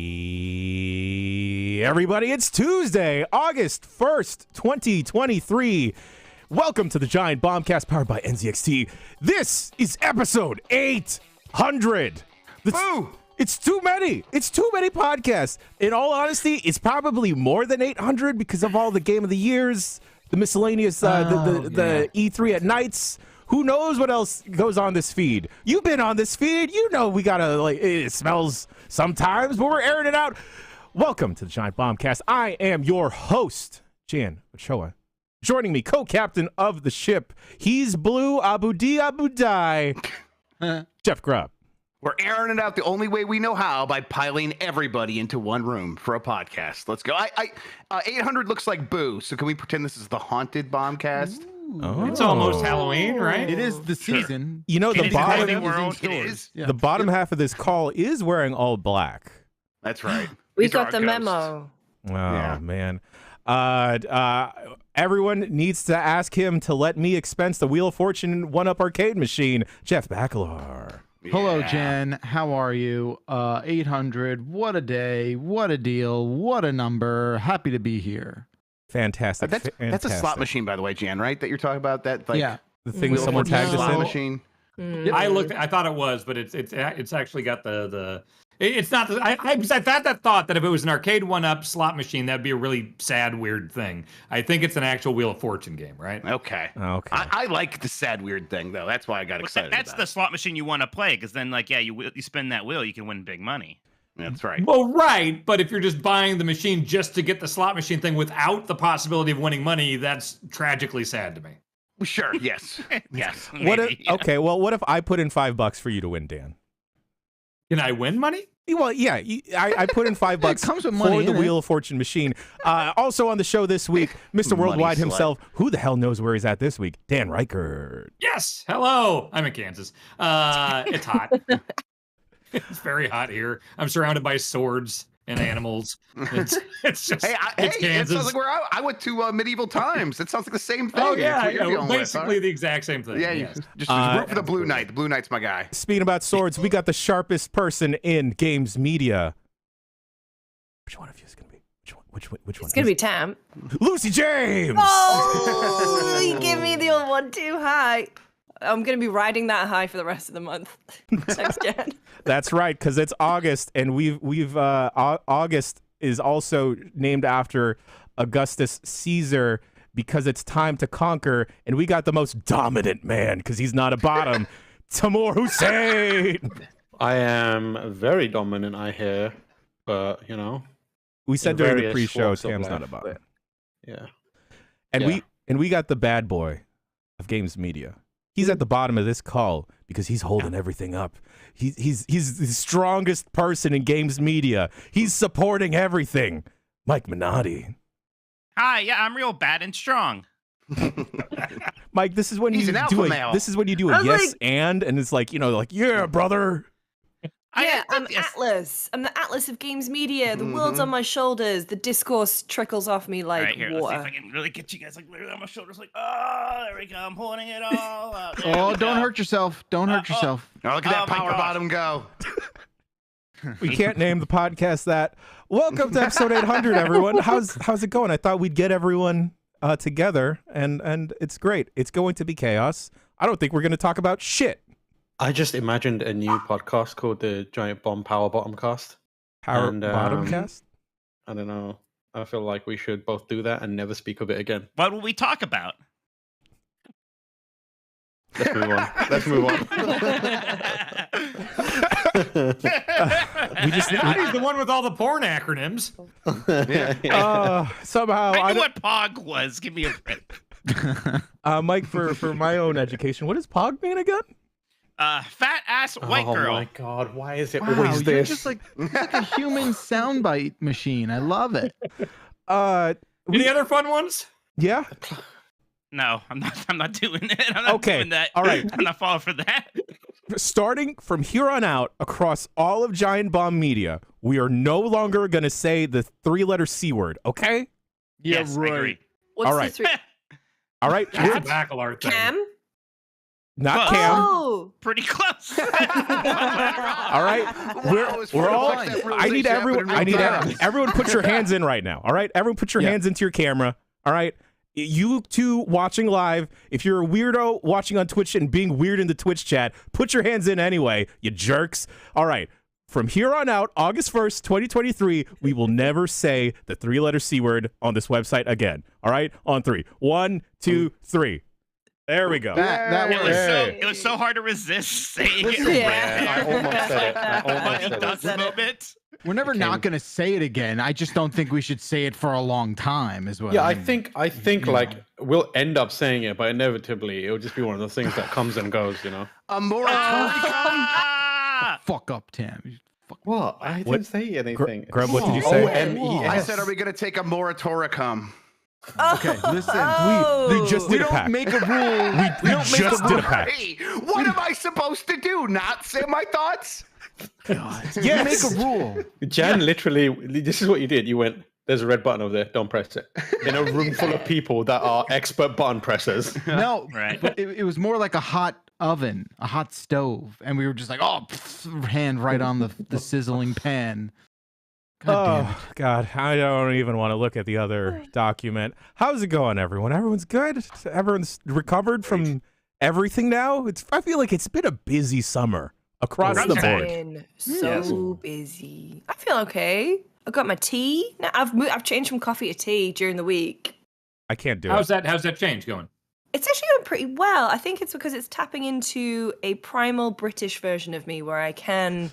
Hey, everybody, it's Tuesday, August 1st, 2023. Welcome to the Giant Bombcast powered by NZXT. This is episode 800. Boo! It's too many. It's too many podcasts. In all honesty, it's probably more than 800 because of all the Game of the Years, the miscellaneous, the E3 at nights. Who knows what else goes on this feed? You've been on this feed. You know we gotta, it smells sometimes, but we're airing it out. Welcome to the Giant Bombcast. I am your host, Jan Ochoa. Joining me, co-captain of the ship. He's blue, Abu Dai, Jeff Grubb. We're airing it out the only way we know how, by piling everybody into one room for a podcast. Let's go. 800 looks like boo, so can we pretend this is the haunted Bombcast? Oh. It's almost Halloween, right? It is the season. You know, the bottom, Yeah. the bottom half of this call is wearing all black. That's right. We These are got our the ghosts. memo. Oh, Yeah. man. Everyone needs to ask him to let me expense the Wheel of Fortune 1-Up arcade machine. Jeff Bakalar. Hello, Yeah. Jen. How are you? 800. What a day. What a deal. What a number. Happy to be here. Fantastic. That's a slot Fantastic. machine, by the way, Jan, right? That you're talking about? That, like, Yeah. The thing Wheel of someone Fortune tagged us slot in. machine. I thought it was, but it's actually got it's not. I've had that thought that if it was an arcade 1-Up slot machine, that'd be a really sad, weird thing. I think it's an actual Wheel of Fortune game, right? Okay. Okay. I like the sad, weird thing, though. That's why I got excited That's about the slot machine you want to play, because then, you spin that wheel, you can win big money. That's right. Well, right, but if you're just buying the machine just to get the slot machine thing without the possibility of winning money, that's tragically sad to me. Sure, yes. Yes. What if, Maybe. okay, well, what if I put in $5 for you to win, Dan? Can I win money? Well, yeah, I put in $5 It comes with money for the in it. Wheel of Fortune machine. Also on the the this week, Mr. Money Worldwide slut. himself. Who the hell knows where he's at this week? Dan Reichert. Yes. Hello. I'm in Kansas. It's hot. It's very hot here. I'm surrounded by swords and animals. It's just Hey, it's it Kansas. sounds like I went to medieval times. It sounds like the same thing. Oh It's yeah, what you're dealing with, basically huh? the exact same thing. Yeah, yes. just root for the Blue Knight. The Blue Knight's my guy. Speaking about swords, we got the sharpest person in games media. Which one of you is going to be? Which one? It's gonna be Tam. Lucy James! Oh, you give me the old 1-2 high. I'm gonna be riding that high for the rest of the month. Thanks, Jen. That's right, because it's August, and August is also named after Augustus Caesar because it's time to conquer, and we got the most dominant man because he's not a bottom, Timur Hussein. I am very dominant, I hear, but We said In during the various pre-show, walks of Tam's not a life, bottom, yeah. and Yeah. we got the bad boy of games media. He's at the bottom of this call because he's holding everything up. He's the strongest person in games media. He's supporting everything. Mike Minotti. Hi, yeah, I'm real bad and strong. Mike, this is when He's you an do alpha a male. this is when you do a I'm yes like- and it's like yeah, brother. Yeah, I'm yes. Atlas. I'm the Atlas of games media. The world's on my shoulders. The discourse trickles off me All like right, here, let's see if water. I can really get you guys literally on my shoulders. There we go. I'm holding it all out. There Oh, we don't go. hurt yourself. Don't hurt yourself. Oh, look at that Oh, my power gosh. bottom go. We can't name the podcast that. Welcome to episode 800, everyone. How's it going? I thought we'd get everyone together, and it's great. It's going to be chaos. I don't think we're going to talk about shit. I just imagined a new podcast called the Giant Bomb Power Bottom Cast. Power And, bottom cast. I don't know. I feel like we should both do that and never speak of it again. What will we talk about? Let's move on. Let's move on. We just He's the one with all the porn acronyms. somehow I I knew don't, what POG was. Give me a break. Mike, for my own education, what does POG mean again? Fat ass white oh girl. my god, why is it Wow, always you're this? just like a human soundbite machine. I love it. Any other fun ones? Yeah. No, I'm not doing it. I'm not Okay, doing that. all right. I'm not falling for that. Starting from here on out, across all of Giant Bomb Media, we are no longer going to say the 3-letter C word, okay? Yes, I agree. What's All right. the three? All right? That's a Bacalar thing. Cam? Not Close. Cam. Oh, Pretty close. All right, Wow, it's we're all. fun to watch that I need realization happen everyone. in real time. Everyone put your hands in right now. All right, everyone put your hands into your camera. All right, you two watching live. If you're a weirdo watching on Twitch and being weird in the Twitch chat, put your hands in anyway, you jerks. All right. From here on out, August 1st, 2023, we will never say the 3-letter C word on this website again. All right? On 3. 1, 2, 3. There we go. That It works. was so hard to resist saying it. yeah. I almost said it. I almost Mighty said it. Ducks moment. We're never not going to say it again. I just don't think we should say it for a long time as well. Yeah, I think like we'll end up saying it, but inevitably it'll just be one of those things that comes and goes, you know. A moratorium. Fuck up, Tim. Fuck. What? I didn't say anything. Grub, what did you Oh, say? O-M-E-S. I said, are we going to take a moratorium? Okay, listen. We just We did a don't pact. make a rule. We just did a pact. Hey, what am I supposed to do? Not say my thoughts? Yes. Make a rule. Jan literally, this is what you did. You went, there's a red button over there, don't press it. In a room full of people that are expert button pressers. No, Right. but it was more like a hot oven, a hot stove, and we were just like, oh, hand right on the sizzling pan. God damn it. Oh, God. I don't even want to look at the other document. How's it going, everyone? Everyone's good? Everyone's recovered from everything now? I feel like it's been a busy summer across the Grub's board. been so busy. I feel okay. I got my tea. Now I've changed from coffee to tea during the week. I can't do How's it. that change going? It's actually going pretty well. I think it's because it's tapping into a primal British version of me where I can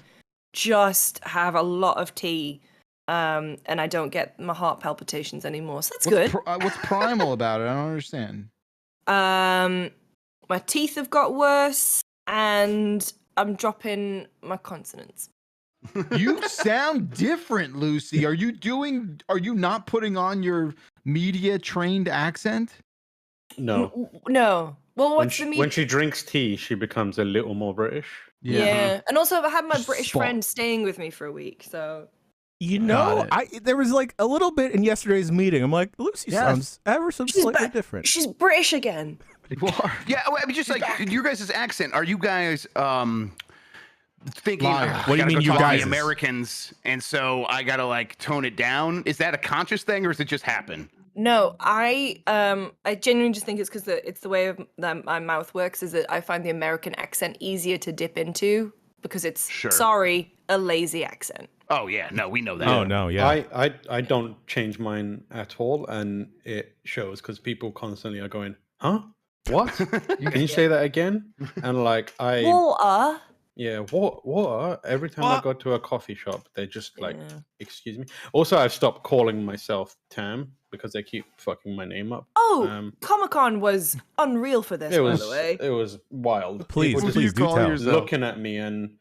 just have a lot of tea, and I don't get my heart palpitations anymore. So that's good. What's primal about it? I don't understand. My teeth have got worse, and I'm dropping my consonants. You sound different, Lucy. Are you not putting on your media trained accent? No. No. Well, what's the When she drinks tea, she becomes a little more British. Yeah. And also, I had my British Spot. friend staying with me for a week, so. You know, Got there was like a little bit in yesterday's meeting. I'm like, Lucy Yes. sounds ever so She's slightly back. different. She's British again. You are. Yeah, I mean, just like your guys' accent. Are you guys thinking? Liar. "Oh, I What do you gotta mean, go you talk to guys'? the Americans, and so I gotta like tone it down? Is that a conscious thing, or does it just happen? No, I genuinely just think it's because it's the way that my mouth works. Is that I find the American accent easier to dip into because it's Sure. a lazy accent. Oh yeah, no, we know that. Oh, no, yeah. I don't change mine at all, and it shows because people constantly are going, huh? What? Can you say that again? And like Water. yeah, what? Every time I What? go to a coffee shop, they just like, Yeah. excuse me. Also, I've stopped calling myself Tam because they keep fucking my name up. Oh, Comic-Con was unreal for this, It by was the way. it was wild. Please, People What do you please do call tell. yourself? looking at me and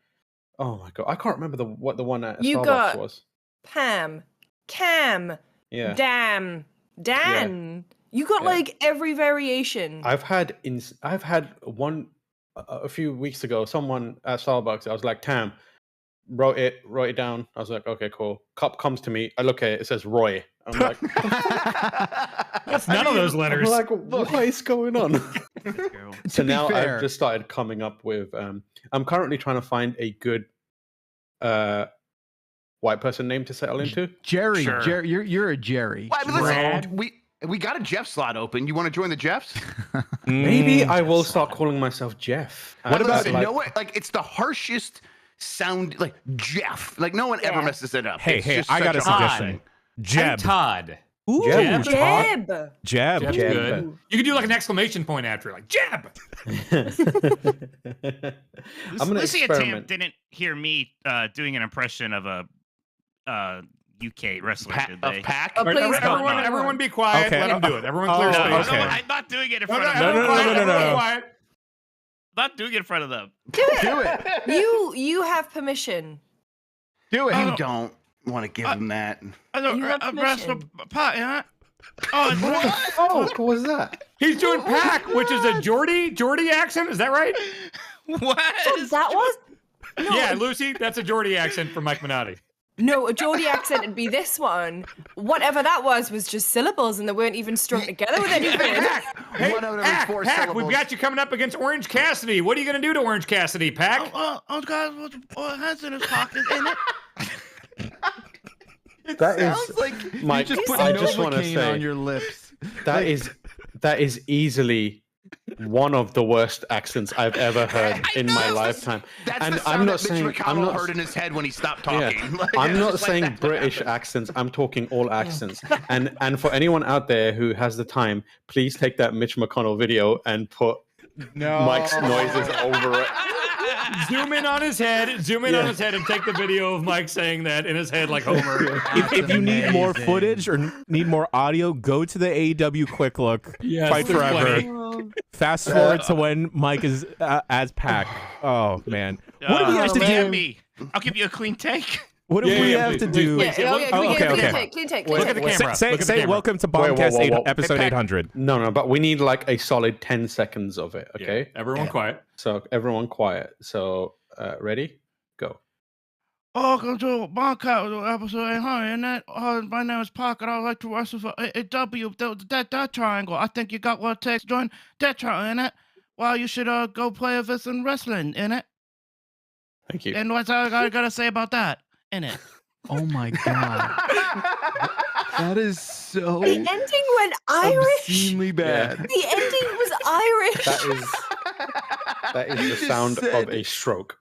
oh my god, I can't remember what the one at You Starbucks got- was. Pam, Cam, Yeah, Dan. You got Yeah. like every variation. I've had one a few weeks ago. Someone at Starbucks, I was like, Tam, wrote it down. I was like, okay, cool. Cup comes to me. I look at it. It says Roy. I'm like, That's none of those letters. I'm like, what is going on? So To be now fair- I've just started coming up with. I'm currently trying to find a good white person name to settle into. Jerry. Sure. Jerry, you're a Jerry. Well, I mean, Brad? listen, we got a Jeff slot open. You want to join the Jeffs? Maybe I will start calling myself Jeff. What about Listen, no one? Like it's the harshest sound. Like Jeff. Like no one ever Yeah. messes it up. Hey, It's hey, just I got a such suggestion. I'm Jeb. Todd. Ooh, Jeb. Todd. Jeb. Jeb. Jeb's Jeb. good. You could do like an exclamation point after it, like Jeb. I'm gonna Lucy and Tam experiment. didn't hear me doing an impression of a UK wrestler, did they? Of Pac. Oh, please don't. Everyone be quiet. Okay. Let him do it. Everyone Oh, clear No, space. okay. I'm not doing it in No, front of no, them. everyone quiet, no, everyone no. quiet. Not doing it in front of them. Do it. Do it. You have permission. Do it. You don't want to give him that. I don't You have wrestle permission. pot, yeah. Oh, it's What was that? He's doing Pack, which is a Geordie accent. Is that right? what? That was Yeah, Lucy, that's a Geordie accent from Mike Minotti. No, a Geordie accent would be this one. Whatever that was just syllables, and they weren't even strung together with anything. One out of every four Pack, syllables. we've got you coming up against Orange Cassidy. What are you going to do to Orange Cassidy, Pack? God, what hands in his pocket, in it? That Sounds is like Mike. You just put I just want to Novocaine say on your lips. that is easily one of the worst accents I've ever heard in my lifetime. That's And the sound I'm not that saying Mitch I'm McConnell not heard in his head when he stopped Yeah. talking. Like, I'm it's not just like saying that's what British happened. accents. I'm talking all accents. And for anyone out there who has the time, please take that Mitch McConnell video and put Mike's noises over it. Zoom in on his head, and take the video of Mike saying that in his head like Homer. If you need more amazing. footage or need more audio, go to the AEW Quick Look. Yes, Fight there's Forever. plenty. Fast forward to when Mike is as Pac. Oh man, what do we have to Damn do? me. I'll give you a clean take. What do Yeah, we yeah, have please, to please, do? please. Yeah, can we okay, get okay. clean take. Look at the camera. Say, Look at the say camera. welcome to Whoa, whoa, Bombcast whoa, whoa. episode Hey, Pac. 800. No, but we need like a solid 10 seconds of it, Yeah, okay? everyone quiet. So everyone quiet. So ready? Go. Welcome to Bombcast episode 800, and that my name is Pac, and I'd like to wrestle for AW, that triangle. I think you got what it takes to join that triangle in it. Well, you should go play with us in wrestling in it. Thank you. And what's I gotta say about that in it? Oh my god, that is so The ending went Irish. obscenely bad. The ending was Irish. That is the just sound said- of a stroke.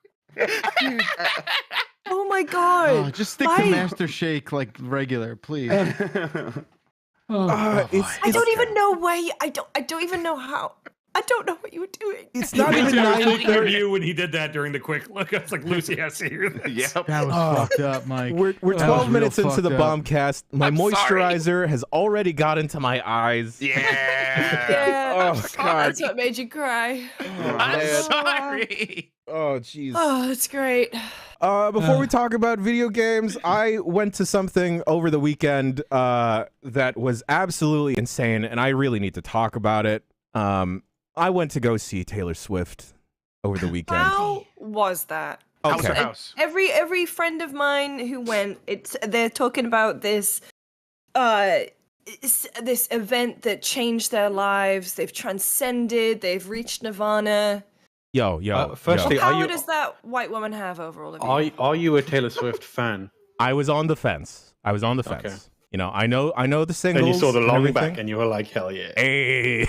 Oh my Oh, god. just stick to Mike. Master Shake like regular, please. I don't even know where you, I don't even know how. I don't know what you were doing. It's not Me even too. I was thinking of 9:30. you when he did that during the quick look. I was like, Lucy has to hear this. Yep. That was fucked up, Mike. We're That was 12 real minutes into the fucked up. Bombcast. My I'm sorry. moisturizer has already got into my eyes. Yeah. Yeah. Oh God. That's what made you cry. I'm sorry. Oh jeez. Oh, that's great. Before we talk about video games, I went to something over the weekend that was absolutely insane, and I really need to talk about it. I went to go see Taylor Swift over the weekend. How was that? House Okay. or house? Every friend of mine who went, they're talking about this this event that changed their lives. They've transcended. They've reached nirvana. Yo. Firstly, What are power you does that white woman have over all of you? are you a Taylor Swift fan? I was on the fence. Okay. You know, I know the singles. Then you saw the and long everything. back and you were like, hell yeah. Hey,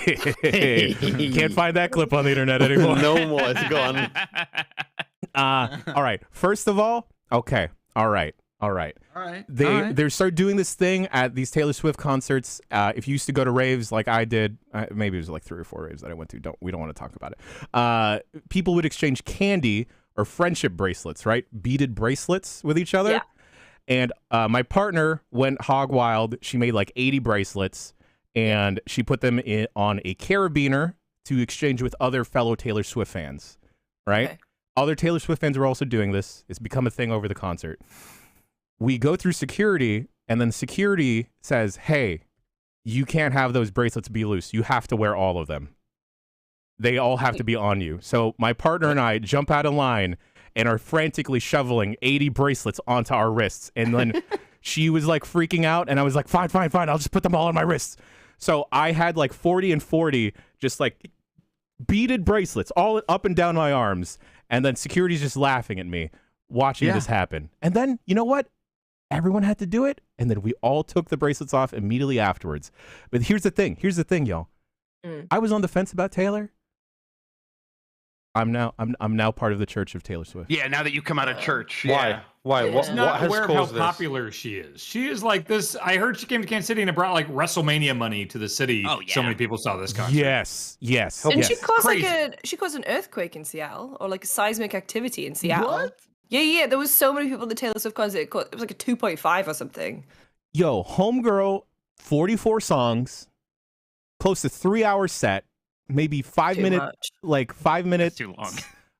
can't find that clip on the internet anymore. No more, it's gone. All right. First of all, okay. All right. All right. They start doing this thing at these Taylor Swift concerts. If you used to go to raves like I did, maybe it was like 3 or 4 raves that I went to. We don't want to talk about it. People would exchange candy or friendship bracelets, right? Beaded bracelets with each other. Yeah. And my partner went hog wild. She made like 80 bracelets, and she put them on a carabiner to exchange with other fellow Taylor Swift fans, right? Okay. Other Taylor Swift fans were also doing this. It's become a thing over the concert. We go through security, and then security says, hey, you can't have those bracelets be loose. You have to wear all of them. They all have to be on you. So my partner and I jump out of line and are frantically shoveling 80 bracelets onto our wrists. And then she was like freaking out, and I was like, fine. I'll just put them all on my wrists. So I had like 40 and 40, just like beaded bracelets all up and down my arms. And then security's just laughing at me watching this happen. And then, you know what? Everyone had to do it. And then we all took the bracelets off immediately afterwards. But here's the thing, y'all. I was on the fence about Taylor. I'm now part of the Church of Taylor Swift. Yeah, now that you come out of church. Why? Yeah. Why? What, Yeah. Not what has aware of how caused this? popular she is. She is like this. I heard she came to Kansas City and it brought like WrestleMania money to the city. Oh, So yeah. many people saw this concert. Yes. Didn't yes. she cause Crazy. she caused an earthquake in Seattle or like a seismic activity in Seattle? What? Yeah. There was so many people at the Taylor Swift concert. It was like a 2.5 or something. Yo, Homegirl, 44 songs, close to 3-hour set, maybe 5 Too minute, much. like 5 minutes Too long.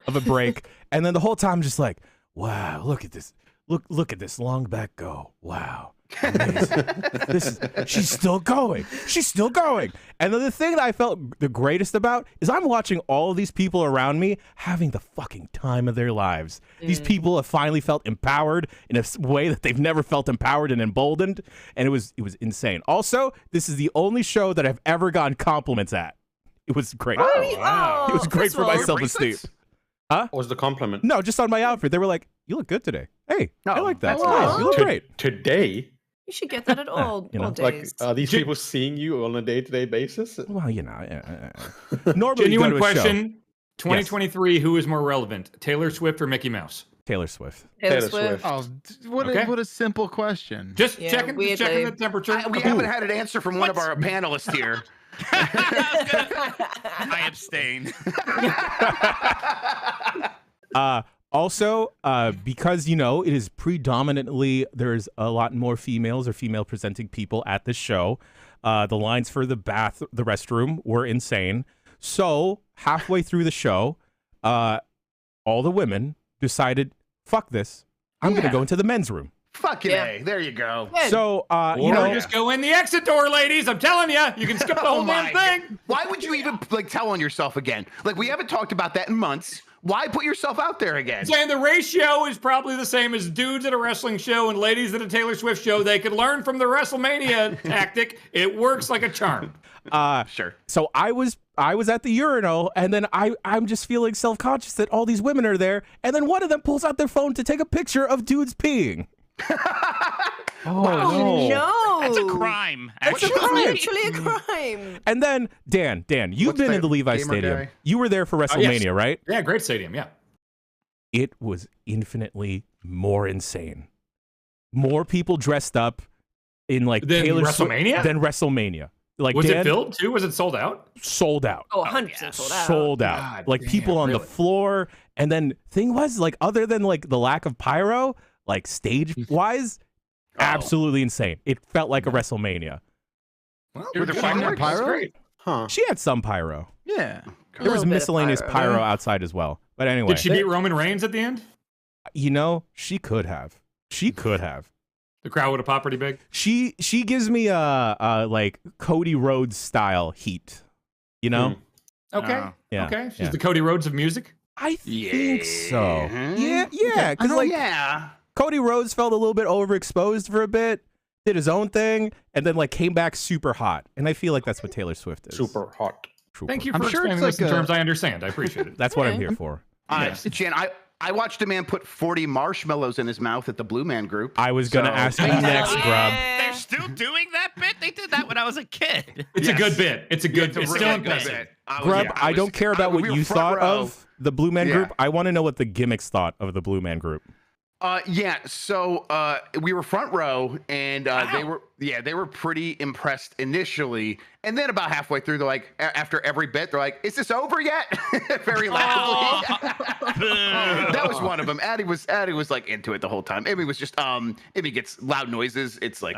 of a break, and then the whole time just like, wow, look at this, look at this long back go, wow. amazing. She's still going. She's still going. And then the thing that I felt the greatest about is I'm watching all of these people around me having the fucking time of their lives. These people have finally felt empowered in a way that they've never felt empowered and emboldened, and it was insane. Also, this is the only show that I've ever gotten compliments at. It was great. Oh, wow. It was great for my Your self-esteem. bracelets? What was the compliment? No, just on my outfit. They were like, "You look good today." Hey, I like that. that's Nice. nice. You look great. Today? You should get that at all, You know, all Like, days. are these people seeing you on a day-to-day basis? Well, normally you go Genuine to a show. question. 2023, who is more relevant, Taylor Swift or Mickey Mouse? Taylor Swift. Taylor Taylor Swift. Oh, what Okay. a simple question. Just Yeah, checking weirdly. the temperature. We haven't had an answer from one of our panelists here. I abstain. Also, because it is predominantly there's a lot more females or female presenting people at this show. The lines for the restroom were insane. So halfway through the show, all the women decided, "Fuck this! I'm gonna go into the men's room." Fucking Yeah. A. There you go. Good. So Or just go in the exit door, ladies. I'm telling you, you can skip the whole damn thing. Why would you even tell on yourself again? Like, we haven't talked about that in months. Why put yourself out there again? Saying the ratio is probably the same as dudes at a wrestling show and ladies at a Taylor Swift show. They could learn from the WrestleMania tactic. It works like a charm. Sure. So I was at the urinal, and then I'm just feeling self-conscious that all these women are there, and then one of them pulls out their phone to take a picture of dudes peeing. Oh, no. That's a crime. It's Actually. literally a crime. And then Dan, you've What's been that in the Levi gamer Stadium. guy? You were there for WrestleMania, right? Yeah, great stadium. Yeah. It was infinitely more insane. More people dressed up in like Than Taylor WrestleMania? Than WrestleMania. Like Was Dan, it filled too? Was it sold out? sold out. Oh, 100% sold out. Sold out. God Like damn, people on the really? floor. And then thing was, like, other than like the lack of pyro, like stage wise, absolutely insane. It felt like a WrestleMania. Well, Were there good. fireworks? That's Pyro? great. Huh. She had some pyro. Yeah. There was little bit of miscellaneous pyro. pyro outside as well. But anyway, Did she beat Roman Reigns at the end? she could have. She could have. The crowd would have popped pretty big. She gives me a like Cody Rhodes style heat. You know? Okay. Yeah. Okay. She's yeah. the Cody Rhodes of music. I think so. Yeah. Yeah. Because like yeah. Cody Rhodes felt a little bit overexposed for a bit, did his own thing, and then like came back super hot. And I feel like that's what Taylor Swift is. Super hot. Super. Thank you I'm for sure explaining it's this in like terms I understand. I appreciate it. That's what I'm here for. Jen, I watched a man put 40 marshmallows in his mouth at the Blue Man Group. I was gonna So- ask you next, Grub. They're still doing that bit? They did that when I was a kid. It's a good bit. It's a good. It's a It's really still good impressive. bit. I was- Grub, yeah, I don't care about what we were you front thought row. of the Blue Man Yeah. Group. I want to know what the gimmicks thought of the Blue Man Group. So we were front row, and they were pretty impressed initially, and then about halfway through, they're like, after every bit, they're like, "Is this over yet?" Very loudly. That was one of them. Addie was like into it the whole time. Amy was just Amy gets loud noises. It's like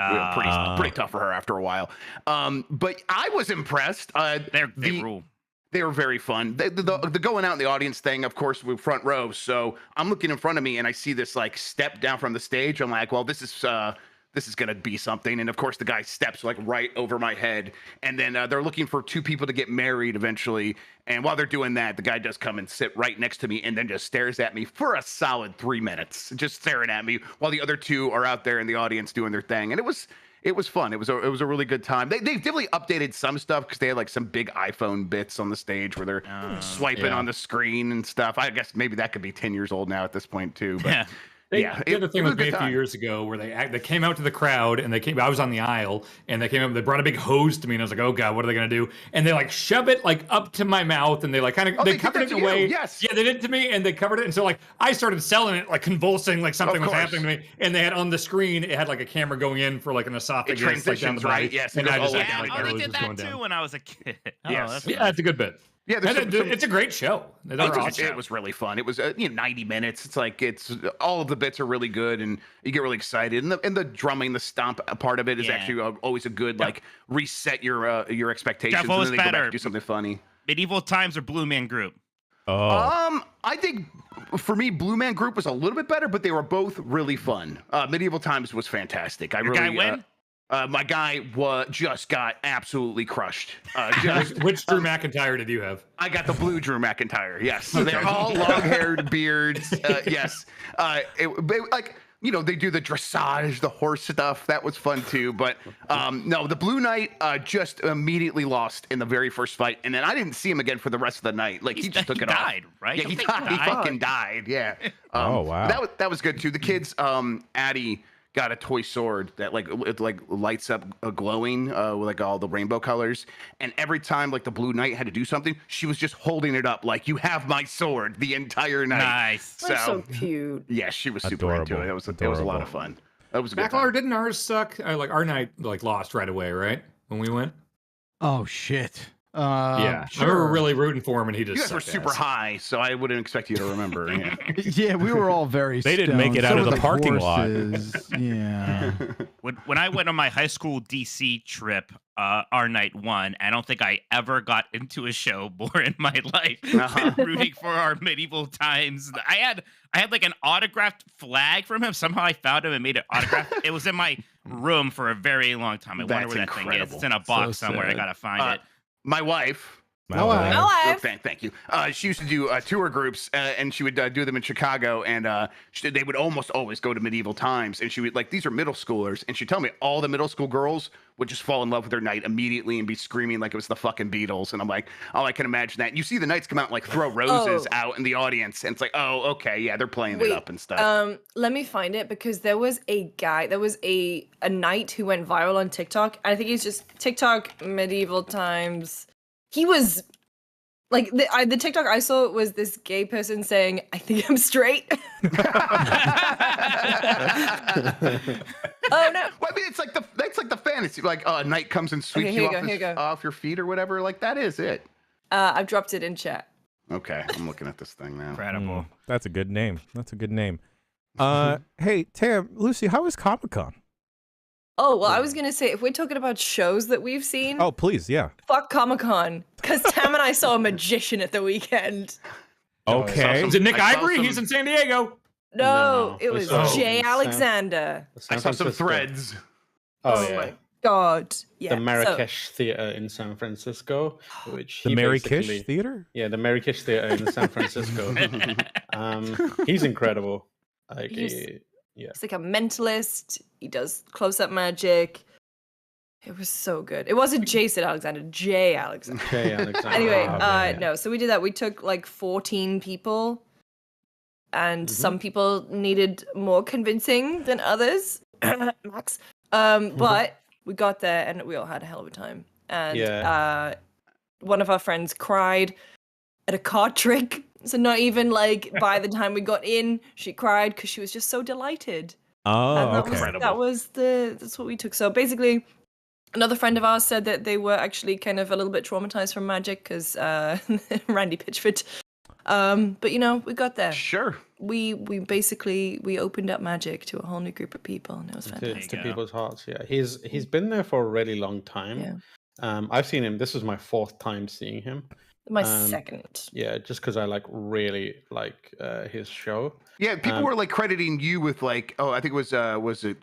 pretty tough for her after a while. But I was impressed. They rule. They were very fun. The going out in the audience thing, of course, we're front row. So I'm looking in front of me and I see this like step down from the stage. I'm like, well, this is gonna be something. And of course, the guy steps like right over my head. And then they're looking for two people to get married eventually. And while they're doing that, the guy does come and sit right next to me and then just stares at me for a solid 3 minutes, just staring at me while the other two are out there in the audience doing their thing. And it was fun. It was a really good time. They definitely updated some stuff because they had like some big iPhone bits on the stage where they're swiping on the screen and stuff. I guess maybe that could be 10 years old now at this point too. But They did a thing was with me a few time. years ago where they came out to the crowd and I was on the aisle and they came up, they brought a big hose to me and I was like, oh God, what are they going to do? And they like shove it like up to my mouth and they like kind of, they did covered that it to away. you? Yes. Yeah, they did it to me and they covered it. And so like I started selling it, like convulsing, like something Of was course. happening to me. And they had on the screen, it had like a camera going in for like an esophagus. like, down transitions, the body. right? Yes, And it I goes just all like, the way my down. They nose did was going that too down. when I was a kid. Yes. That's Yeah, it's a good bit. Yeah, And it's a great show. They're awesome. It was really fun. It was 90 minutes. It's like all of the bits are really good, and you get really excited. And the drumming, the stomp part of it is actually always a good like reset your expectations. Jeff, what was and then they go back better? and do something funny. Medieval Times or Blue Man Group? I think for me, Blue Man Group was a little bit better, but they were both really fun. Medieval Times was fantastic. Your guy win? My guy just got absolutely crushed. Which Drew McIntyre did you have? I got the blue Drew McIntyre. Yes, so they're all long-haired beards. Yes, they do the dressage, the horse stuff. That was fun too. But no, the Blue Knight just immediately lost in the very first fight, and then I didn't see him again for the rest of the night. Like he just took it died, off. right? Yeah, he fucking died. Yeah. Oh wow. That was good too. The kids, Addie got a toy sword that lights up glowing with like all the rainbow colors, and every time like the Blue Knight had to do something, she was just holding it up like, you have my sword, the entire night. Nice. That's so cute. Yeah, she was super into it. It was a lot of fun. That was a good Backlar, time. didn't ours suck? Like our night lost right away, right? When we went? Oh shit. Yeah. Sure. I remember really rooting for him, and he just You guys were sucked super ass. high, so I wouldn't expect you to remember. Yeah. Yeah, we were all very. They didn't make stoned. it out So of were the parking lot. horses. Yeah. When I went on my high school DC trip, our night one, I don't think I ever got into a show more in my life than rooting for our Medieval Times. I had like an autographed flag from him. Somehow I found him and made it autographed. It was in my room for a very long time. I wonder That's where that thing is. incredible. It's in a box So somewhere. I sad. gotta find it. My wife. My wife. Alive. Thank you. She used to do tour groups, and she would do them in Chicago, and they would almost always go to Medieval Times, and she would these are middle schoolers, and she'd tell me all the middle school girls would just fall in love with her knight immediately and be screaming like it was the fucking Beatles, and I'm like, oh, I can imagine that. And you see the knights come out and like throw roses out in the audience, and it's like, oh, okay, yeah, they're playing it up and stuff. Let me find it, because there was a knight who went viral on TikTok. I think he's just TikTok Medieval Times. He was like the TikTok I saw was this gay person saying, "I think I'm straight." Oh no! Well, I mean, it's like the fantasy, like a knight comes and sweeps Okay, you off your feet or whatever. Like that is it. I've dropped it in chat. Okay, I'm looking at this thing now. Incredible. That's a good name. Hey, Tam, Lucy, how was Comic-Con? Oh, well, I was going to say, if we're talking about shows that we've seen, Oh, please, yeah. fuck Comic-Con. Because Tam and I saw a magician at the weekend. Okay. Is it Nick I saw Ivory? some- He's in San Diego. No, it we was saw Jay Sam- Alexander. I saw some threads. Oh, yeah. My God. Yeah. The Marrakesh Theater in San Francisco, which The he Marrakesh basically- Theater? Yeah, the Marrakesh Theater in San Francisco. He's incredible. Like, He's like a mentalist. He does close-up magic. It was so good. It wasn't Jason Alexander, Jay Alexander. Okay, Alexander. Anyway, Oh, man. no. So we did that. We took like 14 people, and some people needed more convincing than others. Max. But we got there, and we all had a hell of a time. And one of our friends cried at a card trick. So not even like by the time we got in, she cried because she was just so delighted. Oh, And okay. that's what we took. So basically, another friend of ours said that they were actually kind of a little bit traumatized from magic because Randy Pitchford. But you know, we got there. Sure. We basically opened up magic to a whole new group of people, and it was fantastic. to people's hearts. Yeah, he's been there for a really long time. Yeah. I've seen him. This was my 4th time seeing him. My second. Yeah, just because I really like his show. Yeah, people were like crediting you with like, oh, I think it was it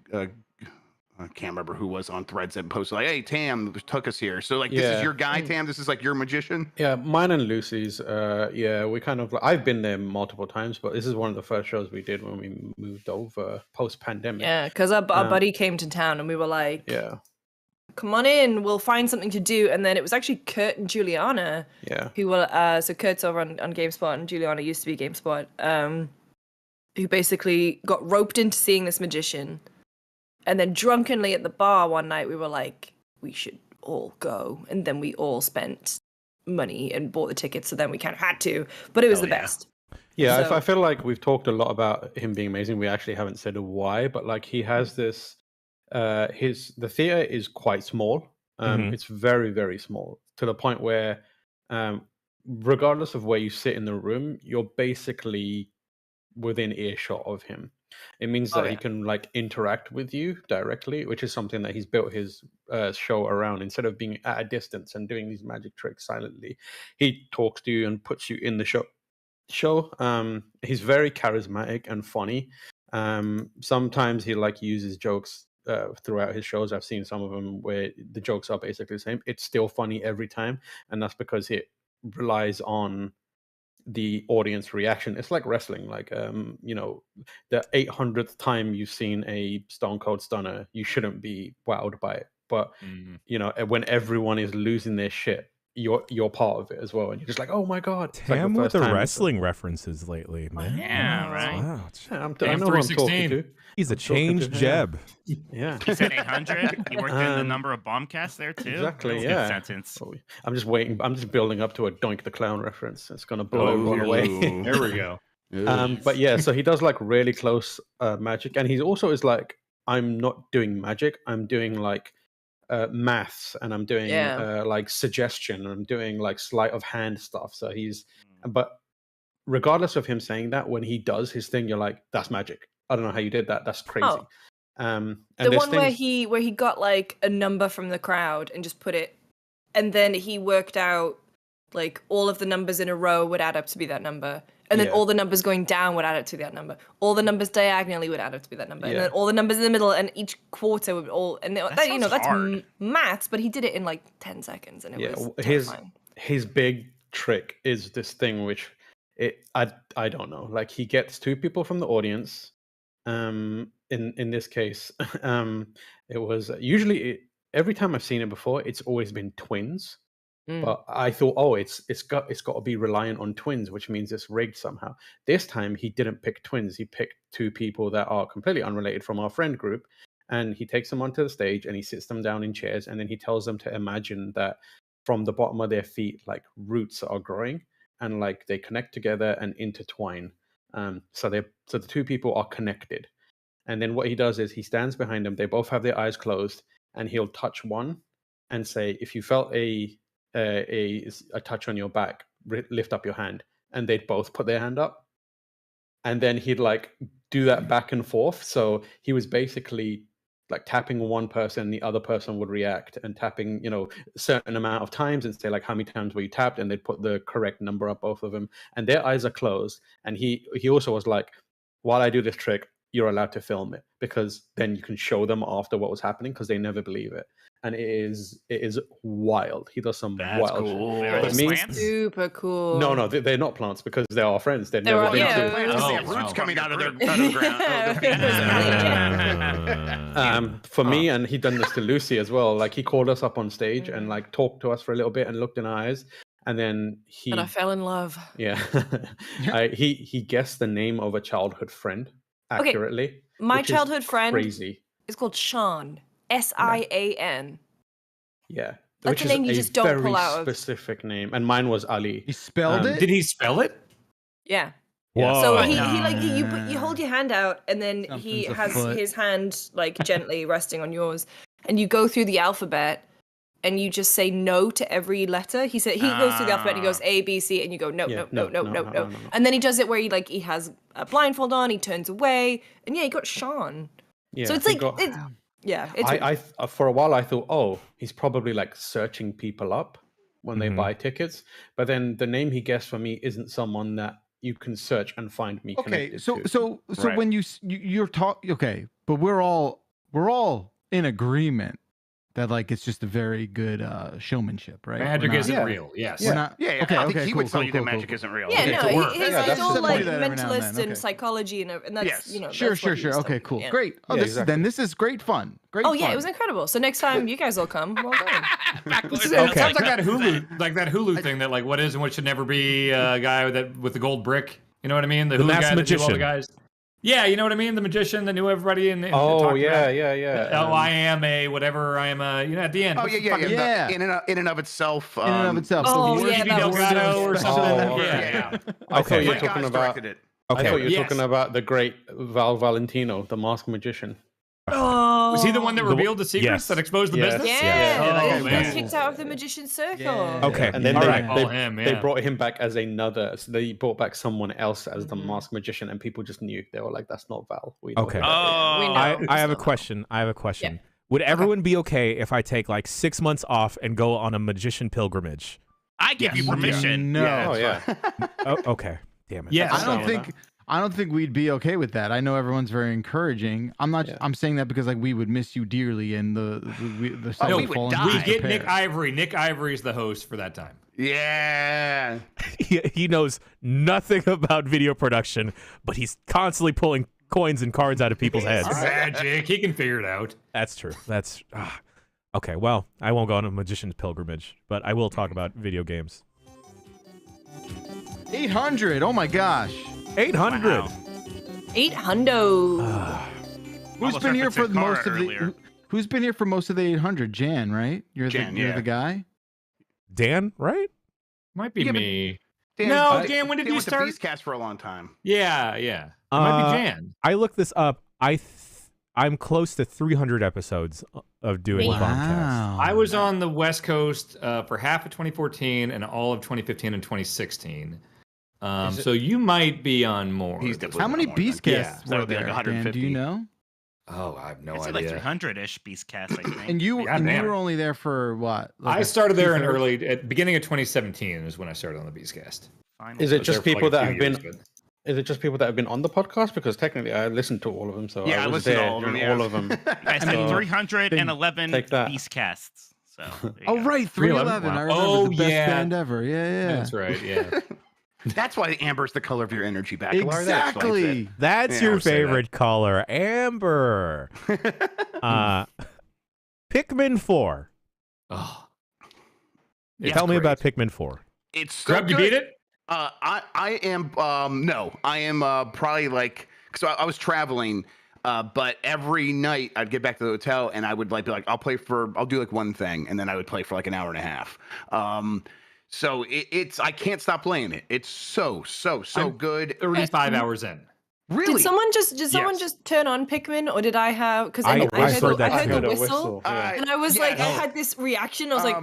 I can't remember who was on Threads that posted like, hey, Tam took us here. So like, this is your guy, Tam. This is like your magician. Yeah, mine and Lucy's. Yeah, we kind of. I've been there multiple times, but this is one of the first shows we did when we moved over post-pandemic. Yeah, because our buddy came to town, and we were like, Yeah. come on in, we'll find something to do. And then it was actually Kurt and Juliana Yeah. who were so Kurt's over on GameSpot, and Juliana used to be GameSpot, who basically got roped into seeing this magician. And then drunkenly at the bar one night, we were like, we should all go. And then we all spent money and bought the tickets, so then we kind of had to. But it was the best. Yeah, So- I feel like we've talked a lot about him being amazing. We actually haven't said why, but like he has this. The theater is quite small. It's very, very small, to the point where, regardless of where you sit in the room, you're basically within earshot of him. It means that he can like interact with you directly, which is something that he's built his show around. Instead of being at a distance and doing these magic tricks silently, he talks to you and puts you in the show show. He's very charismatic and funny. Sometimes he like uses jokes throughout his shows. I've seen some of them where the jokes are basically the same. It's still funny every time, and that's because it relies on the audience reaction. It's like wrestling. Like you know, the 800th time you've seen a Stone Cold Stunner, you shouldn't be wowed by it. But you know, when everyone is losing their shit, you're part of it as well, and you're just like, oh my god. It's like Damn the with first the time. wrestling references lately, man. Yeah, right. Wow. Yeah, I Damn know who I'm 316. talking to. He's a I'm talking changed to him. Jeb. Yeah. He said 800. He worked in the Um, number of Bombcast there too. exactly, That's a yeah. Good sentence. Oh, I'm just waiting. I'm just building up to a Doink the Clown reference. It's gonna blow everyone away. There we go. But yeah, so he does like really close magic, and he also is like, I'm not doing magic. I'm doing like maths, and I'm doing like suggestion, and I'm doing like sleight of hand stuff. So but regardless of him saying that, when he does his thing, you're like, that's magic. I don't know how you did that. That's crazy. Oh. And The there's one where things- he got like a number from the crowd and just put it, and then he worked out like all of the numbers in a row would add up to be that number, and then Yeah. all the numbers going down would add up to that number. All the numbers diagonally would add up to be that number, and Yeah. then all the numbers in the middle and each quarter would all. And that, you know, sounds that's hard. maths, but he did it in like 10 seconds, and it was his terrifying. his big trick is this thing which I don't know. Like he gets two people from the audience. In this case, it was usually every time I've seen it before, it's always been twins. But I thought, oh, it's got to be reliant on twins, which means it's rigged somehow. This time he didn't pick twins. He picked two people that are completely unrelated from our friend group, and he takes them onto the stage and he sits them down in chairs, and then he tells them to imagine that from the bottom of their feet, like roots are growing and like they connect together and intertwine. So the two people are connected. And then what he does is he stands behind them. They both have their eyes closed, and he'll touch one and say, if you felt a touch on your back, lift up your hand. And they'd both put their hand up. And then he'd like do that back and forth. So he was basically like tapping one person, the other person would react, and tapping, you know, a certain amount of times and say like, how many times were you tapped? And they'd put the correct number up, both of them. And their eyes are closed. And he also was like, while I do this trick, you're allowed to film it, because then you can show them after what was happening, because they never believe it. And it is wild. He does some That's wild cool. shit. Are But those me- plants? Super cool. no, they're not plants, because they're our friends. They've They're never all- been yeah, to. they're- Plants, they Oh, have roots wow. coming out of their ground. For me, and he done this to Lucy as well. Like he called us up on stage and like talked to us for a little bit and looked in our eyes, and then he And I fell in love. yeah he guessed the name of a childhood friend Okay, accurately. My which is childhood friend crazy. is called Sean. Sian. Yeah. That's Which a name is you a just don't very pull out of. specific name, and mine was Ali. He spelled it. Did he spell it? Yeah. Whoa. So he like you hold your hand out, and then he Something's has afoot. his hand like gently resting on yours, and you go through the alphabet, and you just say no to every letter. He goes through the alphabet, and he goes A B C, and you go no Yeah, no no no, no no, no, no. and then he does it where he has a blindfold on, he turns away, and yeah, he got Sean. Yeah, So it's he like got- it's I for a while I thought, oh, he's probably like searching people up when they Mhm. buy tickets, but then the name he guessed for me isn't someone that you can search and find me Okay, connected so to. so so Right. when you're talking, okay, but we're all in agreement that like it's just a very good showmanship, right? Magic We're not- isn't Yeah. real. Yes. We're not, Yeah, okay, I think okay, he cool, would tell cool, you cool, that cool, magic cool. isn't real. yeah, Okay, no, to work. he's Yeah, that's all the like point. That every now and mentalist then, and okay. psychology, and that's Yes. you know Sure, that's sure, what sure. he's Okay, done. cool, Yeah. great. Oh, Yeah, this exactly. then this is great fun. Great. Oh yeah, fun. it was incredible. So next time you guys all come, well done. Backwards. It Okay. sounds like that Hulu thing that like what is and what should never be a guy with the gold brick. You know what I mean? The Hulu Masked guy that knew all the Magician. gues. Yeah, you know what I mean? The magician that knew everybody and Oh talked yeah, about, yeah. Oh, I am a whatever. I am a. You know, at the end. Oh what's yeah, the yeah, fucking- yeah. Yeah. In and of itself. in and of itself. Oh, the yeah, worst that Delgado was so or special. something. Oh, yeah. I thought you were Frank talking Oz about. directed it. I thought you were Yes. talking about the great Val Valentino, the masked magician. Oh, Was he the one that revealed the secrets yes. that exposed the Yes. business? Yeah, Yeah. that Oh, got man. kicked out of the magician's circle. Yeah. Okay. And then All they, right. All him, they yeah. brought him back as another. So they brought back someone else as the Mhm. masked magician, and people just knew. They were like, "That's not Val." We Okay. know that. We Oh, know. I have a Still know. question. Would everyone be okay if I take like 6 months off and go on a magician pilgrimage? I give you Yes. permission. No. Oh yeah. Oh, okay. Damn it. Yes. I don't think we'd be okay with that. I know everyone's very encouraging. I'm not. Yeah. I'm saying that because like we would miss you dearly, and the site No, would we would fall into die. We disrepair. get Nick Ivory. Nick Ivory's the host for that time. Yeah. He knows nothing about video production, but he's constantly pulling coins and cards out of people's heads. Magic. He can figure it out. That's true. That's okay. Well, I won't go on a magician's pilgrimage, but I will talk about video games. 800. Oh my gosh. 800. Wow. 800. Who's Almost been here referenced for Takara most of earlier. the? Who's been here for most of the 800? Jan, right? You're Jan, you're yeah. the guy. Dan, right? Might be Yeah, but me. Dan, No, Dan, when did you went start? to Beastcast for a long time. Yeah. It might be Jan. I looked this up. I'm close to 300 episodes of doing Wow. Bombcast. I was on the West Coast for half of 2014 and all of 2015 and 2016. So you might be on more. He's definitely How many more than- Beastcasts yeah, so were it'd be there? like Dan, do 150. you know? Oh, I have no It's like idea. 300-ish Beastcast, I think. And you God damn. were only there for what? Like I started there in two-thirds? at beginning of 2017 is when I started on the Beastcast. Fine. Is I it was there just for, like, people a that few have been? years, but- Is it just people that have been on the podcast? Because technically, I listened to all of them, so Yeah, I I was listened to there all of them. during all of them. You guys had So, 311 take that. Beastcasts. So there you Oh go. right, 311. I remember Oh, the best yeah. band ever. Yeah. That's right. Yeah. That's why amber's the color of your energy, Bacalar. That explains it. Exactly. That's Yeah, your I'll say that. favorite color, amber. Pikmin 4. Oh. Tell me about Pikmin 4. It's so Grub, you good. beat it? I am no, I am probably like because I was traveling, but every night I'd get back to the hotel and I would like be like I'll do like one thing and then I would play for like an hour and a half. So it's I can't stop playing it. It's so good. 35 hours in. Really? Did someone Yes. just turn on Pikmin, or did I have? Because I I heard that heard too. the whistle, yeah. and I was like, I yes. had this reaction. I was like,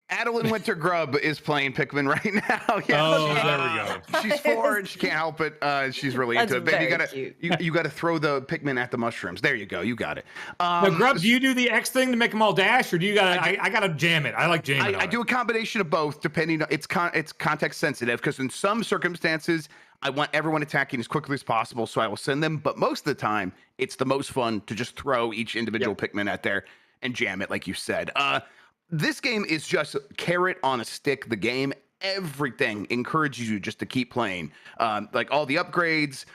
Adeline Winter Grub is playing Pikmin right now. Yeah, Oh, there we go. She's 4 and she can't help it. She's really That's into it. Babe, you very gotta cute. you gotta throw the Pikmin at the mushrooms. There you go. You got it. Now, Grub, do you do the X thing to make them all dash, or do you gotta? I gotta jam it. I like jamming. I do a combination of both, depending on it's context sensitive. Because in some circumstances, I want everyone attacking as quickly as possible, so I will send them. But most of the time, it's the most fun to just throw each individual Pikmin at there and jam it, like you said. This game is just carrot on a stick. The game, everything encourages you just to keep playing. Like all the upgrades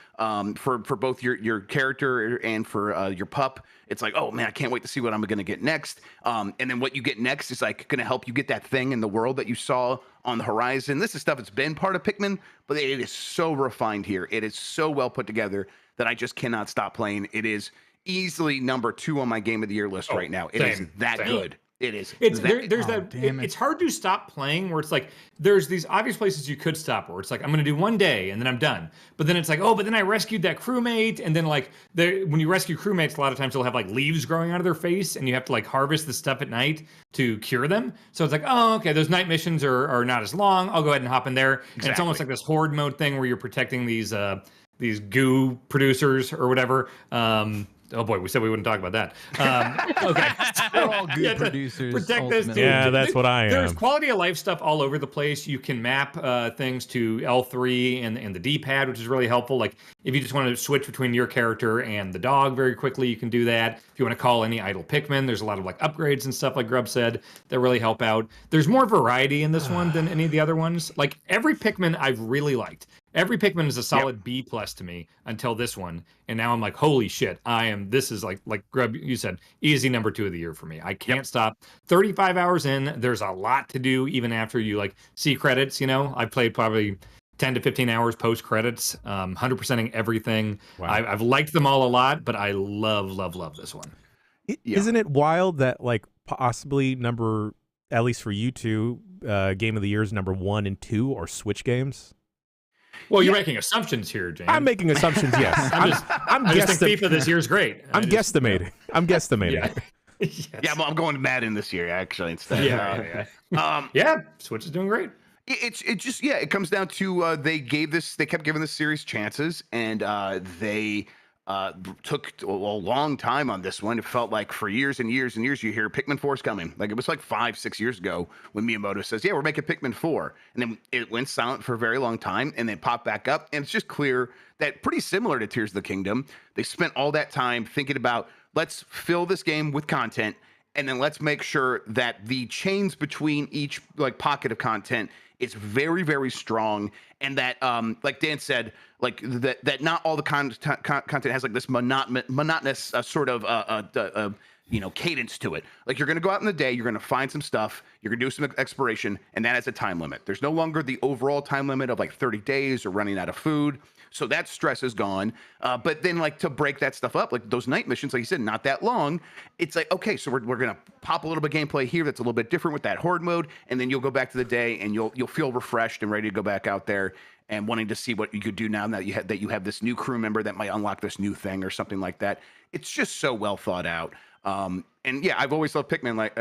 for both your character and for your pup. It's like, oh man, I can't wait to see what I'm going to get next. And then what you get next is like going to help you get that thing in the world that you saw on the horizon. This is stuff that's been part of Pikmin, but it is so refined here. It is so well put together that I just cannot stop playing. It is easily number 2 on my game of the year list right now. It is same, that same. good. It is. It's that, there's Oh, that. damn it. It's hard to stop playing where it's like there's these obvious places you could stop where it's like I'm gonna do one day and then I'm done. But then it's like but then I rescued that crewmate and then like when you rescue crewmates a lot of times they'll have like leaves growing out of their face and you have to like harvest the stuff at night to cure them. So it's like okay, those night missions are not as long. I'll go ahead and hop in there. And it's almost like this horde mode thing where you're protecting these goo producers or whatever. Oh boy, we said we wouldn't talk about that. Okay, We're all You good have to producers. protect this ultimately. dude. Yeah, that's what I There's am. quality of life stuff all over the place. You can map things to L3 and the D-pad, which is really helpful. Like if you just want to switch between your character and the dog very quickly, you can do that. If you want to call any idle Pikmin, there's a lot of like upgrades and stuff like Grub said that really help out. There's more variety in this one than any of the other ones. Like every Pikmin I've really liked. Every Pikmin is a solid B+ to me until this one, and now I'm like, holy shit! This is like Grub, you said, easy number 2 of the year for me. I can't stop. 35 hours in, there's a lot to do even after you like see credits. You know, I played probably 10 to 15 hours post credits, 100%ing everything. Wow. I've liked them all a lot, but I love this one. Isn't it wild that like possibly at least for you two, game of the year is number 1 and 2 are Switch games? Well, you're making assumptions here, James. I'm making assumptions. Yes, I just think FIFA this year is great. I'm guesstimating. I'm guesstimating. Yeah. Yes. Yeah, I'm going to Madden this year actually instead. Yeah, Switch is doing great. It comes down to they kept giving this series chances, and they took a long time on this one. It felt like for years and years and years you hear Pikmin 4 is coming. Like it was like 5-6 years ago when Miyamoto says, yeah, we're making Pikmin 4. And then it went silent for a very long time and then popped back up. And it's just clear that pretty similar to Tears of the Kingdom, they spent all that time thinking about, let's fill this game with content. And then let's make sure that the chains between each like pocket of content is very, very strong, and that, like Dan said, like that not all the content has like this monotonous sort of cadence to it. Like you're gonna go out in the day, you're gonna find some stuff, you're gonna do some exploration, and that has a time limit. There's no longer the overall time limit of like 30 days or running out of food. So that stress is gone. But then like to break that stuff up, like those night missions, like you said, not that long. It's like, okay, so we're going to pop a little bit of gameplay here that's a little bit different with that horde mode. And then you'll go back to the day and you'll feel refreshed and ready to go back out there and wanting to see what you could do now that you have this new crew member that might unlock this new thing or something like that. It's just so well thought out. And yeah, I've always loved Pikmin, like,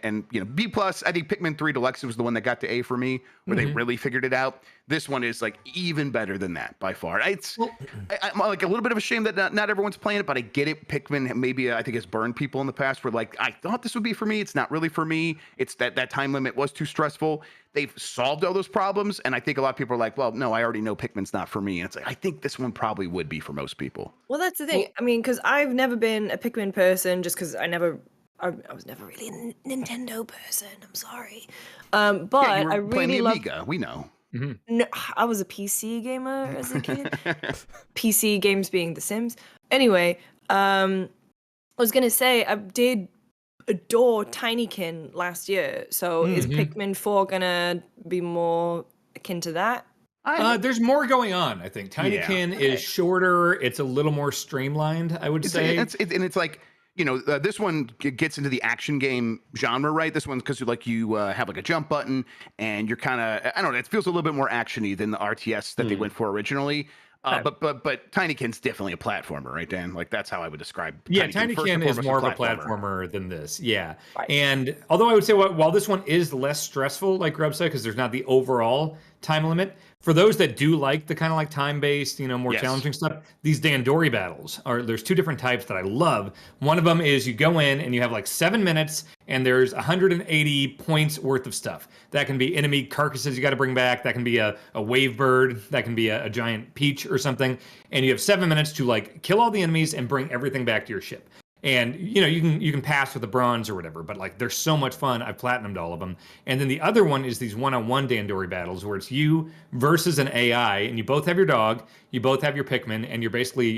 and B+, I think Pikmin 3 Deluxe was the one that got to A for me, where they really figured it out. This one is like even better than that by far. I'm like a little bit of a shame that not everyone's playing it, but I get it. Pikmin maybe I think has burned people in the past where like, I thought this would be for me. It's not really for me. It's that time limit was too stressful. They've solved all those problems. And I think a lot of people are like, well, no, I already know Pikmin's not for me. And it's like, I think this one probably would be for most people. Well, that's the thing. I mean, because I've never been a Pikmin person just because I was never really a Nintendo person. I'm sorry. But yeah, you were I playing really the love. Amiga. We know. No, I was a PC gamer as a kid. PC games being The Sims. Anyway, I was gonna say I did adore Tinykin last year. So is Pikmin 4 gonna be more akin to that? There's more going on, I think. Tinykin is shorter. It's a little more streamlined, I would say. It's like, this one gets into the action game genre, right? This one's because you have like a jump button and you're kind of, I don't know, it feels a little bit more actiony than the RTS that they went for originally. But Tinykin's definitely a platformer, right, Dan? Like that's how I would describe. Yeah, Tinykin is more of a platformer than this. Yeah, right. And although I would say while this one is less stressful, like Grub said, because there's not the overall time limit. For those that do like the kind of like time-based, more challenging stuff, these Dandori battles there's two different types that I love. One of them is you go in and you have like 7 minutes and there's 180 points worth of stuff. That can be enemy carcasses you got to bring back. That can be a wave bird. That can be a giant peach or something. And you have 7 minutes to like kill all the enemies and bring everything back to your ship. And you can pass with the bronze or whatever, but like they're so much fun. I've platinumed all of them. And then the other one is these one-on-one Dandori battles where it's you versus an AI, and you both have your dog, you both have your Pikmin, and you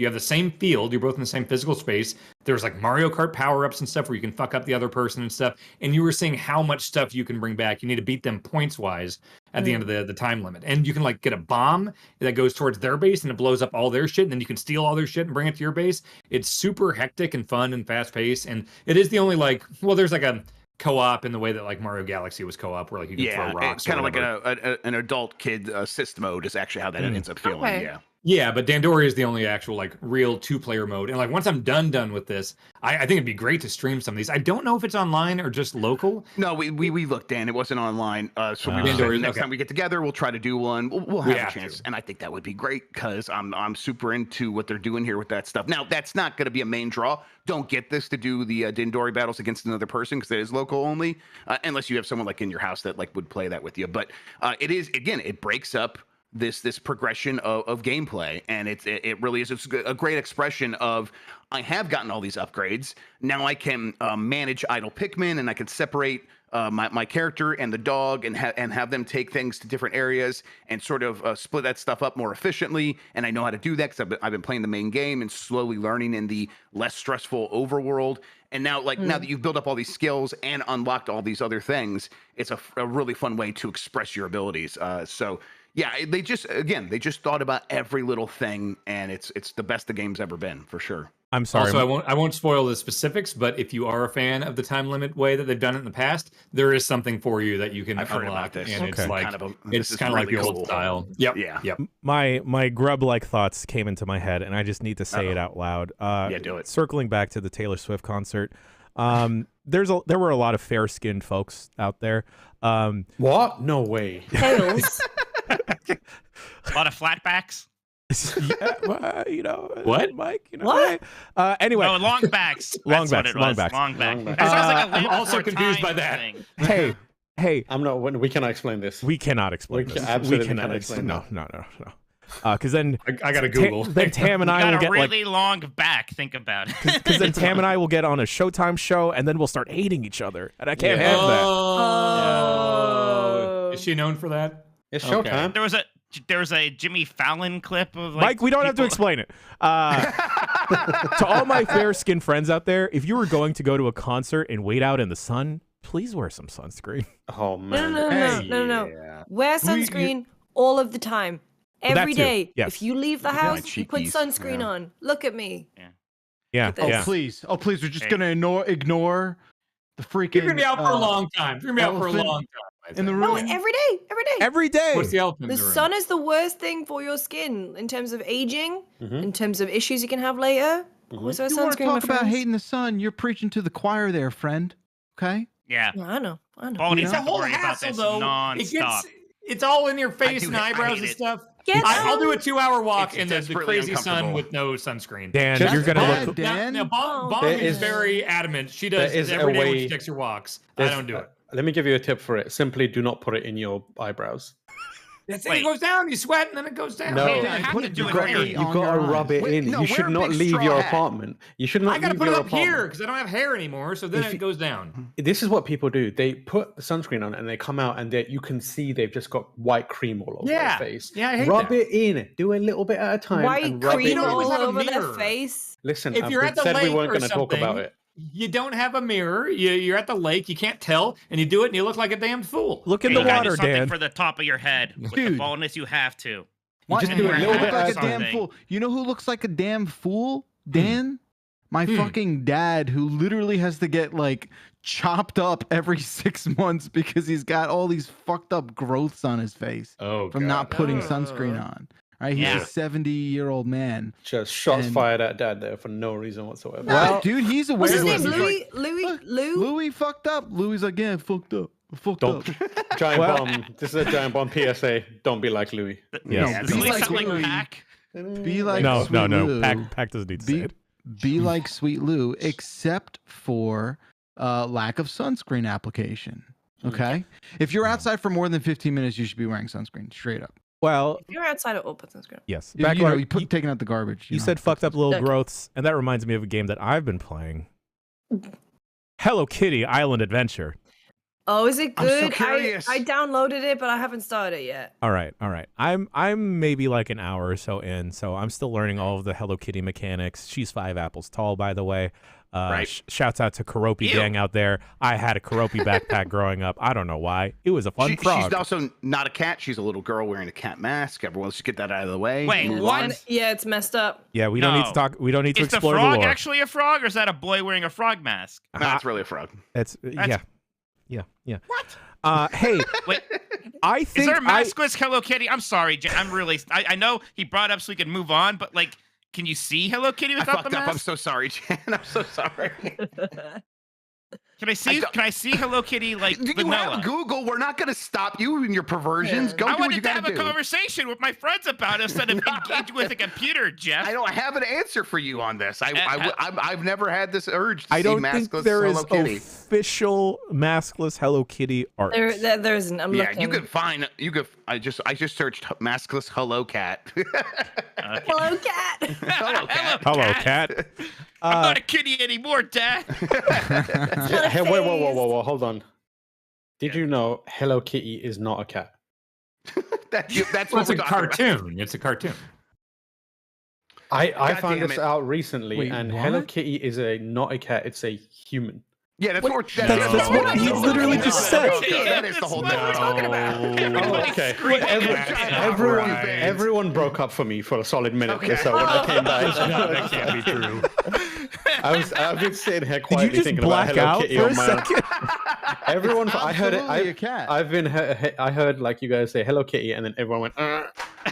have the same field. You're both in the same physical space. There's like Mario Kart power-ups and stuff where you can fuck up the other person and stuff. And you were seeing how much stuff you can bring back. You need to beat them points-wise at the end of the time limit. And you can like get a bomb that goes towards their base and it blows up all their shit. And then you can steal all their shit and bring it to your base. It's super hectic and fun and fast-paced. And it is the only there's like a co-op in the way that like Mario Galaxy was co-op where like you can throw rocks. Kind of like an adult kid assist mode is actually how that ends up feeling. Okay. Yeah. Yeah, but Dandori is the only actual like real 2-player mode. And like once I'm done with this, I think it'd be great to stream some of these. I don't know if it's online or just local. No, we looked, Dan. It wasn't online. So next time we get together, we'll try to do one. We'll have a chance, and I think that would be great because I'm super into what they're doing here with that stuff. Now that's not going to be a main draw. Don't get this to do the Dandori battles against another person because it is local only, unless you have someone like in your house that like would play that with you. But it is it breaks up this progression of gameplay, and it really is a great expression of I have gotten all these upgrades. Now I can manage idle Pikmin, and I can separate my character and the dog and have them take things to different areas and sort of split that stuff up more efficiently. And I know how to do that because I've been playing the main game and slowly learning in the less stressful overworld. And now, now that you've built up all these skills and unlocked all these other things, it's a really fun way to express your abilities. Yeah, they just thought about every little thing, and it's the best the game's ever been, for sure. I'm sorry. Also, I won't spoil the specifics, but if you are a fan of the time limit way that they've done it in the past, there is something for you that you can unlock, and it's like it's kind of like the old style. Yep. Yeah. Yep. My grub-like thoughts came into my head, and I just need to say it out loud. Do it. Circling back to the Taylor Swift concert, there were a lot of fair-skinned folks out there. What? No way. Tails. A lot of flatbacks. Yeah, well, What? Mike? What? Anyway, No, long backs. Long That's what backs, it long was. backs. Long back. Long That backs. sounds like a I'm Land also Before confused by Time that. thing. hey, I'm not. We cannot explain this. we cannot explain We this. absolutely cannot cannot explain No. Because then I gotta Google. then Tam and You I will got a get really long back. Think about it. because then Tam and I will get on a Showtime show, and then we'll start hating each other, and I can't have that. Oh. Is she known for that? It's Okay. showtime. There was a Jimmy Fallon clip of like Mike, we don't have to people- explain it. To all my fair-skinned friends out there, if you were going to go to a concert and wait out in the sun, please wear some sunscreen. Oh No, man. no, Hey. no. Wear sunscreen all of the time. Well, that Every too, day. yes. If you leave the Look at my house, you put cheekies, sunscreen yeah. on. Look at me. Yeah, Oh, yeah. Please, we're just Hey. gonna ignore the freaking. You're gonna be out for a long time. You're gonna be out for a elephant long time. I in the think. No, room. every day. Every day. Every day. What's the elephant in The the room? sun is the worst thing for your skin in terms of aging, Mhm. in terms of issues you can have later. Always wear You want to sunscreen, my talk about friends. hating the sun? You're preaching to the choir, there, friend. Okay. Yeah. Yeah, I know. Qualities It's a have to whole worry about hassle, this though. nonstop. It's all in your face do and hate- I eyebrows hate and it. stuff. Get I'll do a out. 2-hour walk It's in the desperately crazy sun uncomfortable. with no sunscreen. Dan, Just you're gonna bad, look. Dan. Now, Bomb There is is- very adamant. She does there is it a every day when way- she takes her walks. I There's- don't do it. Let me give you a tip for it. Simply do not put it in your eyebrows. That's it. Wait. It goes down. You sweat and then it goes down. No. You Dan, have put to it do it directly here. on You gotta your rub it Wait, in. no, You wear should a not big leave straw your hat. apartment. You should not I gotta leave put it your up here apartment. because I don't have hair anymore. So then If it you- goes down. This is what people do. They put the sunscreen on and they come out and you can see they've just got white cream all over Yeah. their face. Yeah, I hate Rub that. it in. Do a little bit at a time. White and rub cream it don't always in. all have a over their mirror. face. Listen, If you're we at the said we lake weren't or going to talk about something, it. You don't have a mirror. You're at the lake. You can't tell, and you do it, and you look like a damn fool. Look in You the gotta water, do something Dan. for the top of your head. With the Dude. baldness, you have to. Why, just you do know a who little looks bit like at a a damn time. fool? You know who looks like a damn fool? Dan, my fucking dad, who literally has to get like chopped up every 6 months because he's got all these fucked up growths on his face Oh, from not putting sunscreen on. Right? He's Yeah. a 70-year-old man. Just shots And- fired at dad there for no reason whatsoever. Well, dude, he's aware. What's his of name? it. Louis? Lou? Louis fucked up. Louis like, yeah, fucked up. Fucked Don't up. giant Well- bomb. This is a giant bomb PSA. Don't be like Louis. Yes. Does be it say like something Louis. pack? Be like No, Sweet no. Lou. Pack doesn't need to say Be, it. be like Sweet Lou, except for lack of sunscreen application. Okay? If you're outside for more than 15 minutes, you should be wearing sunscreen, straight up. Well, If you're outside, it will put sunscreen. yes. You know, Backlar, you put taking out the garbage. you know, said put fucked up little Okay. growths, and that reminds me of a game that I've been playing. Hello Kitty Island Adventure. Oh, is it I'm so good? curious. I downloaded it, but I haven't started it yet. All right. I'm maybe like an hour or so in, so I'm still learning all of the Hello Kitty mechanics. She's 5 apples tall, by the way. Right. Shouts out to Karopi Ew. gang out there. I had a Karopi backpack growing up. I don't know why. It was a fun frog. She's also not a cat. She's a little girl wearing a cat mask. Everyone, let's get that out of the way. Wait, Move what? on. Yeah, it's messed up. Yeah, we don't need to No. talk. We don't need to Is the explore frog lore. actually a frog, or is that a boy wearing a frog mask? No, that's really a frog. It's That's- yeah. What? Hey, Wait, I is think there a maskless Hello Kitty? I'm sorry, I'm really. I know he brought up so we can move on, but like, can you see Hello Kitty I without the fucked up. I'm mask? so sorry, Jan. I'm so sorry. Can I see? don't- Can I see Hello Kitty like Do you vanilla? have Google? We're not going to stop you in your perversions. Go I do what you wanted to got have to a do. conversation with my friends about it instead of engaging with a computer, Jeff. I don't have an answer for you on this. I've never had this urge to I don't see think maskless there is Hello Kitty. official maskless Hello Kitty art. There isn't. I'm Yeah, looking. you could find. You could. I just searched maskless Hello Cat. Hello, cat. Hello Cat. Hello, cat. I'm not a kitty anymore, Dad. Hey, whoa, hold on. Did you know Hello Kitty is not a cat? That's Well, what it's we're a talking about. cartoon. It's a cartoon. I God found damn this it. out recently, Wait, and what? Hello Kitty is not a cat; it's a human. Yeah, that's Wait, what. that's what he literally just said. That is the whole thing we're That's talking about. Oh, okay. Everyone broke up for me for a solid minute. Okay. So when I came back, that can't be true. I've been sitting here Did you quietly just thinking about black Hello out Kitty for on a my own. second? Everyone, I heard it. Absolutely a cat. I heard like you guys say Hello Kitty, and then everyone went, and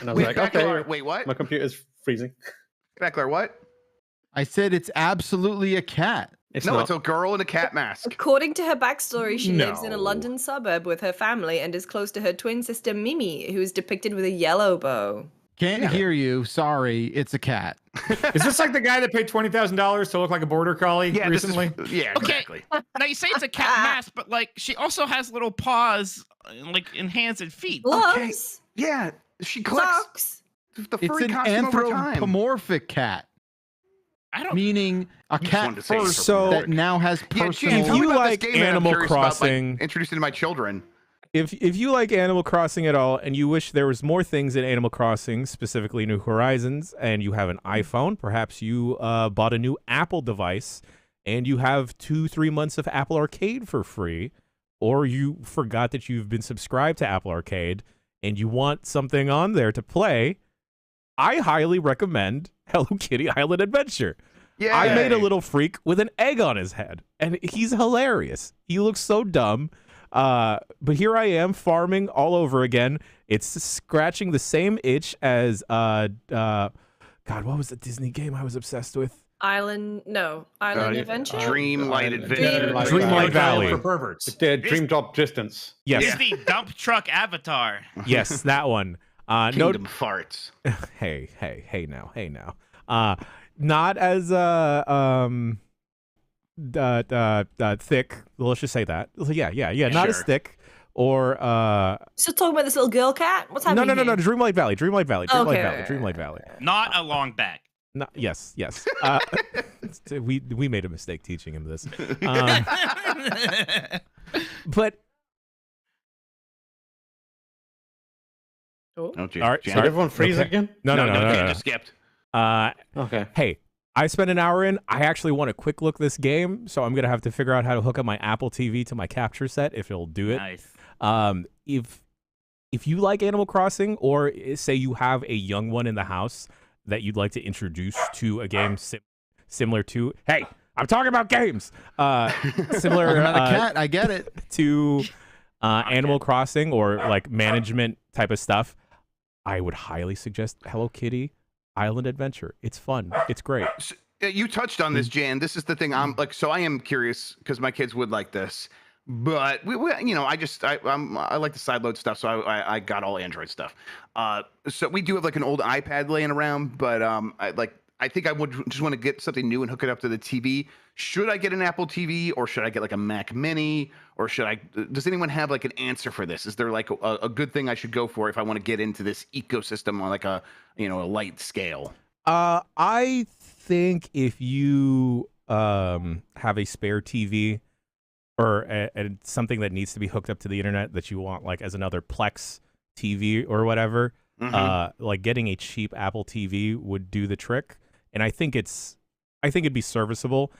I was like, okay, Backlar, wait, what? my computer's freezing. Backlar, what? I said it's absolutely a cat. It's No, not. it's a girl in a cat mask. According to her backstory, she lives in a No. London suburb with her family and is close to her twin sister Mimi, who is depicted with a yellow bow. Can't hear you. Sorry, it's a cat. Is this like the guy that paid $20,000 to look like a border collie Yeah, recently? Yeah, exactly. Now you say it's a cat mask, but like she also has little paws, like in hands and feet. Gloves, Yeah, she collects socks. the It's furry an costume over time. anthropomorphic cat, I don't. meaning a just cat wanted to say first so- that now has Yeah, personal. if you about this like game that I'm Animal curious about, Crossing- introducing to my children. If you like Animal Crossing at all and you wish there was more things in Animal Crossing, specifically New Horizons, and you have an iPhone, perhaps you bought a new Apple device and you have 2-3 months of Apple Arcade for free, or you forgot that you've been subscribed to Apple Arcade and you want something on there to play, I highly recommend Hello Kitty Island Adventure. Yeah, I made a little freak with an egg on his head, and he's hilarious. He looks so dumb. But here I am farming all over again. It's scratching the same itch as God, what was the Disney game I was obsessed with? Island Adventure. Dreamlight Adventure. Dreamlight Valley. For perverts. The Dream Drop Distance. Yes, Disney dump truck avatar. yes, that one. Kingdom Farts. Hey now. Not as thick. Let's just say that. Yeah. Not as Sure. thick. Or Still talking about this little girl cat. What's no, happening? no. here? Dreamlight Valley. Okay. Dreamlight Valley. Not a long back. No, yes. We made a mistake teaching him this. But Oh, geez. all right, Did sorry. everyone freeze Okay. again? No. Just skipped. Okay. Hey, I spent an hour in. I actually want to quick look this game, so I'm gonna have to figure out how to hook up my Apple TV to my capture set if it'll do it. Nice. If you like Animal Crossing, or say you have a young one in the house that you'd like to introduce to a game similar to, hey, I'm talking about games. Similar Not a cat. I get it. to Animal Crossing or like management type of stuff, I would highly suggest Hello Kitty Island Adventure. It's fun. It's great. So, you touched on this, Jan. This is the thing. I'm like, so I am curious because my kids would like this, but we you know, I like the sideload stuff, so I got all Android stuff. So we do have like an old iPad laying around, but I think I would just want to get something new and hook it up to the TV. Should I get an Apple TV, or should I get like a Mac Mini, or does anyone have like an answer for this? Is there like a good thing I should go for if I want to get into this ecosystem on like a light scale? I think if you have a spare TV or something that needs to be hooked up to the internet that you want like as another Plex TV or whatever, like getting a cheap Apple TV would do the trick. And I think it'd be serviceable.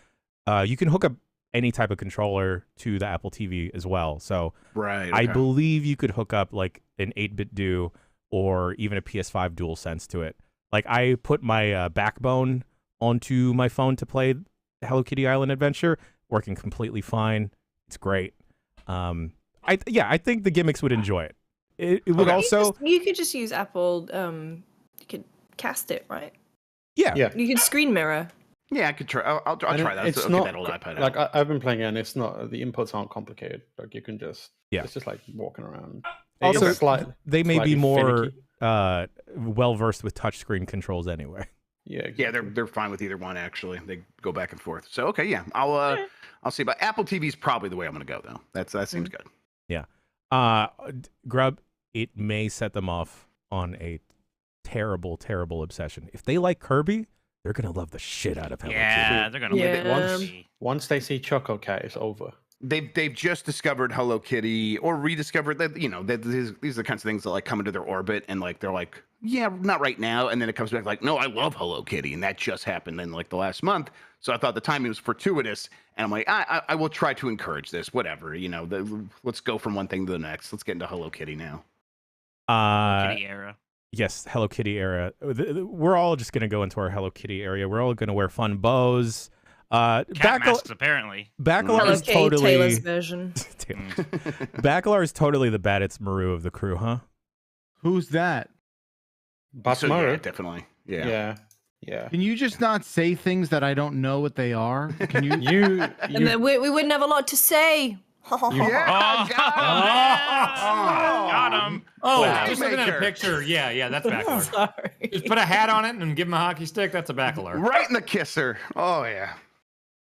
You can hook up any type of controller to the Apple TV as well. So Right. I okay. believe you could hook up like an 8-bit do or even a PS5 DualSense to it. Like I put my Backbone onto my phone to play Hello Kitty Island Adventure, working completely fine. It's great. I think the gimmicks would enjoy it. It would also You could just use Apple. You could cast it, right? yeah. You could screen mirror. Yeah, I could try. I'll try that. It's Okay, not that old iPad like out. I've been playing it, and it's not, the inputs aren't complicated. Like you can just it's just like walking around. Also, It's they may be slightly more finicky. well versed with touchscreen controls anyway. Yeah, Yeah, they're fine with either one actually. They go back and forth. So okay, yeah, I'll see. But Apple TV is probably the way I'm going to go though. That seems good. Grub, it may set them off on a terrible, terrible obsession. If they like Kirby, they're gonna love the shit out of Hello Yeah, they're gonna Yeah. love it. Once they see Choco Cat, it's over. They've just discovered Hello Kitty or rediscovered that these are the kinds of things that like come into their orbit and like they're like, yeah, not right now, and then it comes back like, no, I love Hello Kitty, and that just happened in like the last month. So I thought the timing was fortuitous, and I'm like, I will try to encourage this. Whatever, let's go from one thing to the next. Let's get into Hello Kitty now. Kitty era. Yes, Hello Kitty era. We're all just gonna go into our Hello Kitty area. We're all gonna wear fun bows. Cat masks, apparently. Bacalar Hello is Kitty, totally Taylor's version. Bacalar is totally the Baddest Maru of the crew, huh? Who's that? So, yeah, Batmaru. definitely. Yeah. Can you just not say things that I don't know what they are? Can you? You And then we wouldn't have a lot to say. Yeah, got him. Oh, Wow. just looking at a Playmaker. picture. Yeah, that's backdoor. Sorry. Just put a hat on it and give him a hockey stick. That's a backdoor. right in the kisser. Oh yeah.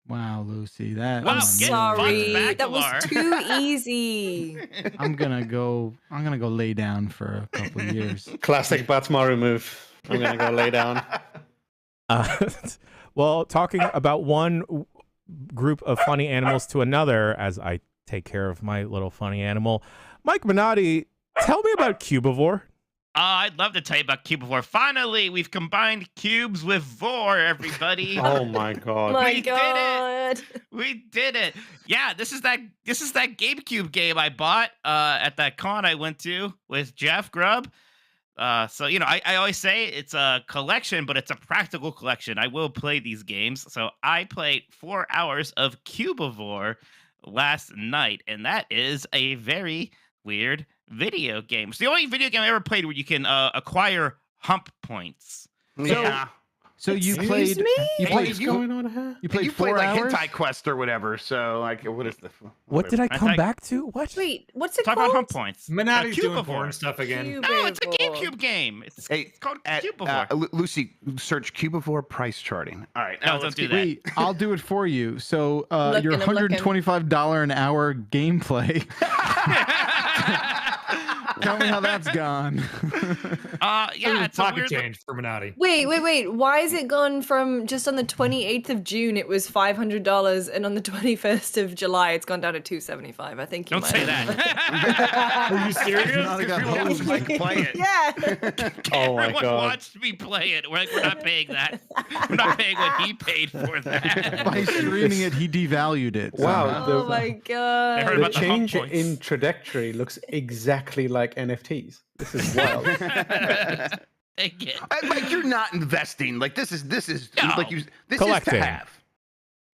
Wow, Lucy, that Wow, I'm get sorry. fucked, That was Bacalar. too easy. I'm gonna go lay down for a couple of years. Classic Batsmaru move. I'm gonna go lay down. Well, talking about one group of funny animals to another, as I take care of my little funny animal, Mike Minotti, tell me about Cubivore. I'd love to tell you about Cubivore. Finally, we've combined cubes with vor, everybody. Oh my god. My We did it. God. We did it. Yeah, this is that GameCube game I bought at that con I went to with Jeff Grubb. So I always say it's a collection, but it's a practical collection. I will play these games. So I played 4 hours of Cubivore last night, and that is a very weird video game. It's the only video game I ever played where you can acquire hump points. Yeah. So you Excuse played. me? You Hey, played. What's going on here? You played You 4 played like hours. Hentai Quest or whatever. So like, what is the? What did I I come think- back to? What? Wait, what's it Talk called? about hump points. Minotti's doing Cubivore. porn stuff again. No, it's a Cubivore. GameCube game. It's Hey, called Cubivore. Lucy, search Cubivore price charting. All right. No, now don't let's do get- that. Wait, I'll do it for you. So Looking, your I'm looking. $125 an hour gameplay. Tell me how that's gone. Yeah, it's a pocket weird. change for Minotti. Wait. Why is it gone from just on the 28th of June it was $500 and on the 21st of July it's gone down to $275? I think you Don't might say have- that. Are you serious? Not got People hosed. like play it. Yeah. Oh my Everyone god. watched me play it. We're not paying that. We're not paying what he paid for that. By streaming it, he devalued it. Wow. somehow. Oh my I heard God. The about the hump change points. in trajectory looks exactly like NFTs. This is wild. Thank you. Mike, you're not investing. Like this is No. like you. This Collecting. is to have.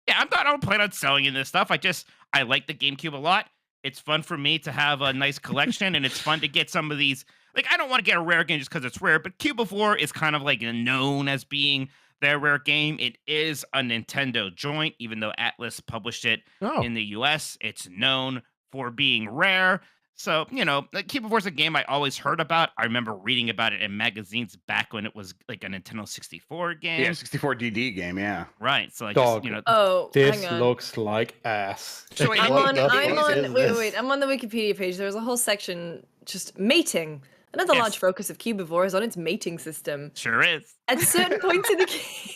Yeah, I don't plan on selling in this stuff. I like the GameCube a lot. It's fun for me to have a nice collection, and it's fun to get some of these. Like, I don't want to get a rare game just because it's rare, but Cubivore is kind of like known as being their rare game. It is a Nintendo joint, even though Atlas published it Oh, in the US. It's known for being rare. So, like Cubivore's a game I always heard about. I remember reading about it in magazines back when it was like a Nintendo 64 game. Yeah, 64 DD game. Yeah. Right. So I Dog. just, Oh, This hang on. looks like ass. So Like, I'm what on. the I'm fuck on. is Wait, this? wait. I'm on the Wikipedia page. There's a whole section just mating. Another Yes. large focus of Cubivore is on its mating system. sure is. At certain points in the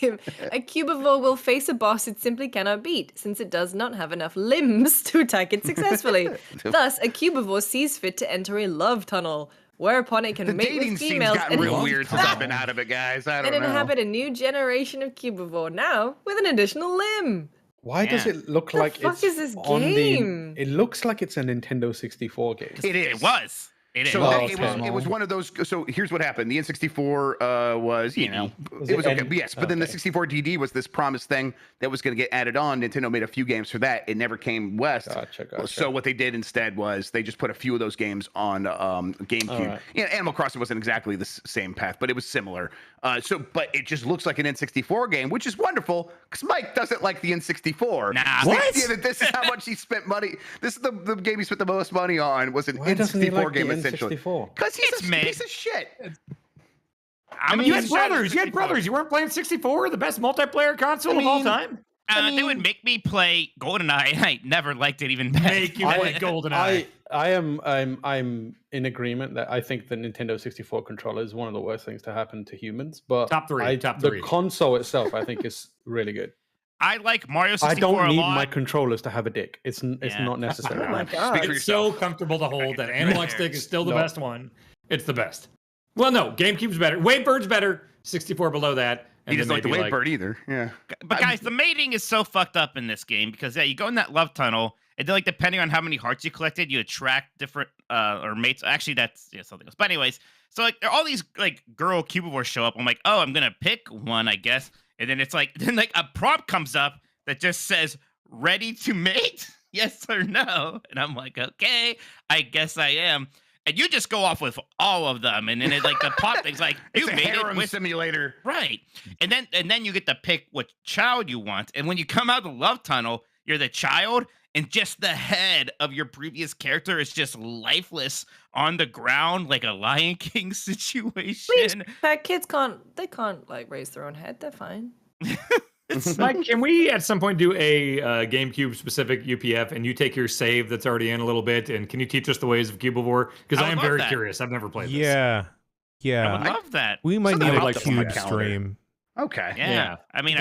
game, a Cubivore will face a boss it simply cannot beat, since it does not have enough limbs to attack it successfully. Thus, a Cubivore sees fit to enter a love tunnel, whereupon it can The mate dating with scene's females gotten real and, weird since I've been out of it, guys. I don't and know. inhabit a new generation of Cubivore, now with an additional limb. Why does Yeah. it look The like fuck it's is this on game? It looks like it's a Nintendo 64 game. It is. It was. It is. So Oh, it was one of those. So here's what happened. The N64 was, Was it it was okay. N- Yes, but then the okay. 64 DD was this promised thing that was going to get added on. Nintendo made a few games for that. It never came west. Gotcha. So what they did instead was they just put a few of those games on GameCube. Alright. Yeah, Animal Crossing wasn't exactly the same path, but it was similar. But it just looks like an N64 game, which is wonderful because Mike doesn't like the N64. Nah. So the What? idea that this is how much he spent money. This is the game he spent the most money on was an Why doesn't he N64 like game the essentially. N64? Because he's It's a mid. piece of shit. I mean, You had brothers. You had brothers. You weren't playing 64, the best multiplayer console of all time. They would make me play GoldenEye, and I never liked it even better. Make you play GoldenEye. I'm in agreement that I think the Nintendo 64 controller is one of the worst things to happen to humans. But Top three. The console itself, I think, is really good. I like Mario 64 I don't need a lot. my controllers to have a dick. It's Yeah. not necessary. Oh my God. Speak for It's so yourself. comfortable to hold that Analog Stick is still the No. best one. It's the best. Well, no, GameCube's better. Wavebird's better. 64 below that. He And doesn't then like the maybe, Wave Bird either. Yeah. But guys, the mating is so fucked up in this game because you go in that love tunnel, and then like depending on how many hearts you collected, you attract different or mates. Actually, that's something else. But anyways, so like all these like girl Cubivores show up. I'm like, oh, I'm gonna pick one, I guess. And then it's like then like a prompt comes up that just says ready to mate, yes or no. And I'm like, okay, I guess I am. And you just go off with all of them, and then it like the pop thing's like you It's a made it harem with simulator. right, and then you get to pick what child you want, and when you come out of the love tunnel, you're the child, and just the head of your previous character is just lifeless on the ground, like a Lion King situation. Fat kids can't like raise their own head. They're fine. Mike, can we at some point do a GameCube specific UPF and you take your save that's already in a little bit and can you teach us the ways of Cubivore? Because I am very curious. I've never played this. Yeah. I would love that. We might need a like Cube stream. Okay. Yeah. I mean,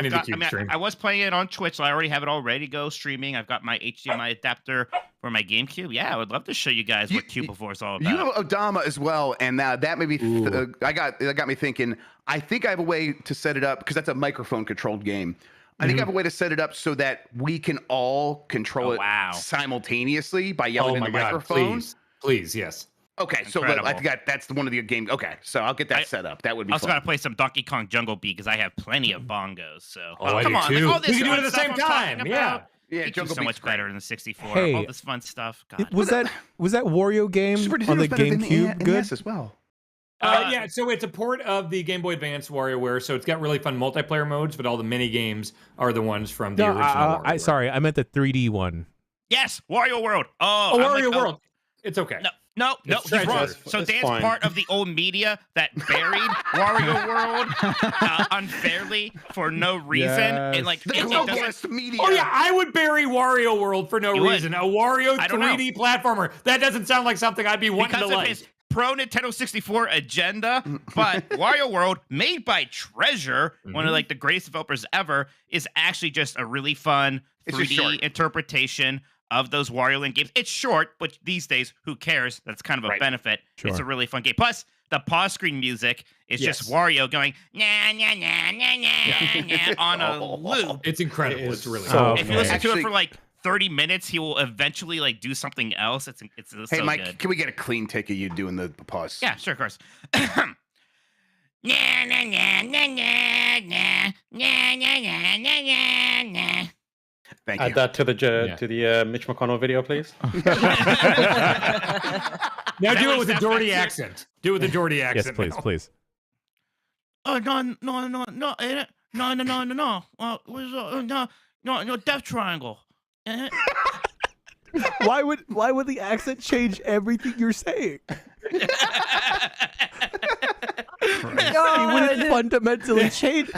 stream. I was playing it on Twitch, so I already have it all ready to go streaming. I've got my HDMI adapter for my GameCube. Yeah, I would love to show you guys what Cubivore is all about. You have Odama as well, and that made me. That got me thinking. I think I have a way to set it up because that's a microphone controlled game. I think I have a way to set it up so that we can all control it simultaneously by yelling in the microphone. Please, yes. Okay, so I think that's one of the game. Okay, so I'll get that set up. That would be. I also fun. got to play some Donkey Kong Jungle Beat because I have plenty of bongos. So I come do on, too. like all this we can do it fun at the same stuff I'm time. talking Yeah. about. Yeah, Jungle so much better than the 64. Hey, all this fun stuff. God. Was that Wario game on the GameCube good? as well? Yeah, so it's a port of the Game Boy Advance WarioWare, so it's got really fun multiplayer modes, but all the mini games are the ones from the original. Sorry, I meant the 3D one. Yes, Wario World. Wario World. It's okay. No, he's wrong. So Dan's part of the old media that buried Wario World unfairly for no reason. Yes. And like The it globalist media. Oh yeah, I would bury Wario World for no You would. reason. A Wario I don't know. 3D platformer. That doesn't sound like something I'd be wanting because to of like. his pro Nintendo 64 agenda, but Wario World, made by Treasure, one of like the greatest developers ever, is actually just a really fun It's just 3D short. interpretation of those Wario Land games. It's short, but these days, who cares? That's kind of a benefit. Sure. It's a really fun game. Plus, the pause screen music is just Wario going nah nah nah nah nah nah on a loop. It's incredible. It It's is really so good. If you listen to Actually- it for like 30 minutes, he will eventually like do something else. It's Hey, so Mike, good. can we get a clean take of you doing the pause? Yeah, sure, of course. Nah, nah, nah, nah, nah, nah, nah, nah, nah, nah, nah. Thank you. Add that to the Mitch McConnell video, please. Now do it with a Geordie accent. Do it with a Geordie accent. Yes, please, now. please. Oh no. No, Death Triangle. Why would the accent change everything you're saying? It wouldn't fundamentally change.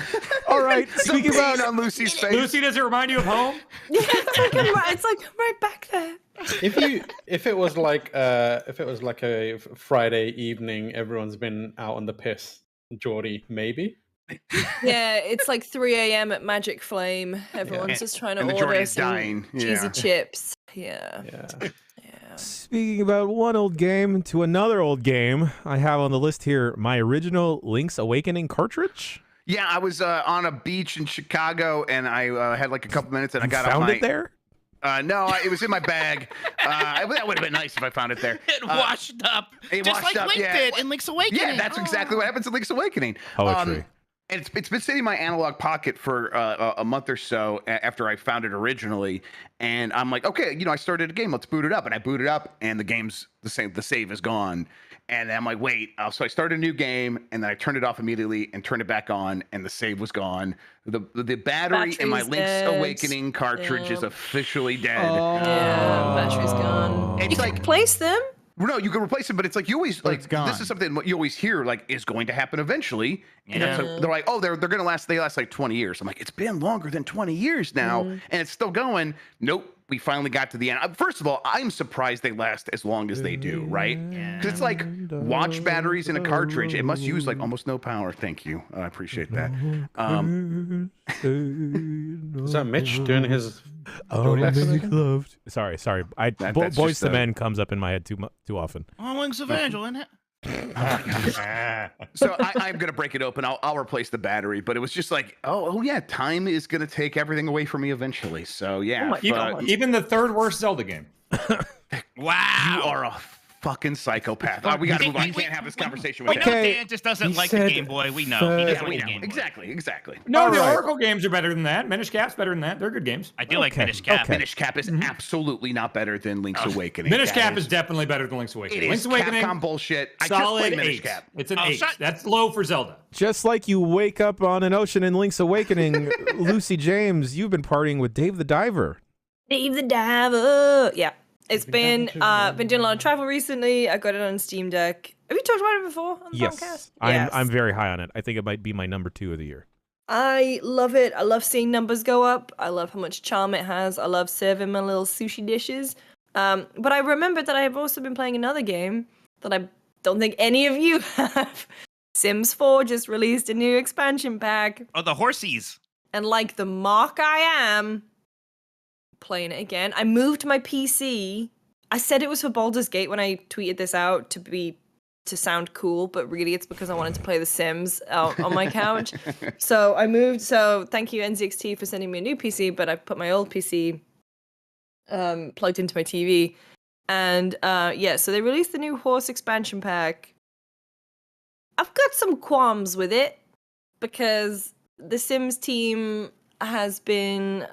All right, speaking about on Lucy's face. Lucy, does it remind you of home? Yeah, it's like right back there. If it was like a Friday evening, everyone's been out on the piss, Geordie, maybe. Yeah, it's like 3 a.m. at Magic Flame. Everyone's just trying to and the order Geordie is some dying. cheesy Yeah. chips. Yeah. Speaking about one old game to another old game, I have on the list here my original Link's Awakening cartridge. Yeah, I was on a beach in Chicago, and I had like a couple minutes, and I got Found out my. it there? No, it was in my bag. That would have been nice if I found it there. It washed up, it just washed like up, Link yeah. did in Link's Awakening. Yeah, that's exactly what happens in Link's Awakening. Poetry. And it's been sitting in my analog pocket for a month or so after I found it originally, and I'm like, okay, I started a game, let's boot it up, and I boot it up, and the game's the same, the save is gone, and I'm like, wait, so I started a new game, and then I turned it off immediately and turned it back on, and the save was gone. The battery in my Battery's Link's dead. Awakening cartridge is Yeah. officially dead. Yeah, battery's gone. It's You can like- replace them. No, you can replace it, but it's like you always it's gone. this is something you always hear like is going to happen eventually. And Yeah. they're like, oh, they're gonna last. They last like 20 years. I'm like, it's been longer than 20 years now, and it's still going. Nope. We finally got to the end. First of all, I'm surprised they last as long as they do, right? Because it's like watch batteries in a cartridge. It must use like almost no power. Thank you. I appreciate that. Is that Mitch doing his Geordie accent? Loved. Sorry. That's Boys just to a- Men comes up in my head too often. Oh, Link's Evangel, isn't it? So I'm gonna break it open. I'll replace the battery, but it was just like, oh yeah, time is gonna take everything away from me eventually. So yeah, Even the third worst Zelda game. Wow. you are a fucking psychopath. We gotta move on. I can't have this conversation We with know him. Okay, Dan just doesn't he like the said Game Boy. We know. He doesn't like the Game Boy. Exactly. No, All the right. Oracle games are better than that. Minish Cap's better than that. They're good games. I do like Okay, Minish Cap. okay. Minish Cap is absolutely not better than Link's Awakening. Minish That Cap is definitely better than Link's It Awakening. is Link's Awakening, Capcom bullshit. I just solid played Minish 8. Cap. It's an Oh, 8. shut- That's low for Zelda. Just like you wake up on an ocean in Link's Awakening, Lucy James, you've been partying with Dave the Diver. Steve the Diver. Yeah. It's been doing a lot of travel recently. I got it on Steam Deck. Have you talked about it before on the podcast? Yes, I'm very high on it. I think it might be my number 2 of the year. I love it. I love seeing numbers go up. I love how much charm it has. I love serving my little sushi dishes. But I remembered that I have also been playing another game that I don't think any of you have. Sims 4 just released a new expansion pack. Oh, the horsies. And like the mark I am, playing it again. I moved my PC. I said it was for Baldur's Gate when I tweeted this out to sound cool, but really it's because I wanted to play The Sims on my couch. So I moved. So thank you NZXT for sending me a new PC, but I put my old PC plugged into my TV. And so they released the new horse expansion pack. I've got some qualms with it because the Sims team has been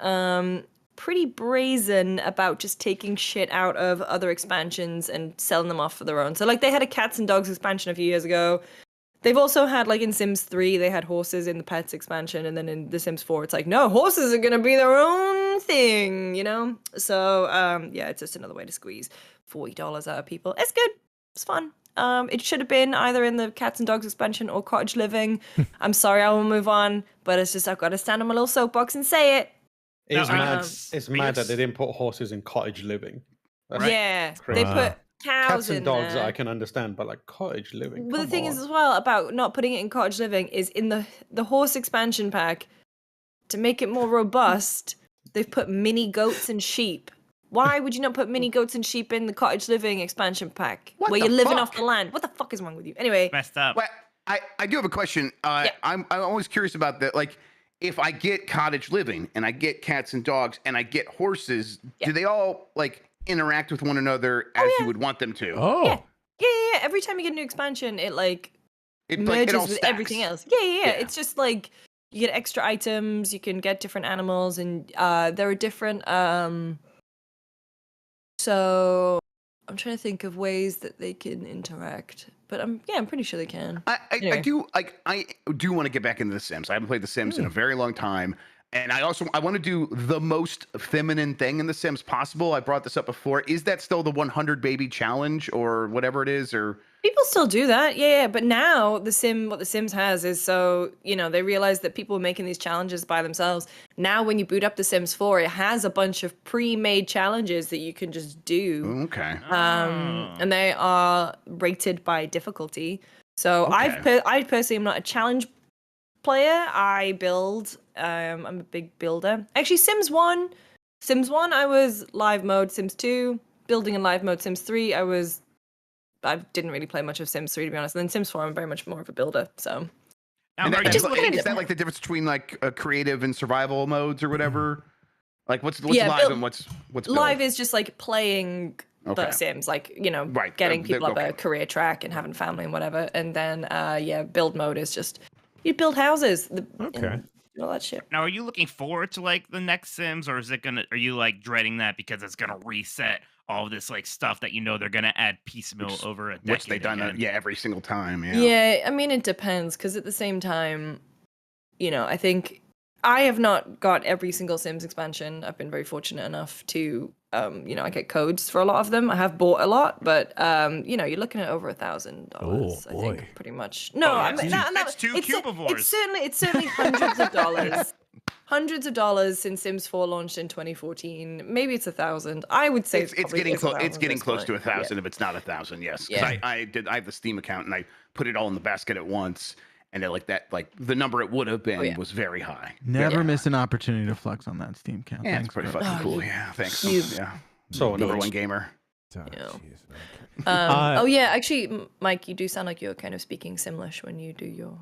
pretty brazen about just taking shit out of other expansions and selling them off for their own. So like they had a cats and dogs expansion a few years ago. They've also had like in Sims 3, they had horses in the pets expansion, and then in The Sims 4, it's like, no, horses are gonna be their own thing, you know? So it's just another way to squeeze $40 out of people. It's good. It's fun. It should have been either in the cats and dogs expansion or cottage living. I'm sorry, I will move on, but it's just I've got to stand on my little soapbox and say it. It's mad that they didn't put horses in cottage living. That's Yeah, crazy. they put cows Cats and in dogs there. I can understand, but like cottage living. But the come thing on. is as well about not putting it in cottage living is in the horse expansion pack, to make it more robust, they've put mini goats and sheep. Why would you not put mini goats and sheep in the cottage living expansion pack What where the you're living fuck? off the land? What the fuck is wrong with you? Anyway, Messed up. Well, I do have a question. I'm always curious about that. Like, if I get cottage living and I get cats and dogs and I get horses, do they all like interact with one another as you would want them to? Oh. yeah. Every time you get a new expansion, it It merges all with stacks. everything else. Yeah. It's just like you get extra items, you can get different animals, and there are different. So I'm trying to think of ways that they can interact, but I'm pretty sure they can. I Anyway. do want to get back into The Sims. I haven't played The Sims in a very long time. And I want to do the most feminine thing in The Sims possible. I brought this up before. Is that still the 100 baby challenge or whatever it is? Or People still do that, yeah. But now what The Sims has is they realize that people are making these challenges by themselves. Now when you boot up The Sims 4, it has a bunch of pre-made challenges that you can just do. okay, And they are rated by difficulty. So Okay. I personally am not a challenge player. I build. I'm a big builder. Actually, Sims 1, I was live mode. Sims 2, building in live mode. Sims 3, I didn't really play much of Sims 3 to be honest. And then Sims 4, I'm very much more of a builder. So Now, and are that, you- just kind is of- that like the difference between like creative and survival modes or whatever? Like what's Yeah, live build- and what's build? live is just like playing Okay. the Sims, like Right, getting people up okay. a career track and having family and whatever. And then build mode is just you build houses. Okay. And all that shit. Now, are you looking forward to like the next Sims, or are you like dreading that because it's gonna reset all this like stuff that they're gonna add piecemeal over a decade? Which they've done again? every single time. Yeah, I mean, it depends because at the same time, I think I have not got every single Sims expansion. I've been very fortunate enough to, I get codes for a lot of them. I have bought a lot, but you're looking at over $1,000. Oh, I boy. think pretty much. No, Oh, I that's mean, two- no, that's two it's cubivores. It's certainly hundreds of dollars. Hundreds of dollars since Sims 4 launched in 2014. Maybe it's 1,000. I would say It's probably getting is close. 1,000 It's at getting this close to point. 1,000 if it's not 1,000. Yes, 'cause Yeah. I have the Steam account and I put it all in the basket at once, and the number it would have been yeah. was very high. Never Yeah. miss an opportunity to flex on that Steam count. Yeah, Thanks, it's pretty bro. fucking Oh, cool. you- Yeah, thanks. you- Yeah, So number annoying. one gamer. Oh, Yeah. jeez, okay. Oh yeah, actually, Mike, you do sound like you're kind of speaking Simlish when you do your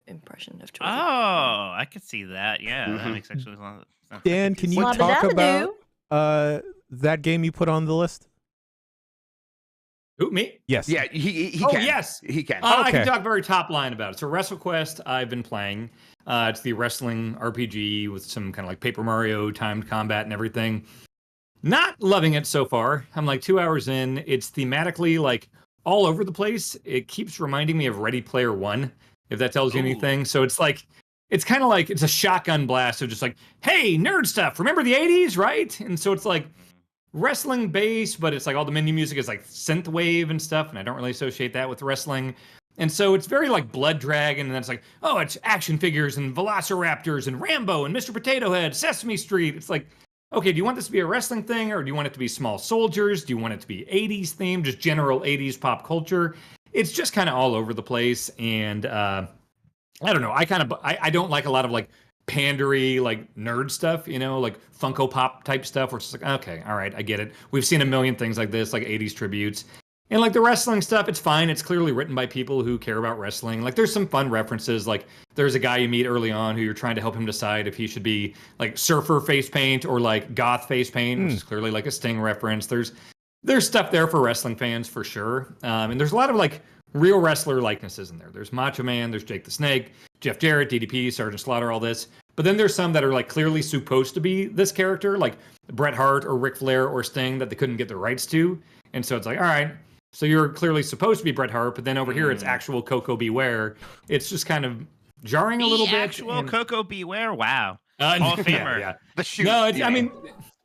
impression of Georgie. Oh, I could see that. Yeah, that Mhm. makes actually a lot of sense. Dan, can you Slobber talk dabba about that game you put on the list? Who, me? Yes. Yeah, he Oh, can. yes. He can. I Okay. can talk very top line about it. So WrestleQuest, I've been playing. It's the wrestling RPG with some kind of like Paper Mario timed combat and everything. Not loving it so far. I'm like 2 hours in. It's thematically like all over the place. It keeps reminding me of Ready Player One, if that tells you Ooh. anything. So it's like it's kind of like it's a shotgun blast of just like, hey, nerd stuff. Remember the 80s, right? And so it's like wrestling based, but it's like all the menu music is like synth wave and stuff, and I don't really associate that with wrestling. And so it's very like Blood Dragon, and then it's like, oh, it's action figures and Velociraptors and Rambo and Mr. Potato Head, Sesame Street. It's like, okay, do you want this to be a wrestling thing, or do you want it to be small soldiers? Do you want it to be 80s themed, just general 80s pop culture? It's just kind of all over the place, and I don't know. I don't like a lot of like pandery, like nerd stuff, you know, like Funko Pop type stuff where it's just like, okay, all right, I get it. We've seen a million things like this, like 80s tributes. And like the wrestling stuff, it's fine. It's clearly written by people who care about wrestling. Like there's some fun references. Like there's a guy you meet early on who you're trying to help him decide if he should be like surfer face paint or like goth face paint, which is clearly like a Sting reference. There's stuff there for wrestling fans for sure. And there's a lot of like real wrestler likenesses in there. There's Macho Man, there's Jake the Snake, Jeff Jarrett, DDP, Sergeant Slaughter, all this. But then there's some that are like clearly supposed to be this character, like Bret Hart or Ric Flair or Sting, that they couldn't get the rights to. And so it's like, all right, so you're clearly supposed to be Bret Hart, but then over here it's actual Coco Beware. It's just kind of jarring a little bit. Actual Coco Beware? Wow. Hall of Famer. Yeah. The shoot. No, I mean,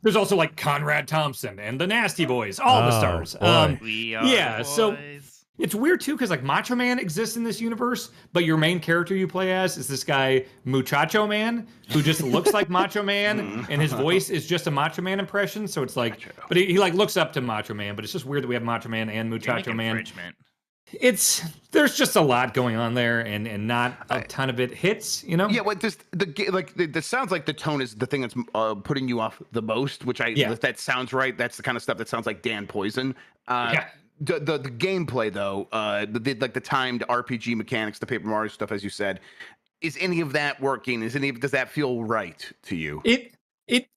there's also like Conrad Thompson and the Nasty Boys, all the stars. We are yeah, the so boys. it's weird too, because like Macho Man exists in this universe, but your main character you play as is this guy Muchacho Man, who just looks like Macho Man, and his voice is just a Macho Man impression. So it's like, but he like looks up to Macho Man, but it's just weird that we have Macho Man and Muchacho Man. There's just a lot going on there, and not a ton of it hits, you know. Yeah, what just the sounds like the tone is the thing that's putting you off the most, which that sounds right. That's the kind of stuff that sounds like Dan Poison. Yeah. The gameplay though, the timed RPG mechanics, the Paper Mario stuff, as you said, is any of that working? Does that feel right to you?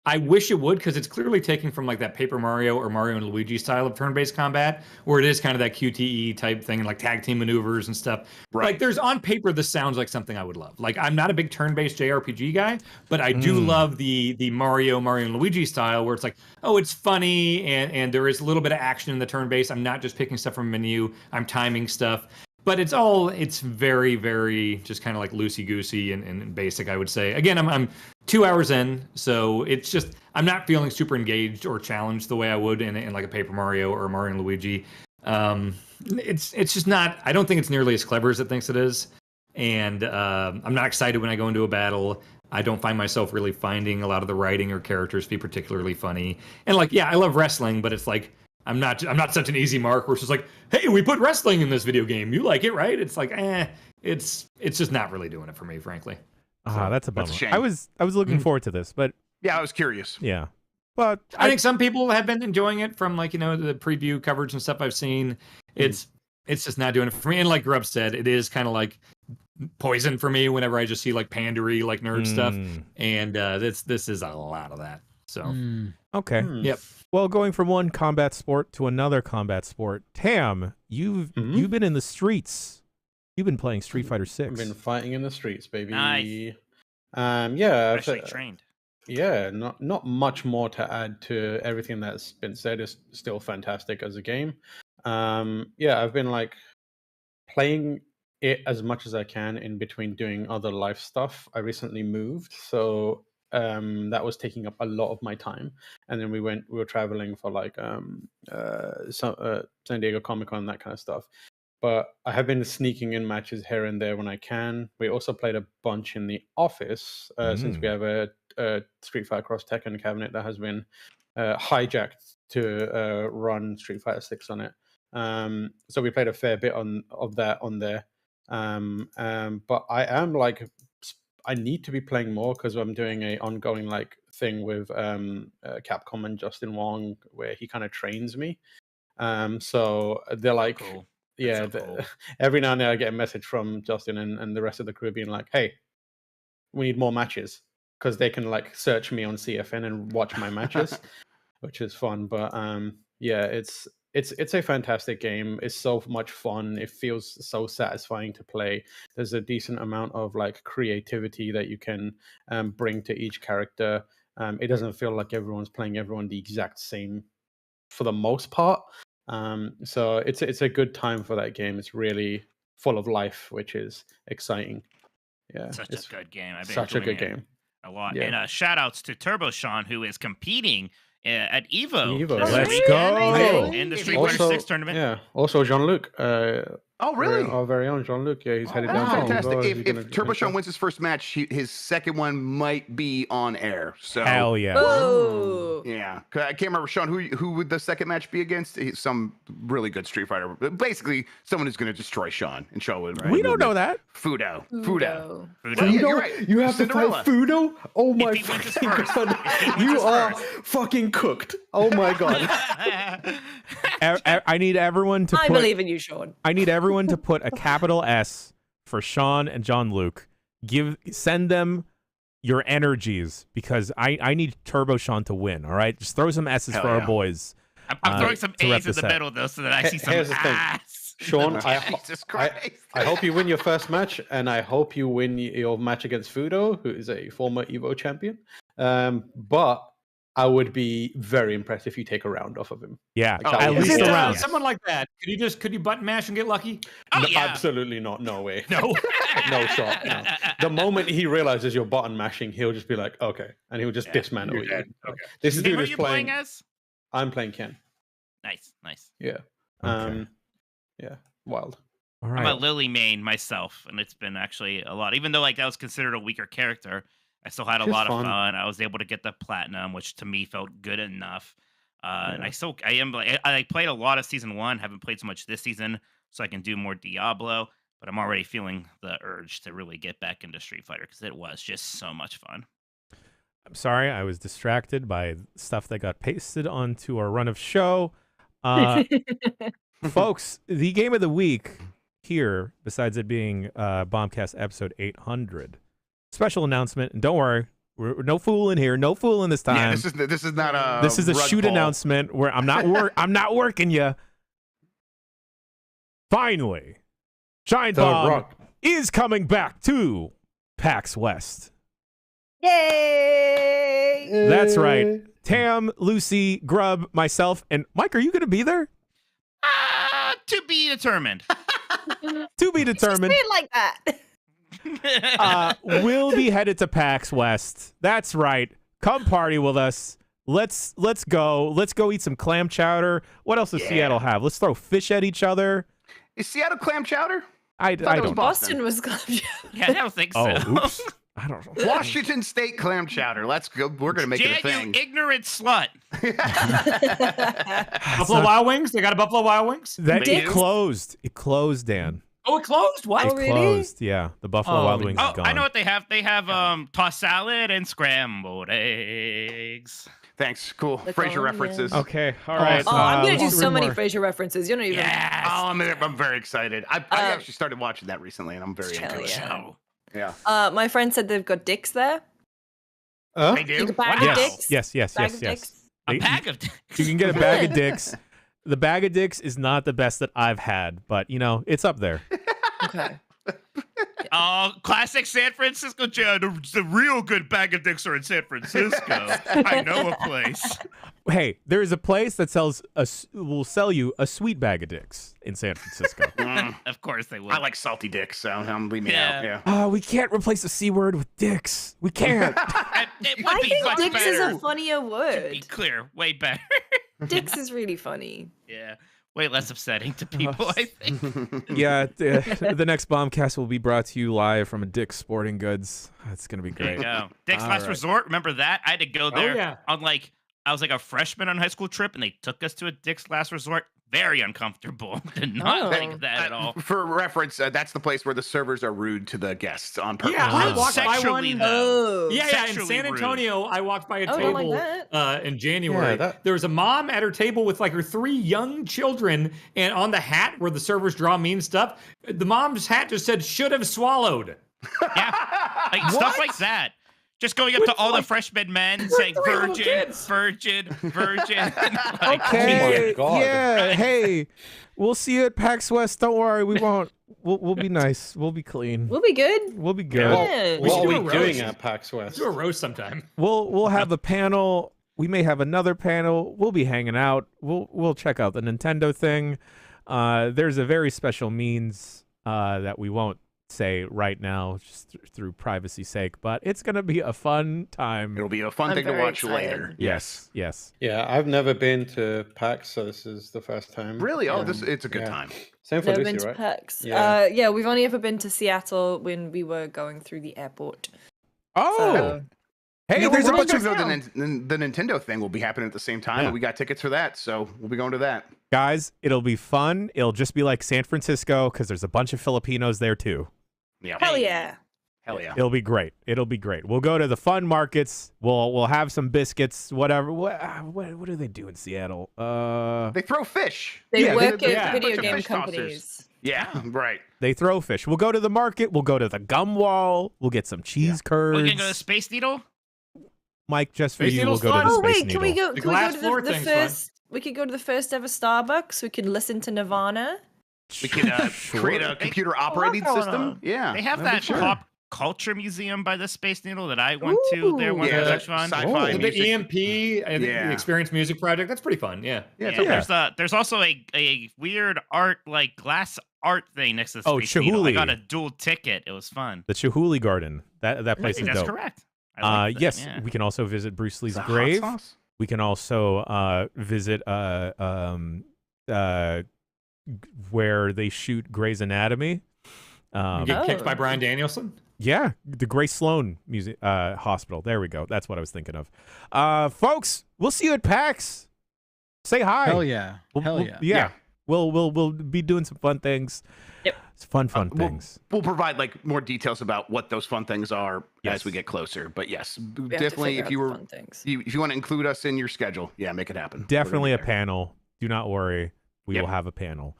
I wish it would, because it's clearly taking from like that Paper Mario or Mario and Luigi style of turn-based combat, where it is kind of that QTE type thing and like tag team maneuvers and stuff. Right. Like there's on paper, this sounds like something I would love. Like I'm not a big turn-based JRPG guy, but I do love the Mario and Luigi style, where it's like, oh, it's funny and there is a little bit of action in the turn-based. I'm not just picking stuff from a menu. I'm timing stuff. But it's very, very just kind of like loosey-goosey and basic, I would say. Again, I'm 2 hours in, so it's just, I'm not feeling super engaged or challenged the way I would in like a Paper Mario or Mario and Luigi. It's just not, I don't think it's nearly as clever as it thinks it is. And I'm not excited when I go into a battle. I don't find myself really finding a lot of the writing or characters to be particularly funny. And like, yeah, I love wrestling, but it's like, I'm not such an easy mark where it's just like, hey, we put wrestling in this video game. You like it, right? It's like, it's just not really doing it for me, frankly. That's a bummer. That's a shame. I was looking forward to this, but Yeah, I was curious. yeah. But I think some people have been enjoying it from like, you know, the preview coverage and stuff I've seen. It's just not doing it for me. And like Grubb said, it is kind of like poison for me whenever I just see like pandery, like nerd stuff. And this is a lot of that. So okay. Yep. Well, going from one combat sport to another combat sport, Tam, you've been in the streets. You've been playing Street Fighter 6. I've been fighting in the streets, baby. Nice. Yeah, Freshly trained. yeah, not much more to add to everything that's been said. It's still fantastic as a game. Yeah, I've been like playing it as much as I can in between doing other life stuff. I recently moved, so that was taking up a lot of my time. And then we were traveling for like San Diego Comic-Con, that kind of stuff. But I have been sneaking in matches here and there when I can. We also played a bunch in the office since we have a Street Fighter Cross Tekken cabinet that has been hijacked to run Street Fighter 6 on it. So we played a fair bit of that on there. But I am like, I need to be playing more because I'm doing a ongoing like thing with Capcom and Justin Wong where he kind of trains me. So they're like, Cool. yeah, so cool. every now and then I get a message from Justin and the rest of the crew being like, hey, we need more matches, because they can like search me on CFN and watch my matches, which is fun. But yeah, it's a fantastic game. It's so much fun. It feels so satisfying to play. There's a decent amount of like creativity that you can bring to each character. It doesn't feel like everyone's playing everyone the exact same for the most part. So it's a good time for that game. It's really full of life, which is exciting. Yeah, Such it's a good game. I've been such a enjoying good it game. a lot. Yeah. And shout outs to Turbo Sean, who is competing at Evo. Evo, this let's weekend go. in the If Street you Fighter Also, 6 tournament. yeah. Also, Jean-Luc. Oh, really? Our very own Jean-Luc. Yeah, he's headed Oh, down to Evo. fantastic. He's If gonna- Turbo Sean wins his first match, his second one might be on air. So Hell yeah. Oh. yeah, 'Cause I can't remember, Sean, who would the second match be against? Some really good Street Fighter. Basically, someone who's going to destroy Sean and show it. Right? We don't know that. Fudo. Udo. Fudo. Yeah, you're right. You have Cinderella. to fight Fudo? Oh my he wins his fucking first. god. If he wins You his are first. fucking cooked. Oh my god. I need everyone to I put. believe in you, Sean. I need everyone to put a capital S for Sean and Jean-Luc. Send them your energies because I need Turbo Sean to win. All right, just throw some S's Hell for our yeah. boys. I'm throwing some to A's rep in the the set. middle though, so that I see some Here's the thing. ass. Sean, Jesus Christ. I hope you win your first match, and I hope you win your match against Fudo, who is a former Evo champion. But I would be very impressed if you take a round off of him. Yeah, Oh, at yeah. least Is it, a round. someone like that? Could you button mash and get lucky? Oh No, yeah. absolutely not. No way. No. No shot. No. The moment he realizes you're button mashing, he'll just be like, okay, and he'll just dismantle you're you. dead. Okay. This Who dude are is you playing as? I'm playing Ken. Nice, nice. Yeah. Okay. Yeah. Wild. All I'm a right. Lily main myself, and it's been actually a lot. Even though like that was considered a weaker character, I still had a She's lot of fun. fun. I was able to get the platinum, which to me felt good enough. And Yeah. I am like I played a lot of season 1. Haven't played so much this season, so I can do more Diablo. But I'm already feeling the urge to really get back into Street Fighter because it was just so much fun. I'm sorry, I was distracted by stuff that got pasted onto our run of show. Folks, the game of the week here, besides it being Bombcast episode 800, special announcement. And don't worry, we're no fooling here, no fooling this time. Yeah, this is not a. This is a rug shoot pull. announcement where I'm not working you. Finally, Giant The Bomb Rock. is coming back to PAX West. Yay! That's right. Tam, Lucy, Grub, myself, and Mike, are you going to be there? To be determined. To be determined. Say it like that. We'll be headed to PAX West. That's right. Come party with us. Let's go. Let's go eat some clam chowder. What else does Seattle have? Let's throw fish at each other. Is Seattle clam chowder? I thought it was don't. Boston. Boston was club. Yeah, I don't think so. Oh, oops. I don't know. Washington State clam chowder. Let's go. We're gonna make it a Jan, thing. you ignorant slut. Buffalo Wild Wings? They got a Buffalo Wild Wings? That They it do? closed. It closed, Dan. Oh, it closed? What? It Oh, really? closed. Yeah, the Buffalo Oh, Wild Wings Oh, is gone. I know what they have. They have tossed salad and scrambled eggs. Thanks. Cool. Look Frasier on, references. Okay, all right. Oh, I'm gonna do let's so read many more. Frasier references. You don't even. Yes. Oh, I'm very excited. I actually started watching that recently, and I'm very Hell into it. yeah. Yeah. My friend said they've got dicks there. They do. Like a bag Wow. of dicks. Yes. Bag of dicks. A You- bag of dicks. You can get a bag of dicks. The bag of dicks is not the best that I've had, but it's up there. Okay. Oh, classic San Francisco. The real good bag of dicks are in San Francisco. I know a place. Hey, there is a place that will sell you a sweet bag of dicks in San Francisco. Of course they will. I like salty dicks, so leave me Yeah. out. Yeah. Oh, we can't replace the C word with dicks. We can't. It would I be think much dicks better. is a funnier To be word. clear, way better. Dicks is really funny. Yeah, way less upsetting to people. I think. Yeah, the next Bombcast will be brought to you live from a Dick's Sporting Goods. It's going to be There you great. go. Dick's All Last right. Resort. Remember that? I had to go there yeah. on I was like a freshman on a high school trip, and they took us to a Dick's Last Resort. Very uncomfortable. Did not Oh. like that at all. For reference, that's the place where the servers are rude to the guests on purpose. Yeah, I walked by Sexually, one. though. Oh. Yeah, in Sexually San rude. Antonio, I walked by a Oh, I don't table like that. in January. Yeah, that- There was a mom at her table with like her 3 young children, and on the hat where the servers draw mean stuff, the mom's hat just said "should have swallowed." Yeah, like stuff like that. Just going up to all the freshman men and saying three little virgin, kids. virgin, virgin. Like, Okay. Oh my God. Yeah. Hey, we'll see you at PAX West. Don't worry. We won't. We'll be nice. We'll be clean. We'll be good. We'll be good. Yeah. We What should are do we a roast. doing at PAX West? Do a roast sometime. We'll have a panel. We may have another panel. We'll be hanging out. We'll check out the Nintendo thing. There's a very special means that we won't say right now, just through privacy sake, but it's going to be a fun time. It'll be a fun I'm thing to very watch excited. later. Yes. Yeah, I've never been to PAX, so this is the first time. Really? Oh, it's a good yeah. time. Same for Never Lucy, been to right? PAX. Yeah. Yeah, we've only ever been to Seattle when we were going through the airport. Oh, So, hey, Yeah, there's a we're bunch going of to the Nintendo thing will be happening at the same time, Yeah. and we got tickets for that, so we'll be going to that. guys. It'll be fun. It'll just be like San Francisco because there's a bunch of Filipinos there too. Yeah. hell yeah. Hell yeah. It'll be great. It'll be great. We'll go to the fun markets. We'll have some biscuits. Whatever. What do they do in Seattle? They throw fish. They Yeah, work they- at bunch video of game fish tossers. companies. Yeah, right. They throw fish. We'll go to the market. We'll go to the gum wall. We'll get some cheese curds. We're gonna go to Space Needle. Mike, just for Space you, we'll Needle's go to fun. the Oh Space wait, Needle. can we go? The Can we go glass to floor the thing's first? We could go to the first ever Starbucks. We could listen to Nirvana. We could Sure. create a computer operating system. Yeah. They have that'd be that fun. pop culture museum by the Space Needle that I went to there once. Yeah, It was that's actually fun. sci-fi The music. EMP and Yeah. the Experience Music Project. That's pretty fun. Yeah. Yeah, Yeah, it's okay. there's also a weird art like glass art thing next to the Oh, Space Needle. I Chihuly. got a dual ticket. It was fun. The Chihuly Garden. That I place think is that's dope. correct. I like that, Yes, yeah. we can also visit Bruce Lee's The hot grave. sauce? We can also visit where they shoot Grey's Anatomy. You get kicked by Oh. Brian Danielson. Yeah, the Grace Sloan Hospital. There we go. That's what I was thinking of. Folks, we'll see you at PAX. Say hi. Hell yeah. Hell We'll- yeah. Yeah. We'll be doing some fun things. Yep. It's fun We'll- things. We'll provide like more details about what those fun things are Yes. as we get closer. But yes, We have to definitely figure if out you the were fun things. if you want to include us in your schedule, yeah, make it happen. We're gonna Definitely be a there. panel. Do not worry. We Yep. will have a panel.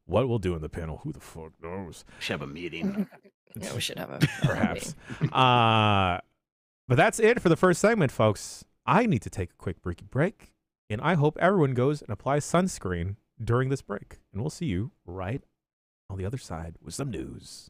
What we'll do in the panel, who the fuck knows? Should have a meeting. Yeah, we should have a Perhaps. But that's it for the first segment, folks. I need to take a quick break, and I hope everyone goes and applies sunscreen during this break. And we'll see you right on the other side with some news.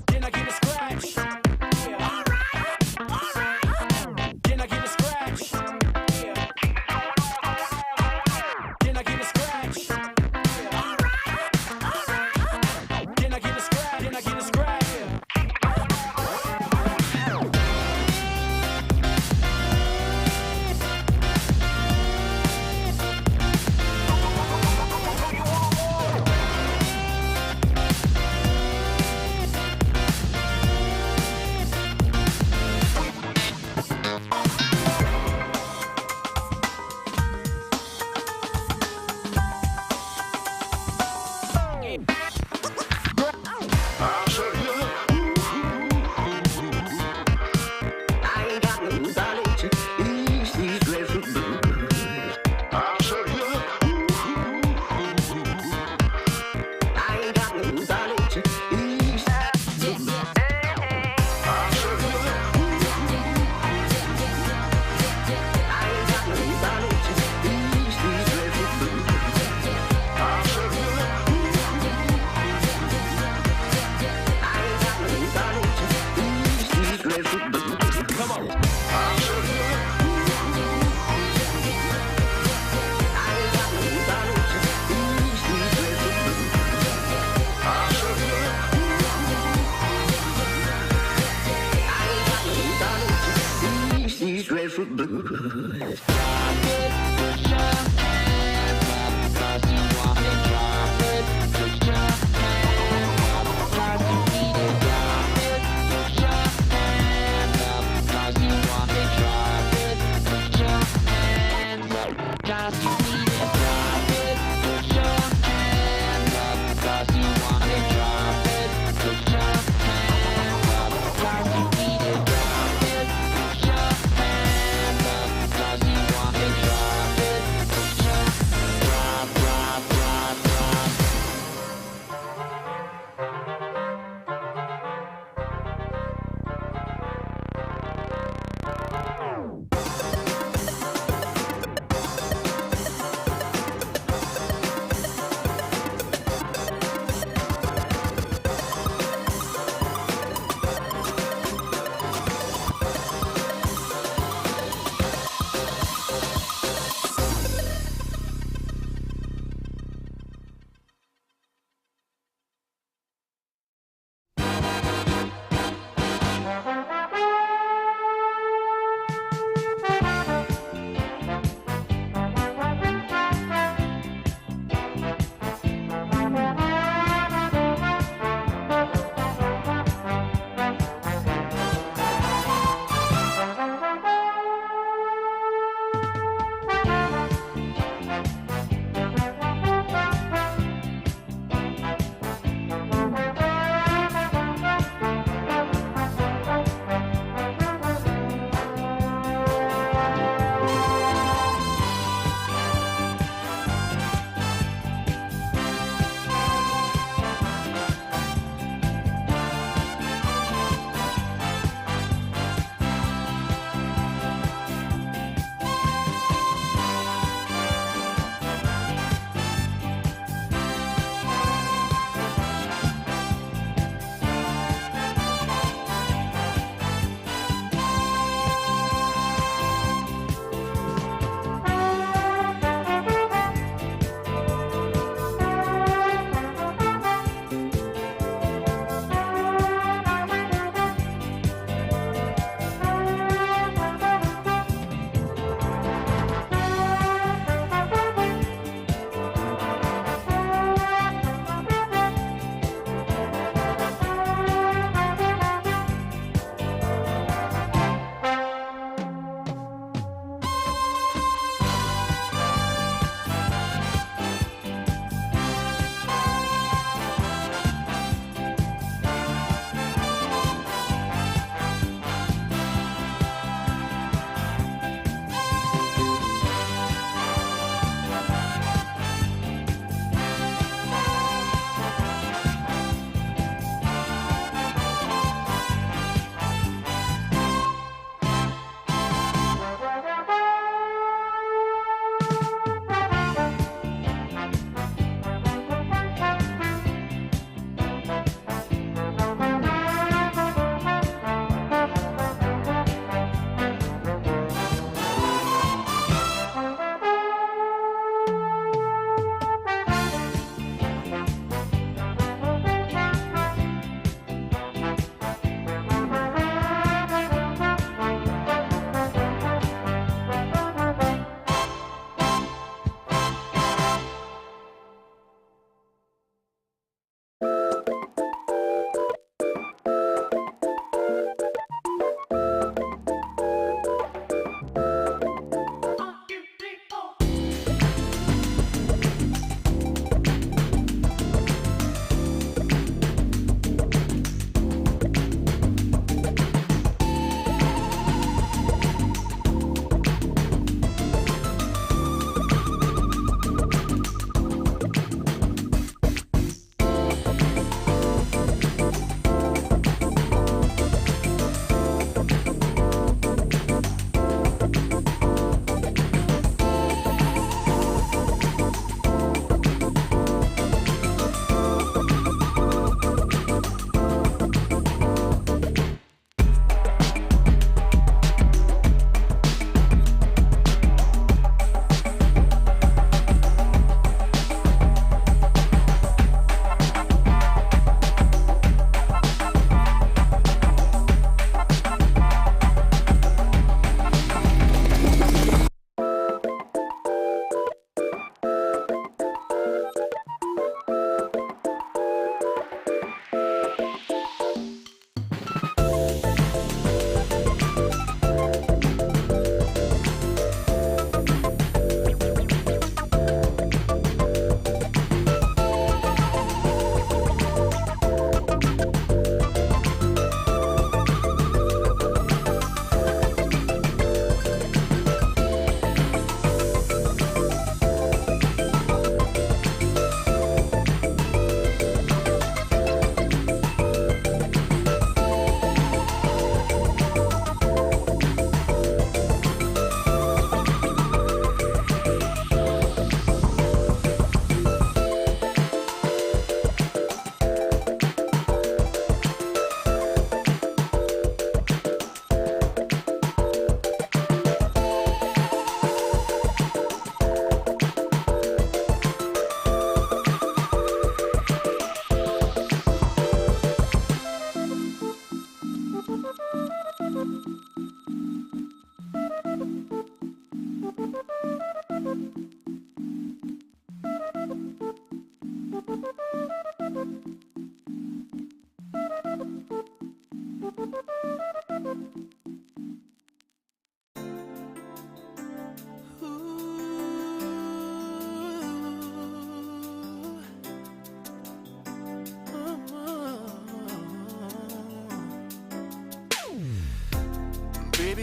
Can I get a scratch? Yeah. Can I get a scratch? Yeah. Can I get a scratch? Yeah. Can I get a scratch? Can I get a scratch?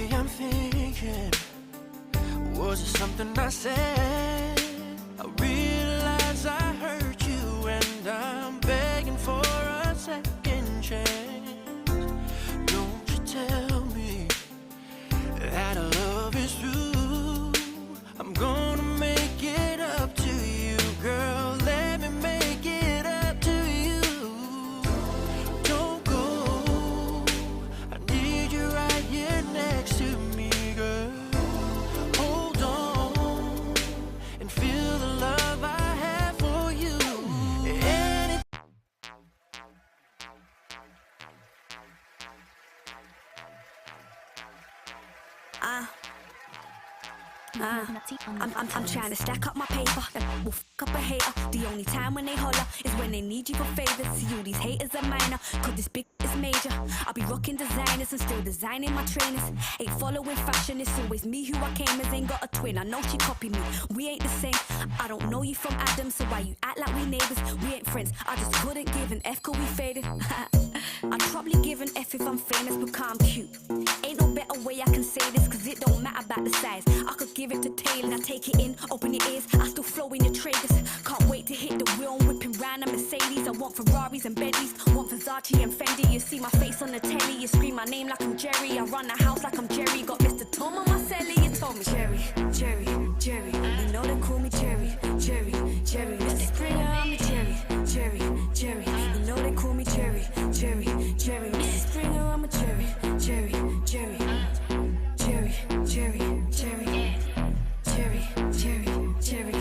Lately I'm thinking, was it something I said? I realize I hurt you and I'm begging for a second chance. Don't you tell me that our love is through. I'm gonna make it up to you, girl. Let me make it up to you. Don't go, I need you right here next to me, girl. Hold on and feel the love I have for you. And I'm trying to stack up my paper. Will fuck up a hater. The only time when they holler is when they need you for favors. See you, these haters are minor, cause this big is major. I'll be rocking designers and still designing my trainers. Ain't following fashion, it's always me who I came as. Ain't got a twin, I know she copied me. We ain't the same. I don't know you from Adam, so why you act like we neighbors? We ain't friends, I just couldn't give an F cause we faded. I'd probably give an F if I'm famous because I'm cute. Ain't no better way I can say this, cause it don't matter about the size. I could give it to Taylor, now take it in, open your ears. I still flow in your traders. Can't wait to hit the wheel, whipping round a Mercedes. I want Ferraris and Bentleys, want Versace and Fendi. You see my face on the telly, you scream my name like I'm Jerry. I run the house like I'm Jerry. Got Mr. Tom on my celly, you told me Jerry, Jerry, Jerry. You know they call me Jerry, Jerry, Jerry. Mr. Springer, I'm the Jerry, Jerry, Jerry. You know they call me Jerry, Jerry, Jerry. Mr. Springer, I'm a Jerry, Jerry, Jerry. Jerry, Jerry, Jerry. Jerry, Jerry, Jerry.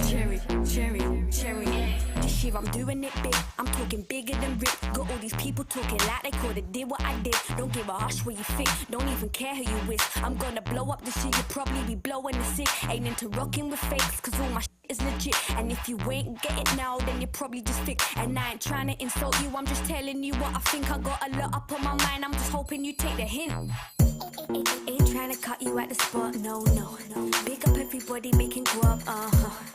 Jerry, Jerry, Jerry. This year I'm doing it big. I'm talking bigger than Rick. Got all these people talking like they coulda did what I did. Don't give a hush where you fit. Don't even care who you with. I'm gonna blow up this shit. You'll probably be blowing the sick. Ain't into rocking with fakes, cause all my shit is legit. And if you ain't get it now, then you're probably just fake. And I ain't trying to insult you, I'm just telling you what I think. I got a lot up on my mind, I'm just hoping you take the hint. Ain't trying to cut you at the spot, no, no. Big up everybody making grub,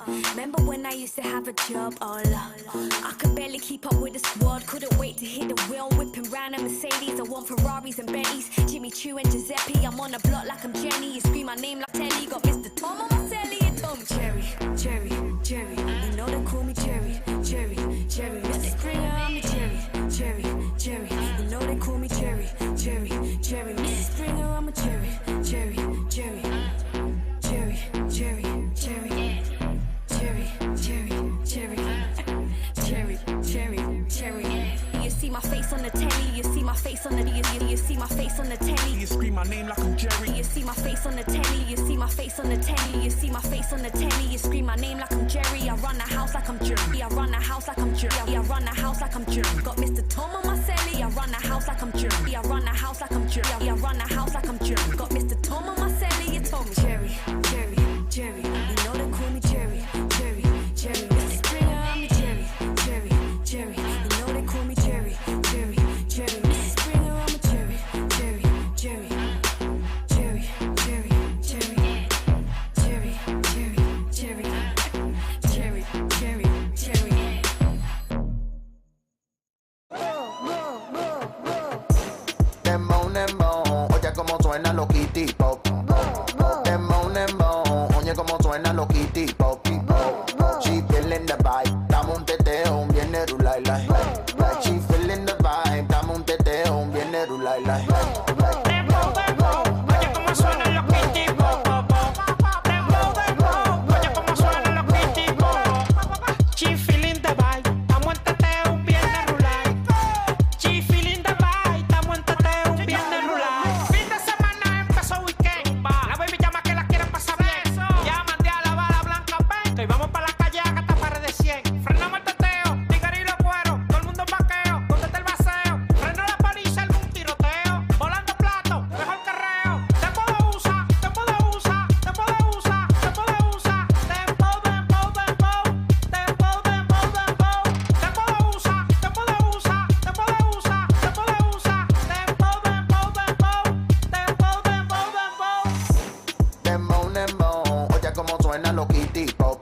Remember when I used to have a job, oh Lord. I could barely keep up with the squad. Couldn't wait to hit the wheel, whipping round a Mercedes. I want Ferraris and Bentleys, Jimmy Choo and Giuseppe. I'm on the block like I'm Jenny. You scream my name like Telly. Got Mr. Tom on my celly. You told me Jerry, Jerry, Jerry. You know they call me Jerry, Jerry, Jerry. Mr. Springer, I'm the Jerry, Jerry, Jerry. You know they call me Jerry, Jerry, Jerry. Mr. Springer, I'm a Jerry, Jerry, Jerry. Jerry, Jerry, Jerry. Jerry, Jerry, Jerry. Jerry, Jerry, Jerry. You see my face on the telly, you see my face on the you see my face on the telly. you scream my name like I'm Jerry. You see my face on the telly, you see my face on the telly, you see my face on the telly, you scream my name like I'm Jerry. I run the house like I'm Jerry. I run the house like I'm Jerry. I run the house like I'm Jerry. Got Mr. Tom on my celly. I run the house like I'm Jerry. I run the house like I'm Jerry. I run the house like I'm Jerry. Got Mr. Tom on my celly. You told me Jerry, Jerry, Jerry. You know they call me Jerry, Jerry, Jerry. Mr. Springer, I'm the Jerry, Jerry, Jerry. You know they call me Jerry, Jerry, Jerry. Mr. Springer, I'm a Jerry, Jerry, Jerry. Jerry, Jerry, Jerry. Jerry, Jerry, Jerry. Jerry, Jerry, Jerry. Dembow, dembow, oye como suena lo kitty pop. Dembow, dembow, oye como suena lo kitty pop. She feeling the vibe, dame un teteo, viene rulay like. She feeling the vibe, dame un teteo, viene rulay like. Dembow, dembow, oye como suena lo kitty pop. Dembow, dembow, oye como suena lo kitty pop. She feeling the vibe, dame un teteo, viene rulay. She feeling the vibe, dame un teteo, viene rulay. Fin de semana empezó weekend, la baby llama que la quiere pasar bien. Ya mandé a la bala blanca, ven, que vamos para la calle a gastar pares de 100. Frenamos el teteo, tigre y los cueros, todo el mundo en vaqueo. ¿Dónde está el vaceo? Freno la paliza, algún tiroteo. Volando plato, mejor carreo. Tempo de usa, tempo de usa, tempo de usa, tempo de usa. Tempo, dembow, dembow, tempo, dembow, dembow. Tempo de usa, tempo de usa, tempo de usa, tempo de usa. Tempo, dembow, dembow, tempo, dembow, dembow. Dembow, dembow, oye como suena lo kitty pop.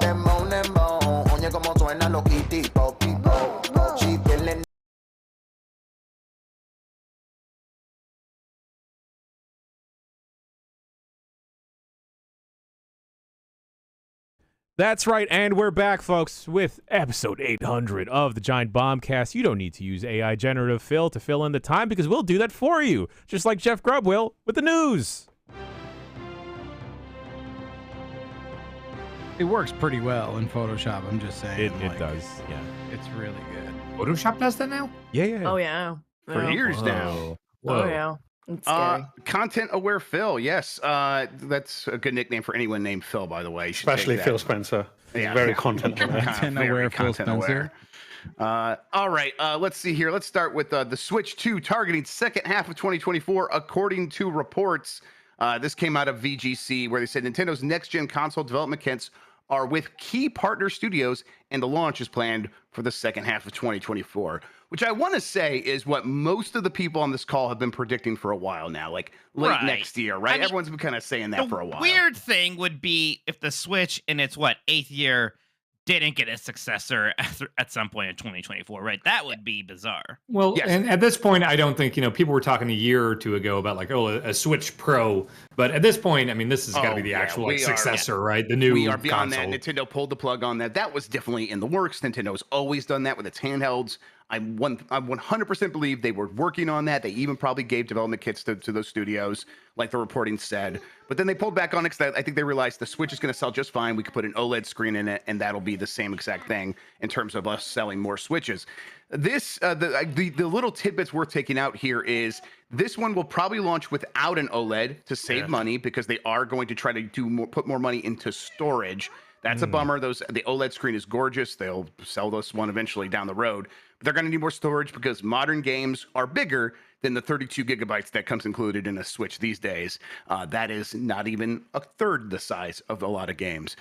Dembow, dembow, oye como suena lo kitty pop. She feeling That's right, and we're back, folks, with episode 800 of the Giant Bombcast. You don't need to use AI generative fill to fill in the time because we'll do that for you, just like Jeff Grubb will with the news. It works pretty well in Photoshop, I'm just saying. It does, yeah. It's really good. Photoshop does that now? Yeah. Oh yeah. For Yeah. years now. Oh yeah. It's scary. Content aware Phil, yes. That's a good nickname for anyone named Phil, by the way. You should take Especially that. Phil Spencer. He's Yeah. very content aware. Content Very aware Phil content aware. Spencer. All right, let's see here. Let's start with the Switch 2 targeting second half of 2024, according to reports. This came out of VGC, where they said Nintendo's next-gen console development kits are with key partner studios, and the launch is planned for the second half of 2024, which I want to say is what most of the people on this call have been predicting for a while now, like late Right. next year, right? I mean, Everyone's been kind of saying that for a while. Weird thing would be if the Switch in its 8th year didn't get a successor at some point in 2024, right? That would be bizarre. Well, Yes. and at this point, I don't think, people were talking a year or two ago about a Switch Pro. But at this point, I mean, this has got to be the actual we are- successor, right? The new We are beyond console. that. Nintendo pulled the plug on that. That was definitely in the works. Nintendo's always done that with its handhelds. I 100% believe they were working on that. They even probably gave development kits to those studios, like the reporting said. But then they pulled back on it because I think they realized the Switch is going to sell just fine. We could put an OLED screen in it, and that'll be the same exact thing in terms of us selling more Switches. This the little tidbits worth taking out here is this one will probably launch without an OLED to save money because they are going to try to put more money into storage. That's a bummer. The OLED screen is gorgeous. They'll sell this one eventually down the road. But they're going to need more storage because modern games are bigger than the 32 gigabytes that comes included in a Switch these days. That is not even a third the size of a lot of games.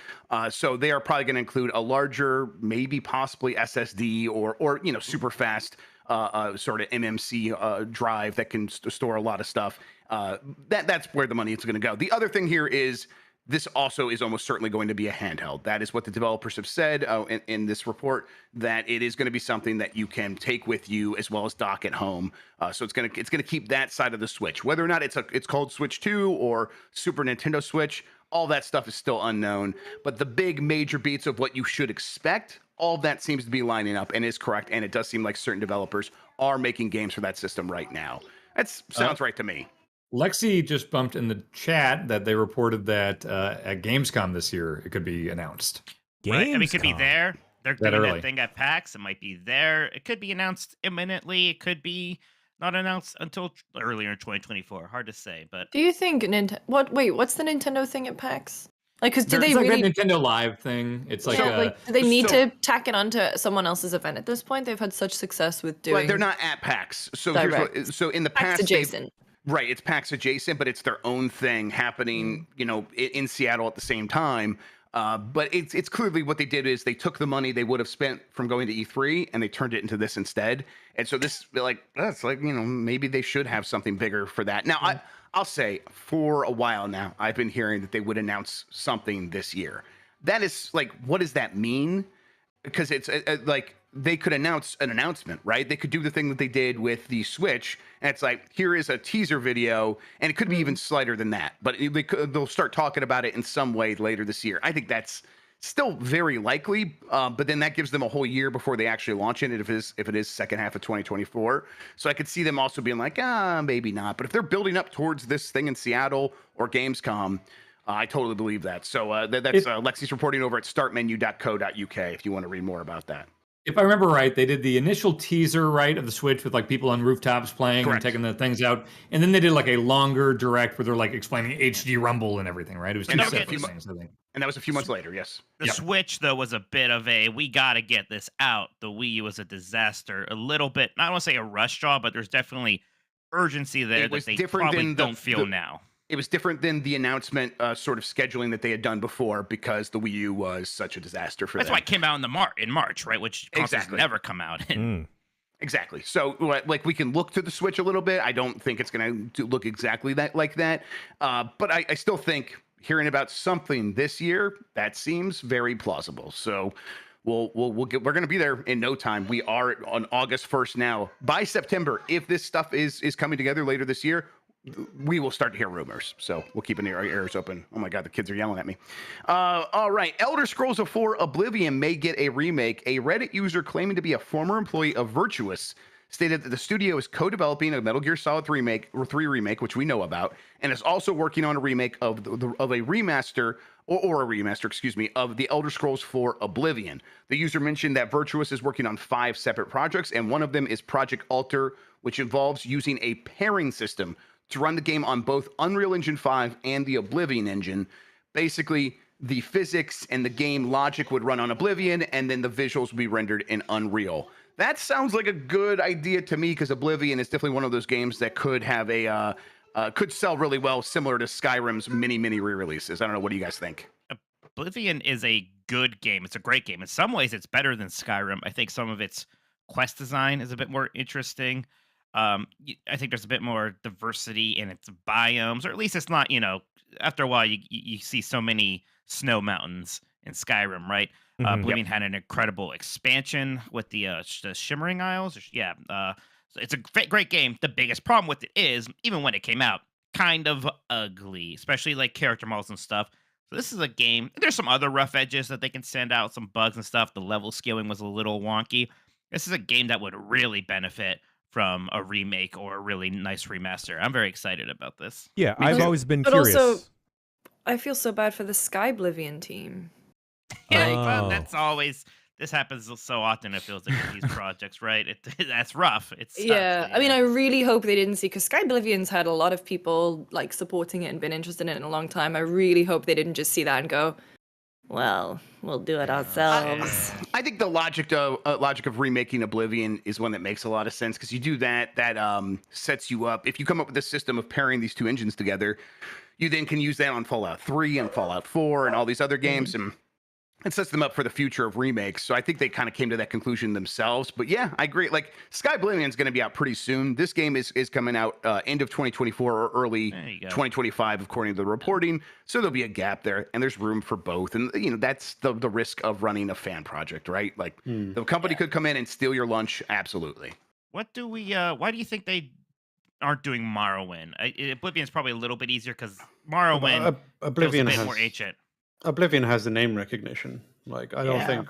So they are probably going to include a larger, maybe possibly SSD or super fast sort of MMC drive that can store a lot of stuff. That's where the money is going to go. The other thing here is this also is almost certainly going to be a handheld. That is what the developers have said in this report, that it is going to be something that you can take with you as well as dock at home. So it's going to keep that side of the Switch. Whether or not it's called Switch 2 or Super Nintendo Switch, all that stuff is still unknown. But the big major beats of what you should expect, all of that seems to be lining up and is correct. And it does seem like certain developers are making games for that system right now. That sounds right to me. Lexi just bumped in the chat that they reported that at Gamescom this year, it could be announced. Right? I mean, it could be Gamescom. there. They're That doing early. that thing at PAX. It might be there. It could be announced imminently. It could be not announced until earlier in 2024. Hard to say, but Do you think Nintendo? What's the Nintendo thing at PAX? Like, because do It's they like really? that Nintendo Live thing. It's like, Do they need so- to tack it onto someone else's event at this point? They've had such success with doing. Well, they're not at PAX. So here's Direct. so in the PAX past, they've- adjacent. Right, it's PAX adjacent, but it's their own thing happening, in Seattle at the same time. But it's clearly what they did is they took the money they would have spent from going to E3 and they turned it into this instead. And so maybe they should have something bigger for that. Now, I'll say for a while now, I've been hearing that they would announce something this year. That is what does that mean? Because it's they could announce an announcement, right? They could do the thing that they did with the Switch, and it's like, here is a teaser video, and it could be even slighter than that, but they'll start talking about it in some way later this year. I think that's still very likely, but then that gives them a whole year before they actually launch it if it is second half of 2024. So I could see them also being like, maybe not. But if they're building up towards this thing in Seattle or Gamescom, I totally believe that. So that's Lexi's reporting over at startmenu.co.uk if you want to read more about that. if I remember right, they did the initial teaser, right, of the Switch with people on rooftops playing Correct. and taking the things out, and then they did a longer direct where they're explaining HD Rumble and everything, right? It was two And that was a separate few things, I think. And that was a few months later, yes. The Switch, though, was a bit of we got to get this out. The Wii U was a disaster. A little bit, I don't want to say a rush job, but there's definitely urgency there It that was they different probably than don't feel now. It was different than the announcement sort of scheduling that they had done before because the Wii U was such a disaster for That's them. why it came out in March, right? Which consoles Exactly. never come out in. Exactly. So, we can look to the Switch a little bit. I don't think it's going to look exactly like that. But I still think hearing about something this year, that seems very plausible. So we're going to be there in no time. We are on August 1st now. By September, if this stuff is coming together later this year, we will start to hear rumors. So we'll keep our ears open. Oh my God, the kids are yelling at me. All right. Elder Scrolls 4 Oblivion may get a remake. A Reddit user claiming to be a former employee of Virtuous stated that the studio is co-developing a Metal Gear Solid 3 remake, which we know about, and is also working on a remake of a remaster or a remaster, excuse me, of the Elder Scrolls 4 Oblivion. The user mentioned that Virtuous is working on 5 separate projects, and one of them is Project Alter, which involves using a pairing system to run the game on both Unreal Engine 5 and the Oblivion engine. Basically, the physics and the game logic would run on Oblivion, and then the visuals would be rendered in Unreal. That sounds like a good idea to me, because Oblivion is definitely one of those games that could have could sell really well, similar to Skyrim's many re-releases. I don't know. What do you guys think? Oblivion is a good game. It's a great game. In some ways, it's better than Skyrim. I think some of its quest design is a bit more interesting. I think there's a bit more diversity in its biomes, or at least it's not, after a while you see so many snow mountains in Skyrim, right? Oblivion had an incredible expansion with the Shimmering Isles. So it's a great game. The biggest problem with it is, even when it came out, kind of ugly, especially like character models and stuff. So this is a game. There's some other rough edges that they can send out, some bugs and stuff. The level scaling was a little wonky. This is a game that would really benefit from a remake or a really nice remaster. I'm very excited about this. Yeah, I've always been But curious. also, I feel so bad for the Skyblivion team. Yeah, well, Oh. that's always. This happens so often. It feels like with these projects, right? That's rough. It's Yeah, I mean, I really hope they didn't see, because Skyblivion's had a lot of people like supporting it and been interested in it in a long time. I really hope they didn't just see that and go, well, we'll do it ourselves. I think the logic of remaking Oblivion is one that makes a lot of sense, because you do that sets you up. If you come up with a system of pairing these two engines together, you then can use that on Fallout 3 and Fallout 4 and all these other games, and it sets them up for the future of remakes. So I think they kind of came to that conclusion themselves. But yeah, I agree. Like, Skyblivion is going to be out pretty soon. This game is coming out end of 2024 or early 2025, according to the reporting. So there'll be a gap there, and there's room for both. And that's the risk of running a fan project, right? Like, the company could come in and steal your lunch. Absolutely. What do we? Why do you think they aren't doing Morrowind? Oblivion's probably a little bit easier because Morrowind Oblivion feels a bit has more ancient. Oblivion has the name recognition. Like, I think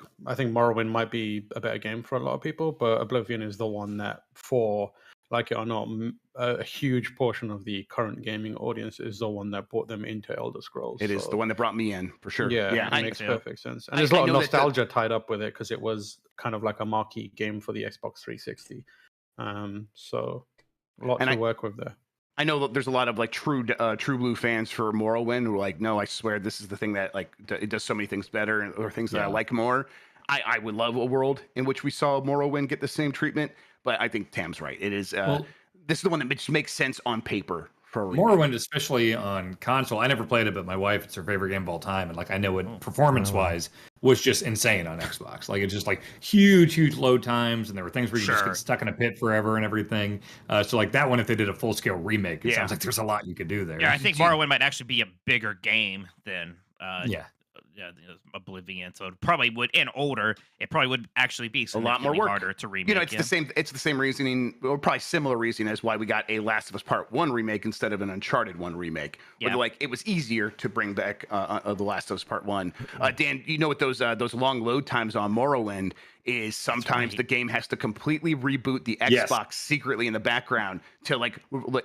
Morrowind might be a better game for a lot of people, but Oblivion is the one that, for like it or not, a huge portion of the current gaming audience is the one that brought them into Elder Scrolls. It is the one that brought me in, for sure. Yeah, it makes perfect sense. And there's a lot of nostalgia tied up with it, because it was kind of like a marquee game for the Xbox 360. So a lot to work with there. I know that there's a lot of like true blue fans for Morrowind who are like, no, I swear this is the thing that like it does so many things better, or things that I like more. I would love a world in which we saw Morrowind get the same treatment, but I think Tam's right. It is this is the one that just makes sense on paper. Morrowind, especially on console, I never played it, but my wife, it's her favorite game of all time, and like I know it performance-wise was just insane on Xbox. Like, it's just like huge load times, and there were things where you just get stuck in a pit forever and everything. So like that one, if they did a full-scale remake, it sounds like there's a lot you could do there. Yeah, I think Morrowind might actually be a bigger game than Oblivion, so it probably would, and older, it probably would actually be a lot more work. Harder to remake. It's the same reasoning, or probably similar reasoning as why we got a Last of Us Part 1 remake instead of an Uncharted 1 remake. Where like it was easier to bring back the Last of Us Part 1. Dan, you know what those long load times on Morrowind is? Sometimes the game has to completely reboot the Xbox secretly in the background to like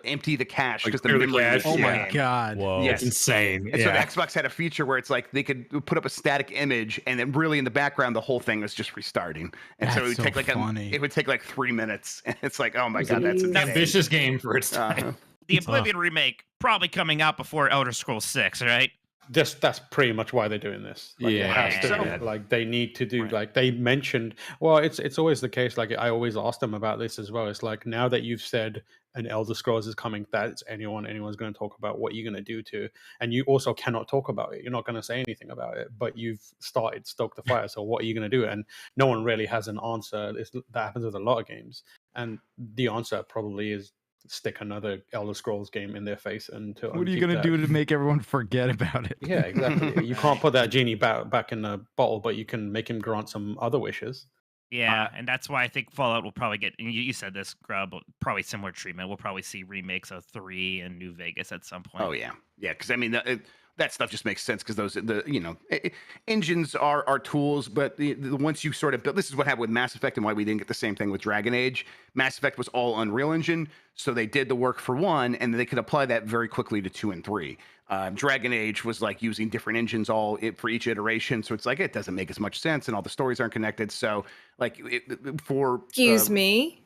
empty the cache, because the memory is my god, whoa, it's insane. And so the Xbox had a feature where it's like they could put up a static image, and then really in the background the whole thing was just restarting, and so it would take like it would take like 3 minutes, and it's like, oh my god, that's an ambitious game for its time. The Oblivion remake probably coming out before Elder Scrolls 6, right? That's pretty much why they're doing this. Like, it has to be. Like, they need to do, like they mentioned, well, it's always the case. Like, I always ask them about this as well. It's like, now that you've said an Elder Scrolls is coming, that's anyone's going to talk about what you're going to do to, and you also cannot talk about it. You're not going to say anything about it, but you've stoked the fire. So what are you going to do? And no one really has an answer. That happens with a lot of games, and the answer probably is stick another Elder Scrolls game in their face. And what are you going to do to make everyone forget about it? Yeah, exactly. You can't put that genie back in the bottle, but you can make him grant some other wishes. Yeah, and that's why I think Fallout will probably get. And you said this, Grub, probably similar treatment. We'll probably see remakes of 3 and New Vegas at some point. Oh yeah, because I mean that stuff just makes sense because engines are tools, but the once you sort of build, this is what happened with Mass Effect and why we didn't get the same thing with Dragon Age. Mass Effect was all Unreal Engine, so they did the work for 1, and they could apply that very quickly to 2 and 3. Dragon Age was like using different engines for each iteration, so it's like it doesn't make as much sense, and all the stories aren't connected. So Excuse me.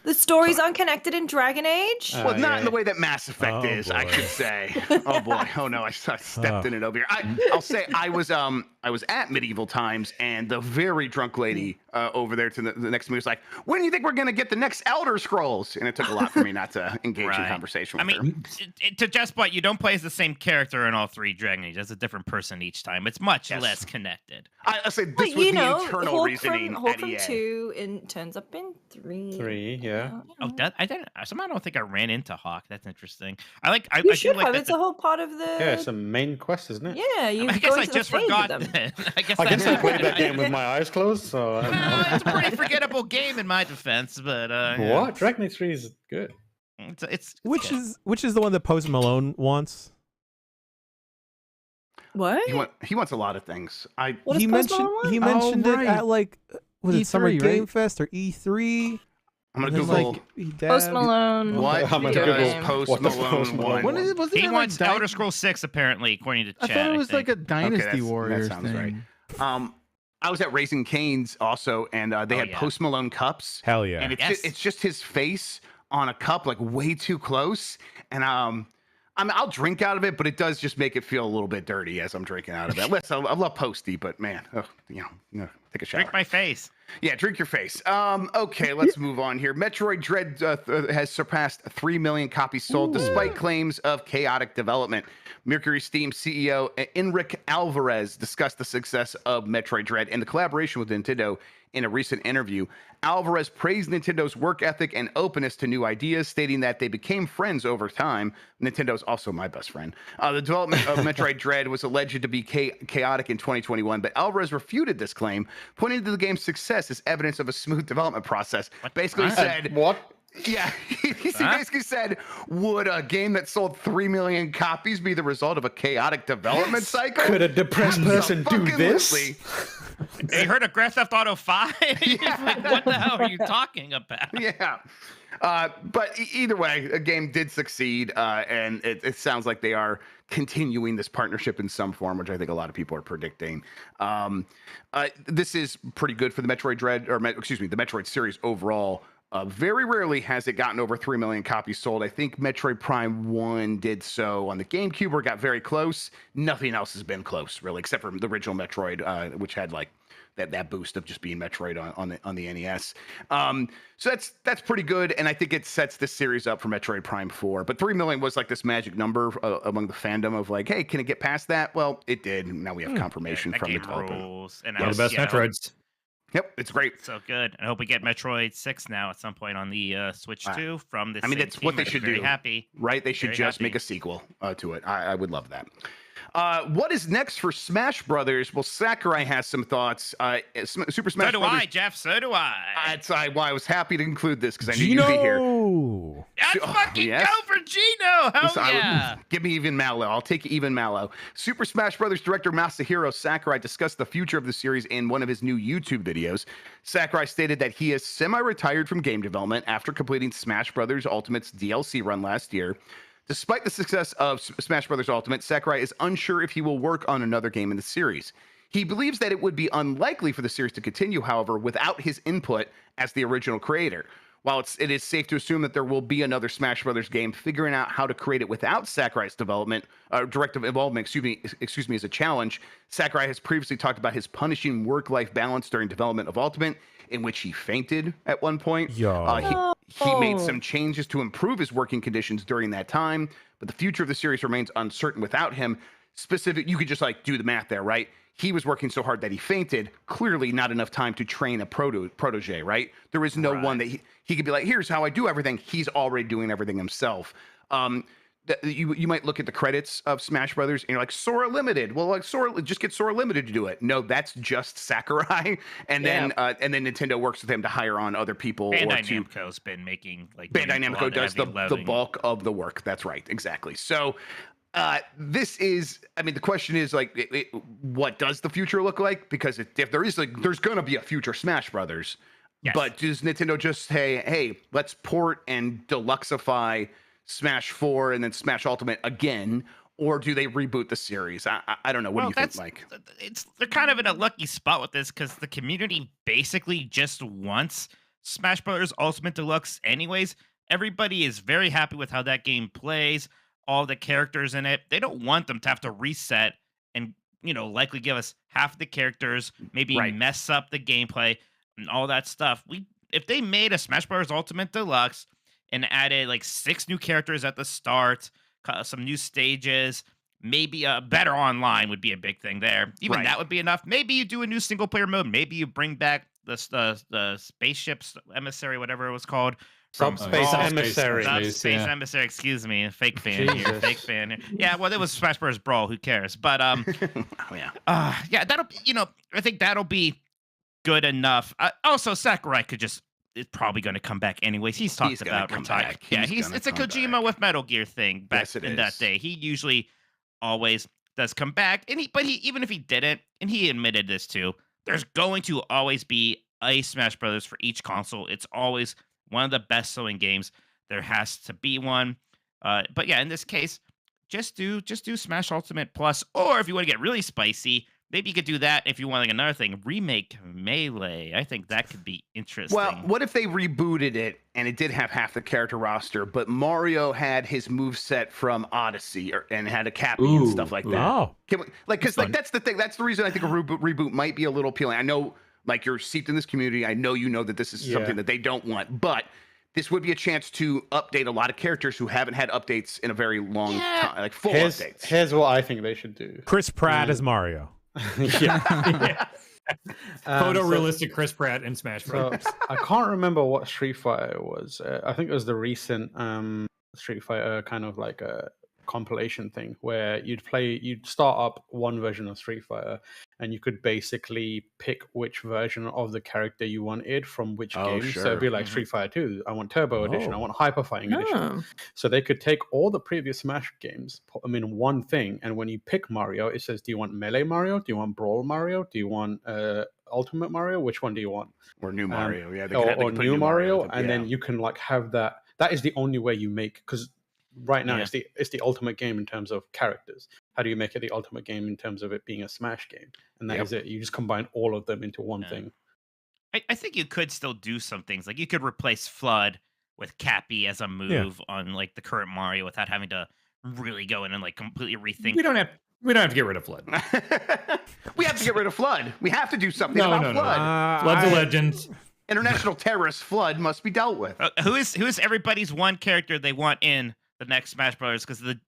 The stories aren't connected in Dragon Age? Well, not in the way that Mass Effect is, boy. I should say. Oh boy! Oh no! I stepped in it over here. I'll say I was at Medieval Times, and the very drunk lady over there to the next to me was like, "When do you think we're gonna get the next Elder Scrolls?" And it took a lot for me not to engage in conversation with her. To Jeff's point, you don't play as the same character in all 3 Dragon Age. That's a different person each time. It's much less connected. I say this was the internal reasoning Hawk at from EA. 2 turns up in 3. 3, yeah. Oh, I didn't. Somehow I don't think I ran into Hawk. That's interesting. You should have. It's a whole part of the. Yeah, it's a main quest, isn't it? Yeah, you. I guess I just forgot. I guess I played that game with my eyes closed, so. I don't know. It's a pretty forgettable game in my defense, but what? Dragon Age 3 is good. It's Which good. is the one that Post Malone wants? What? He wants a lot of things. What he does Post mentioned Malone want? he mentioned right. it at like was it Summer E3, Game right? Fest or E3? I'm gonna And it's Google like, he Post dabbed- Malone. what I'm gonna does Google Post what does Malone Post Malone want. want? Wasn't He it wants like Elder Scrolls 6 apparently, according to I chat. thought it was like a Okay, Dynasty that Warriors sounds thing. right. I was at Raising Cane's also, and they had yeah. Post Malone cups. Hell yeah. And Yes. it's just his face on a cup, like way too close. And I mean, I'll drink out of it, but it does just make it feel a little bit dirty as I'm drinking out of it. Listen, I love Posty, but man, take a shower. Drink my face. Yeah, drink your face. Okay, let's move on here. Metroid Dread has surpassed 3 million copies sold despite claims of chaotic development. Mercury Steam CEO Enric Alvarez discussed the success of Metroid Dread and the collaboration with Nintendo in a recent interview. Alvarez praised Nintendo's work ethic and openness to new ideas, stating that they became friends over time. Nintendo's also my best friend. The development of Metroid Dread was alleged to be chaotic in 2021, but Alvarez refuted this claim, pointing to the game's success as evidence of a smooth development process. Basically said, What? yeah, he basically said, would a game that sold 3 million copies be the result of a chaotic development cycle? Could a depressed person do this? Absolutely. You heard of Grand Theft Auto 5? Like, what the hell are you talking about? Yeah. But either way, a game did succeed, and it sounds like they are continuing this partnership in some form, which I think a lot of people are predicting. This is pretty good for the Metroid Dread, the Metroid series overall. Very rarely has it gotten over 3 million copies sold. I think Metroid Prime 1 did so on the GameCube, where it got very close. Nothing else has been close, really, except for the original Metroid, which had like that boost of just being Metroid on the NES. So that's pretty good, and I think it sets this series up for Metroid Prime 4. But 3 million was like this magic number among the fandom of like, hey, can it get past that? Well, it did. And now we have confirmation That from the game developer. rules. And One of the best Metroids. Yep, it's great. So good. I hope we get Metroid 6 now at some point on the Switch 2 from this. I mean, that's what they should do. Happy. Right? They should Very just happy. make a sequel to it. I would love that. What is next for Smash Brothers? Well, Sakurai has some thoughts. Super Smash So do Brothers. I, Jeff. So do I. That's why I was happy to include this because I knew you'd be here. Gino! Let's fucking yes. go for Gino. Hell Listen, yeah. Give me even Mallow. I'll take even Mallow. Super Smash Brothers director Masahiro Sakurai discussed the future of the series in one of his new YouTube videos. Sakurai stated that he is semi-retired from game development after completing Smash Brothers Ultimate's DLC run last year. Despite the success of Smash Bros. Ultimate, Sakurai is unsure if he will work on another game in the series. He believes that it would be unlikely for the series to continue, however, without his input as the original creator. While it is safe to assume that there will be another Smash Brothers game, figuring out how to create it without Sakurai's direct involvement, excuse me, is a challenge. Sakurai has previously talked about his punishing work-life balance during development of Ultimate, in which he fainted at one point. He made some changes to improve his working conditions during that time, but the future of the series remains uncertain without him. You could just like do the math there, right? He was working so hard that he fainted. Clearly not enough time to train a protege, right? There is no one that he could be like, here's how I do everything. He's already doing everything himself. you might look at the credits of Smash Brothers and you're like, Sora Limited. Well, like Sora, just get Sora Limited to do it. No, that's just Sakurai, and then Nintendo works with him to hire on other people. Bandai Namco's been making like Bandai Namco does the bulk of the work. That's right, exactly. So this is, I mean, the question is like, what does the future look like? Because if there is there's going to be a future Smash Brothers, but does Nintendo just say, hey, let's port and deluxeify Smash 4 and then Smash Ultimate again, or do they reboot the series? I don't know. What do you think, Mike? They're kind of in a lucky spot with this because the community basically just wants Smash Brothers Ultimate Deluxe anyways. Everybody is very happy with how that game plays, all the characters in it. They don't want them to have to reset and, likely give us half the characters, maybe mess up the gameplay and all that stuff. If they made a Smash Brothers Ultimate Deluxe and added like 6 new characters at the start, some new stages, maybe a better online would be a big thing there. Even that would be enough. Maybe you do a new single player mode. Maybe you bring back the spaceships emissary, whatever it was called. Subspace Emissary. Subspace Emissary, excuse me. Fake fan here. Fake fan here. Yeah, well, it was Smash Bros. Brawl. Who cares? But, that'll, I think that'll be good enough. Also, Sakurai is probably going to come back anyways. He's talked about retiring. Yeah, it's a Kojima with Metal Gear thing back in that day. He usually always does come back. But even if he didn't, and he admitted this too, there's going to always be a Smash Brothers for each console. It's always one of the best selling games. There has to be one. But yeah, in this case, just do Smash Ultimate Plus, or if you want to get really spicy, maybe you could do that. If you want like another thing, remake Melee. I think that could be interesting. Well, what if they rebooted it and it did have half the character roster, but Mario had his moveset from Odyssey and had a Cappy and stuff like that? Oh, because that's the thing. That's the reason I think a reboot might be a little appealing. I know, like, you're seeped in this community. I know that this is something that they don't want, but this would be a chance to update a lot of characters who haven't had updates in a very long time, like full updates. Here's what I think they should do. Chris Pratt as Mario. Photorealistic Chris Pratt in Smash Bros. I can't remember what Street Fighter was. I think it was the recent Street Fighter kind of like a compilation thing where you'd start up one version of Street Fighter and you could basically pick which version of the character you wanted from which game. Sure. So it'd be like Street Fighter 2, I want Turbo Edition, I want Hyper Fighting Edition. So they could take all the previous Smash games, put them in one thing, and when you pick Mario, it says, do you want Melee Mario? Do you want Brawl Mario? Do you want Ultimate Mario? Which one do you want? Or New Mario, or New Mario, and then you can like have that. That is the only way you make, because right now it's the ultimate game in terms of characters. How do you make it the ultimate game in terms of it being a Smash game? And that is it. You just combine all of them into one thing. I think you could still do some things. Like you could replace Flood with Cappy as a move on like the current Mario without having to really go in and like completely rethink. We don't have to get rid of Flood. We have to get rid of Flood. We have to do something about Flood. Flood's a legend. International terrorist Flood must be dealt with. Who is everybody's one character they want in the next Smash Brothers? Because the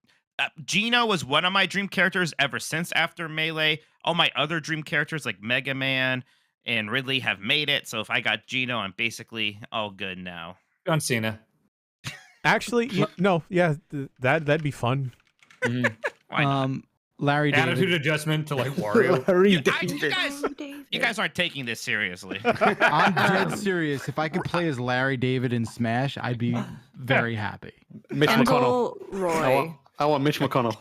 Gino was one of my dream characters ever since after Melee. All my other dream characters like Mega Man and Ridley have made it. So if I got Gino, I'm basically all good now. John Cena. Actually, that'd be fun. Larry David. Attitude adjustment to like Wario. You guys aren't taking this seriously. I'm dead serious. If I could play as Larry David in Smash, I'd be very happy. Mitch McConnell. Roy. I want Mitch McConnell.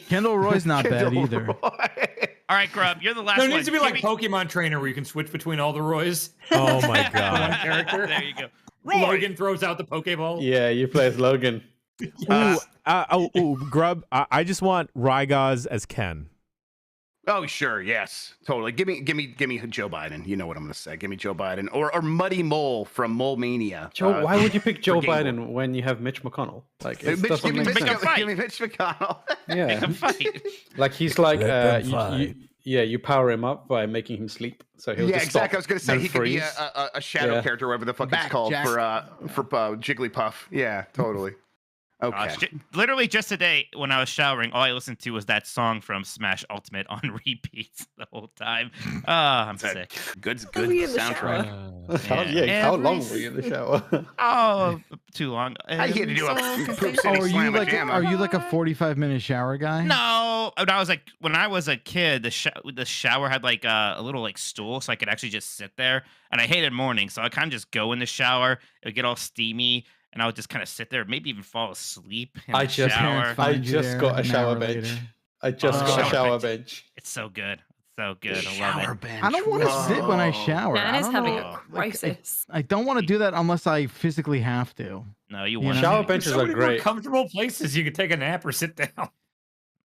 Kendall Roy's not bad either. All right, Grub, you're the last one. There needs to be like Pokemon Trainer where you can switch between all the Roys. Oh my god. One character. There you go. Logan throws out the Pokeball. Yeah, you play as Logan. Grub, I just want Rygaz as Ken. Oh, sure, yes, totally. Give me Joe Biden. You know what I'm going to say. Give me Joe Biden or Muddy Mole from Mole Mania. Joe, why would you pick Joe Biden when you have Mitch McConnell? Like, give me Mitch McConnell. Yeah, make him fight. Like he's like you power him up by making him sleep. So he'll just exactly. I was going to say he could be freeze. a shadow character, whatever the fuck it's called for Jigglypuff. Yeah, totally. Okay. Literally just today when I was showering, all I listened to was that song from Smash Ultimate on repeat the whole time. Oh, I'm sick. Good were you in the soundtrack. How long were you in the shower? Oh, too long. I had to do a poop Oh, city are you slam like jamma. are you like a 45-minute shower guy? No, when I was a kid, the shower had like a little like stool, so I could actually just sit there. And I hated mornings, so I kind of just go in the shower. It would get all steamy, and I would just kind of sit there, maybe even fall asleep in the shower. I just got a shower bench. I just got a shower bench. It's so good. It's so good. I love it. bench. I don't want to sit when I shower. Dan I is don't having know. a crisis. I don't want to do that unless I physically have to. No, you You want know? Shower There's benches so are many more great. comfortable places you could take a nap or sit down.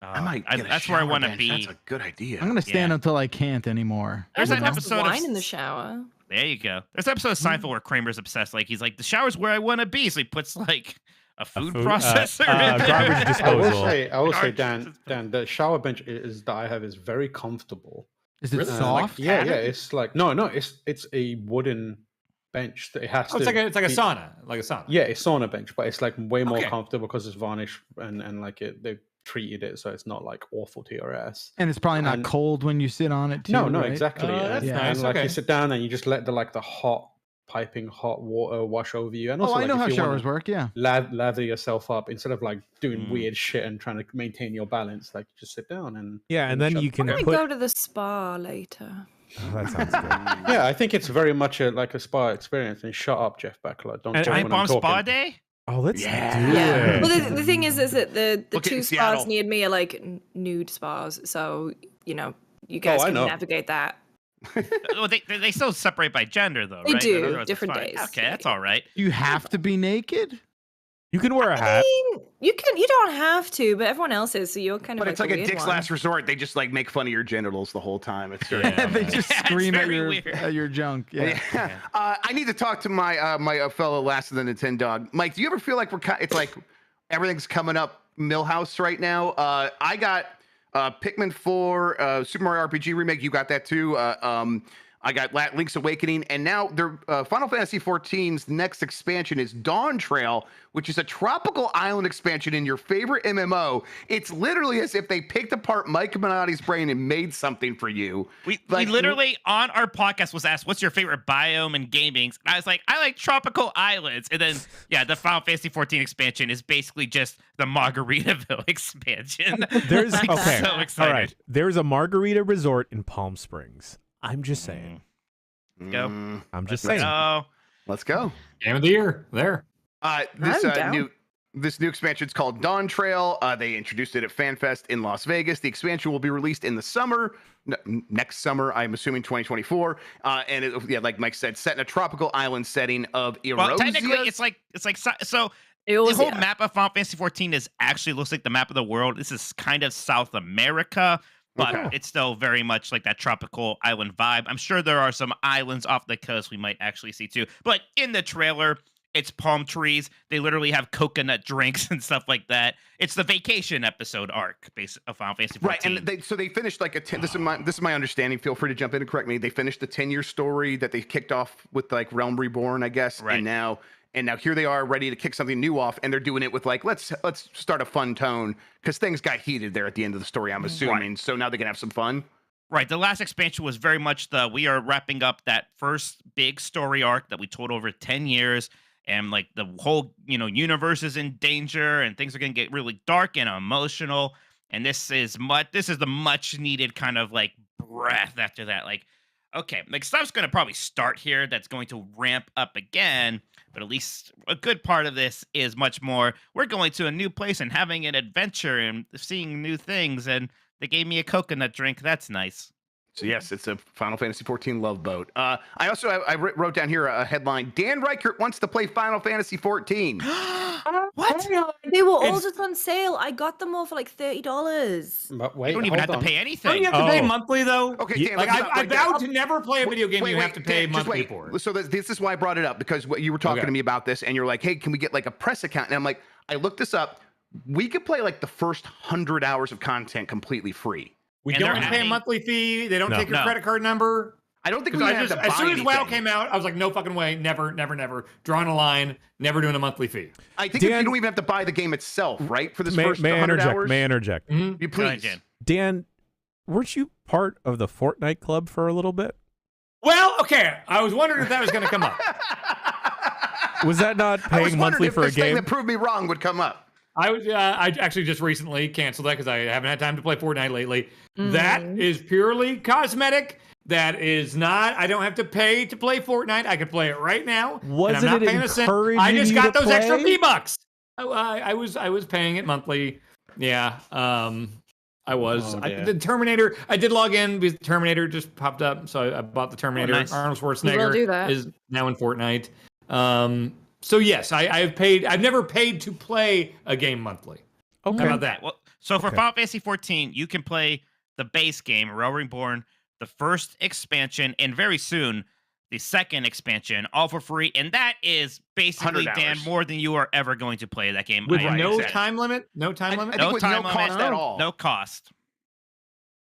I might get a that's where I shower want to bench. be. That's a good idea. I'm gonna stand Yeah. until I can't anymore. There's There's an a glass of episode of wine in the shower. There you go. There's an episode of Seinfeld where Kramer's obsessed. Like he's like, the shower's where I want to be. So he puts like a food processor in there. garbage disposal. I will say, Garbage Dan, the shower bench that I have is very comfortable. Is it Really? soft? Yeah, it's like no, it's a wooden bench that it has Oh, to. it's like a be- sauna, like a sauna. Yeah, it's sauna bench, but it's like way more Okay. comfortable because it's varnished and like they treated it so it's not like awful to your ass. And it's probably not And- cold when you sit on it too. No, right? exactly. Oh, that's and, nice, and like okay. you sit down and you just let the hot piping hot water wash over you. And also, Oh, I like, know if how you wanna showers work. Yeah. lather yourself up instead of like doing weird shit and trying to maintain your balance. Like just sit down and Yeah, and then shut you the can fuck I'm up. put. gonna go to the spa later. Oh, that sounds good. Yeah, I think it's very much like a spa experience. And shut up, Jeff Beckler. Don't And talk Giant when I'm Bomb Spa talking. Day? Oh, let's do Yeah. it. Well, the thing is that the Look at two Seattle. spas near me are like nude spas, so you guys I can know. navigate that. Well, they still separate by gender though, They right? do, In other words, it's different fine. days. Okay, that's all right. You have to be naked. You can wear a I hat. mean, you don't have to, but everyone else is, so you're kind of But it's like a weird dick's one. last resort. They just like make fun of your genitals the whole time. It's very They just Yeah, it's scream at very your weird. junk. Yeah. I need to talk to my my fellow Last of the Nintendo dog. Mike, do you ever feel like it's like everything's coming up Millhouse right now? I got Pikmin 4, Super Mario RPG remake. You got that too. I got Link's Awakening, and now their Final Fantasy XIV's next expansion is Dawn Trail, which is a tropical island expansion in your favorite MMO. It's literally as if they picked apart Mike Minotti's brain and made something for you. We literally on our podcast was asked, "What's your favorite biome in gaming?" And I was like, "I like tropical islands." And then, yeah, the Final Fantasy XIV expansion is basically just the Margaritaville expansion. There's Like, okay. so excited. All right. There's a margarita resort in Palm Springs. I'm just saying. Go. I'm just saying. Let's go. Game of the year. There. This I'm down. new expansion is called Dawn Trail. They introduced it at FanFest in Las Vegas. The expansion will be released in the summer, next summer, I'm assuming 2024. And it, like Mike said, set in a tropical island setting of Erosia. Well, technically, it's like so. The whole Eorzea. map of Final Fantasy XIV is actually looks like the map of the world. This is kind of South America, but Okay. it's still very much like that tropical island vibe. I'm sure there are some islands off the coast we might actually see too. But in the trailer, it's palm trees. They literally have coconut drinks and stuff like that. It's the vacation episode arc of Final Fantasy XIV. Right, and they finished like this is my understanding. Feel free to jump in and correct me. They finished the 10-year story that they kicked off with like Realm Reborn, I guess, Right. and now here they are ready to kick something new off, and they're doing it with like let's start a fun tone because things got heated there at the end of the story. I'm assuming, so now they can have some fun. Right. The last expansion was very much we are wrapping up that first big story arc that we told over 10 years. And like the whole, universe is in danger and things are going to get really dark and emotional. And this is the much needed kind of like breath after that. Like, okay, like stuff's going to probably start here. That's going to ramp up again. But at least a good part of this is much more. We're going to a new place and having an adventure and seeing new things. And they gave me a coconut drink. That's nice. So yes, it's a Final Fantasy XIV love boat. I also wrote down here a headline: Dan Reichert wants to play Final Fantasy XIV. What? They were all It's- just on sale. I got them all for like $30. But wait, You don't even have hold to on. pay Don't anything. you have to pay Oh. monthly though? Okay, Yeah, Dan, Like let's not I break that. vowed to never play a video game you have to pay Dan, just monthly wait. for. So this is why I brought it up, because what you were talking Okay. to me about this, and you're like, "Hey, can we get like a press account?" And I'm like, I looked this up. We could play like the first 100 hours of content completely free. We And don't they're have to pay a adding- monthly fee. They don't No. take your No. credit card number. I don't think we Because have to buy as soon as WoW anything. came out, I was like, no fucking way, never, drawing a line, never doing a monthly fee. I think Dan- you don't even have to buy the game itself, right? For this May, first may I 100 interject? hours. May I interject? Mm-hmm. You Go ahead, please. Jan. Dan, weren't you part of the Fortnite club for a little bit? Well, okay, I was wondering if that was going to come up. Was that not I was paying wondering monthly if for a this thing game? that proved me wrong would come up. I actually just recently canceled that because I haven't had time to play Fortnite lately. That is purely cosmetic. That is not. I don't have to pay to play Fortnite. I can play it right now. Wasn't and I'm not it paying a cent. encouraging I just you got to those extra play? V-Bucks. I was paying it monthly. Yeah. I was. Oh, dear. The Terminator. I did log in because Terminator just popped up, so I bought the Terminator. nice. Arnold will Schwarzenegger do that. is now in Fortnite. So yes, I've paid. I've never paid to play a game monthly. Okay. How about that? Well, so for Okay. Final Fantasy 14, you can play the base game, Realm Reborn, the first expansion, and very soon the second expansion, all for free. And that is basically, 100 Dan, hours. more than you are ever going to play that game. With I- no exactly. time limit. No time limit. I think No with time no limit. cost at all. No cost.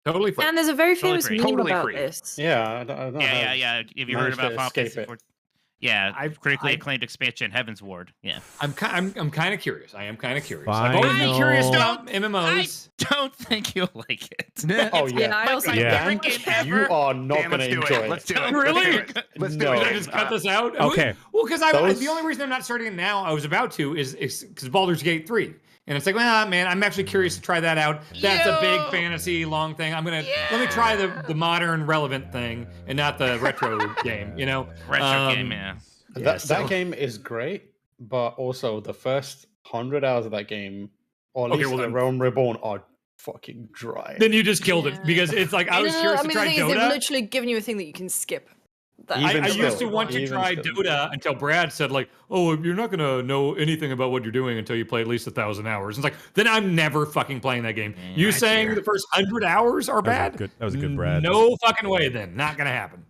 Totally free. And there's a very Totally famous free. meme Totally about free. this. Yeah, I don't Yeah, have- yeah. Have you heard managed about to Final escape Fantasy it. 14? Yeah, I've- critically I- acclaimed expansion, Heaven's Ward. Yeah. I'm kind of curious. I am kind of curious. I've always been Final- curious about I MMOs. don't think you'll like it. Oh yeah. Yeah, I also my Yeah. favorite game ever. You are not Dan, going let's to do enjoy it. it. Let's do it. Really? Let's do it. Let's No. do Should I it. just cut this out? Okay. Well, because Those- the only reason I'm not starting it now, I was about to, is because Baldur's Gate 3. And it's like, well, man, I'm actually curious to try that out. That's a big Yo. fantasy long thing. Let me try the modern relevant thing and not the retro game, you know? Retro game, yeah. That game is great, but also the first 100 hours of that game, or at Okay, least well the then- Realm Reborn, are fucking dry. Then you just killed it because it's like, I was curious to the try thing is, they've Dota. literally given you a thing that you can skip. That Even I still, used to want to even try still. Dota until Brad said, like, oh, you're not going to know anything about what you're doing until you play at least 1,000 hours. It's like, then I'm never fucking playing that game. You saying the first 100 hours are bad? That was a good Brad. No fucking way then. Not going to happen.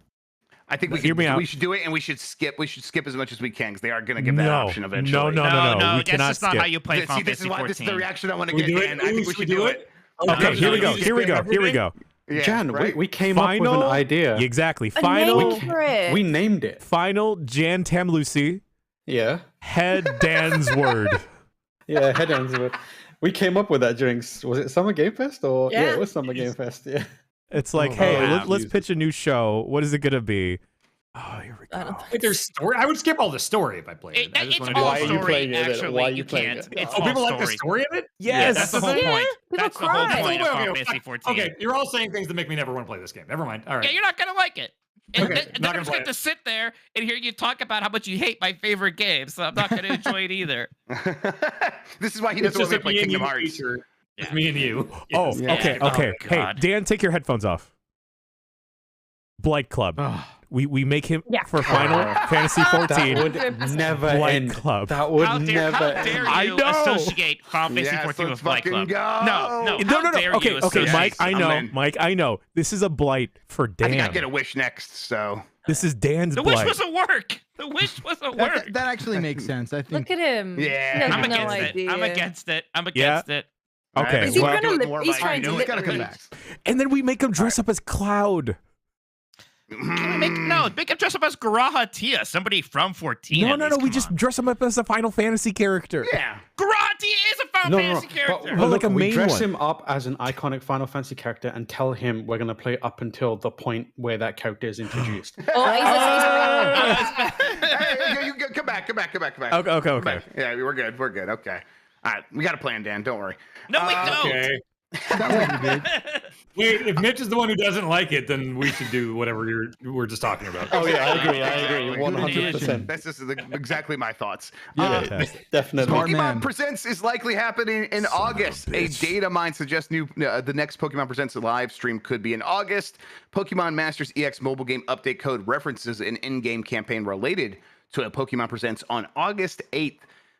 I think Hear me out. we should do it, and we should skip. We should skip as much as we can because they are going to give that option eventually. No, No, we that's cannot just not skip. how you play See, Final this is Fantasy why this is the 14. reaction I want to We get. do it? Dan. I think we should do it. Okay, here we go. You Here we skip go. Here we everything? go. Yeah, Jan, right? we came up with Final- an idea. Exactly. A Final, name for it. We named it. final Jan Tam Lucy, Yeah. head Dan's word. Yeah, head ends with. We came up with that during, was it Summer Game Fest? Or yeah, Yeah. it was Summer Game Fest. Yeah. It's like, Oh, hey, wow. let's pitch a new show. What is it gonna be? Oh, here we I go. don't Like, there's story. I would skip all the story if I played it. I just It's want to do all Why are you story, playing it then? actually. Why are you You playing can't. it? It's Oh, all people like the story. story of it? Yes. That's the whole Yeah, point. people That's the whole cry. point of Okay, Final okay, Fantasy 14. Okay, you're all saying things that make me never want to play this game. Never mind. All right. Yeah, you're not gonna like it. And Okay, then not I'm gonna just play going it. to sit there and hear you talk about how much you hate my favorite game, so I'm not going to enjoy it either. This is why he It's doesn't want just me a to play me and Kingdom you Hearts. feature. It's Yeah. me and you. Oh, Yes. Yeah. okay, Oh, okay. Hey, God. Dan, take your headphones off. Blight Club. We make him Yeah. for Final Fantasy 14. That would never Blight end. Club. That would How never dare end. I you know. associate Final Fantasy Yes, 14 let's with Fight fucking Club? go. No. No, How dare Okay, you okay, associate- Mike. I I'm know, in. Mike. I know. This is a blight for I think I Dan. get a wish next. So This is Dan's The wish blight. wasn't work. The wish wasn't work. That actually makes sense. I think. Look at him. Yeah. He has I'm no against idea. it. I'm against it. I'm Yeah. against it. Okay, Is he well- trying to Do it lip- more, he's Mike. trying to He's lip gotta come read. back. And then we make him dress up as Cloud. Make him dress up as Garaha Tia, somebody from 14. No, at no, least. no. We Come just on. dress him up as a Final Fantasy character. Yeah. Garaha Tia is a Final Fantasy character. But like a we main dress one. him up as an iconic Final Fantasy character and tell him we're going to play up until the point where that character is introduced. Oh, Hey, you come back. Okay. Come back. Yeah, we're good. Okay. All right, we got a plan, Dan. Don't worry. No, we don't. Okay. Sounds like you did. Wait, if Mitch is the one who doesn't like it, then we should do whatever we're just talking about. Oh yeah, I agree. 100%. That's just exactly my thoughts. Definitely. Smart Pokemon man. Presents is likely happening in August. A data mine suggests the next Pokemon Presents live stream could be in August. Pokemon Masters EX mobile game update code references an in-game campaign related to a Pokemon Presents on August 8th.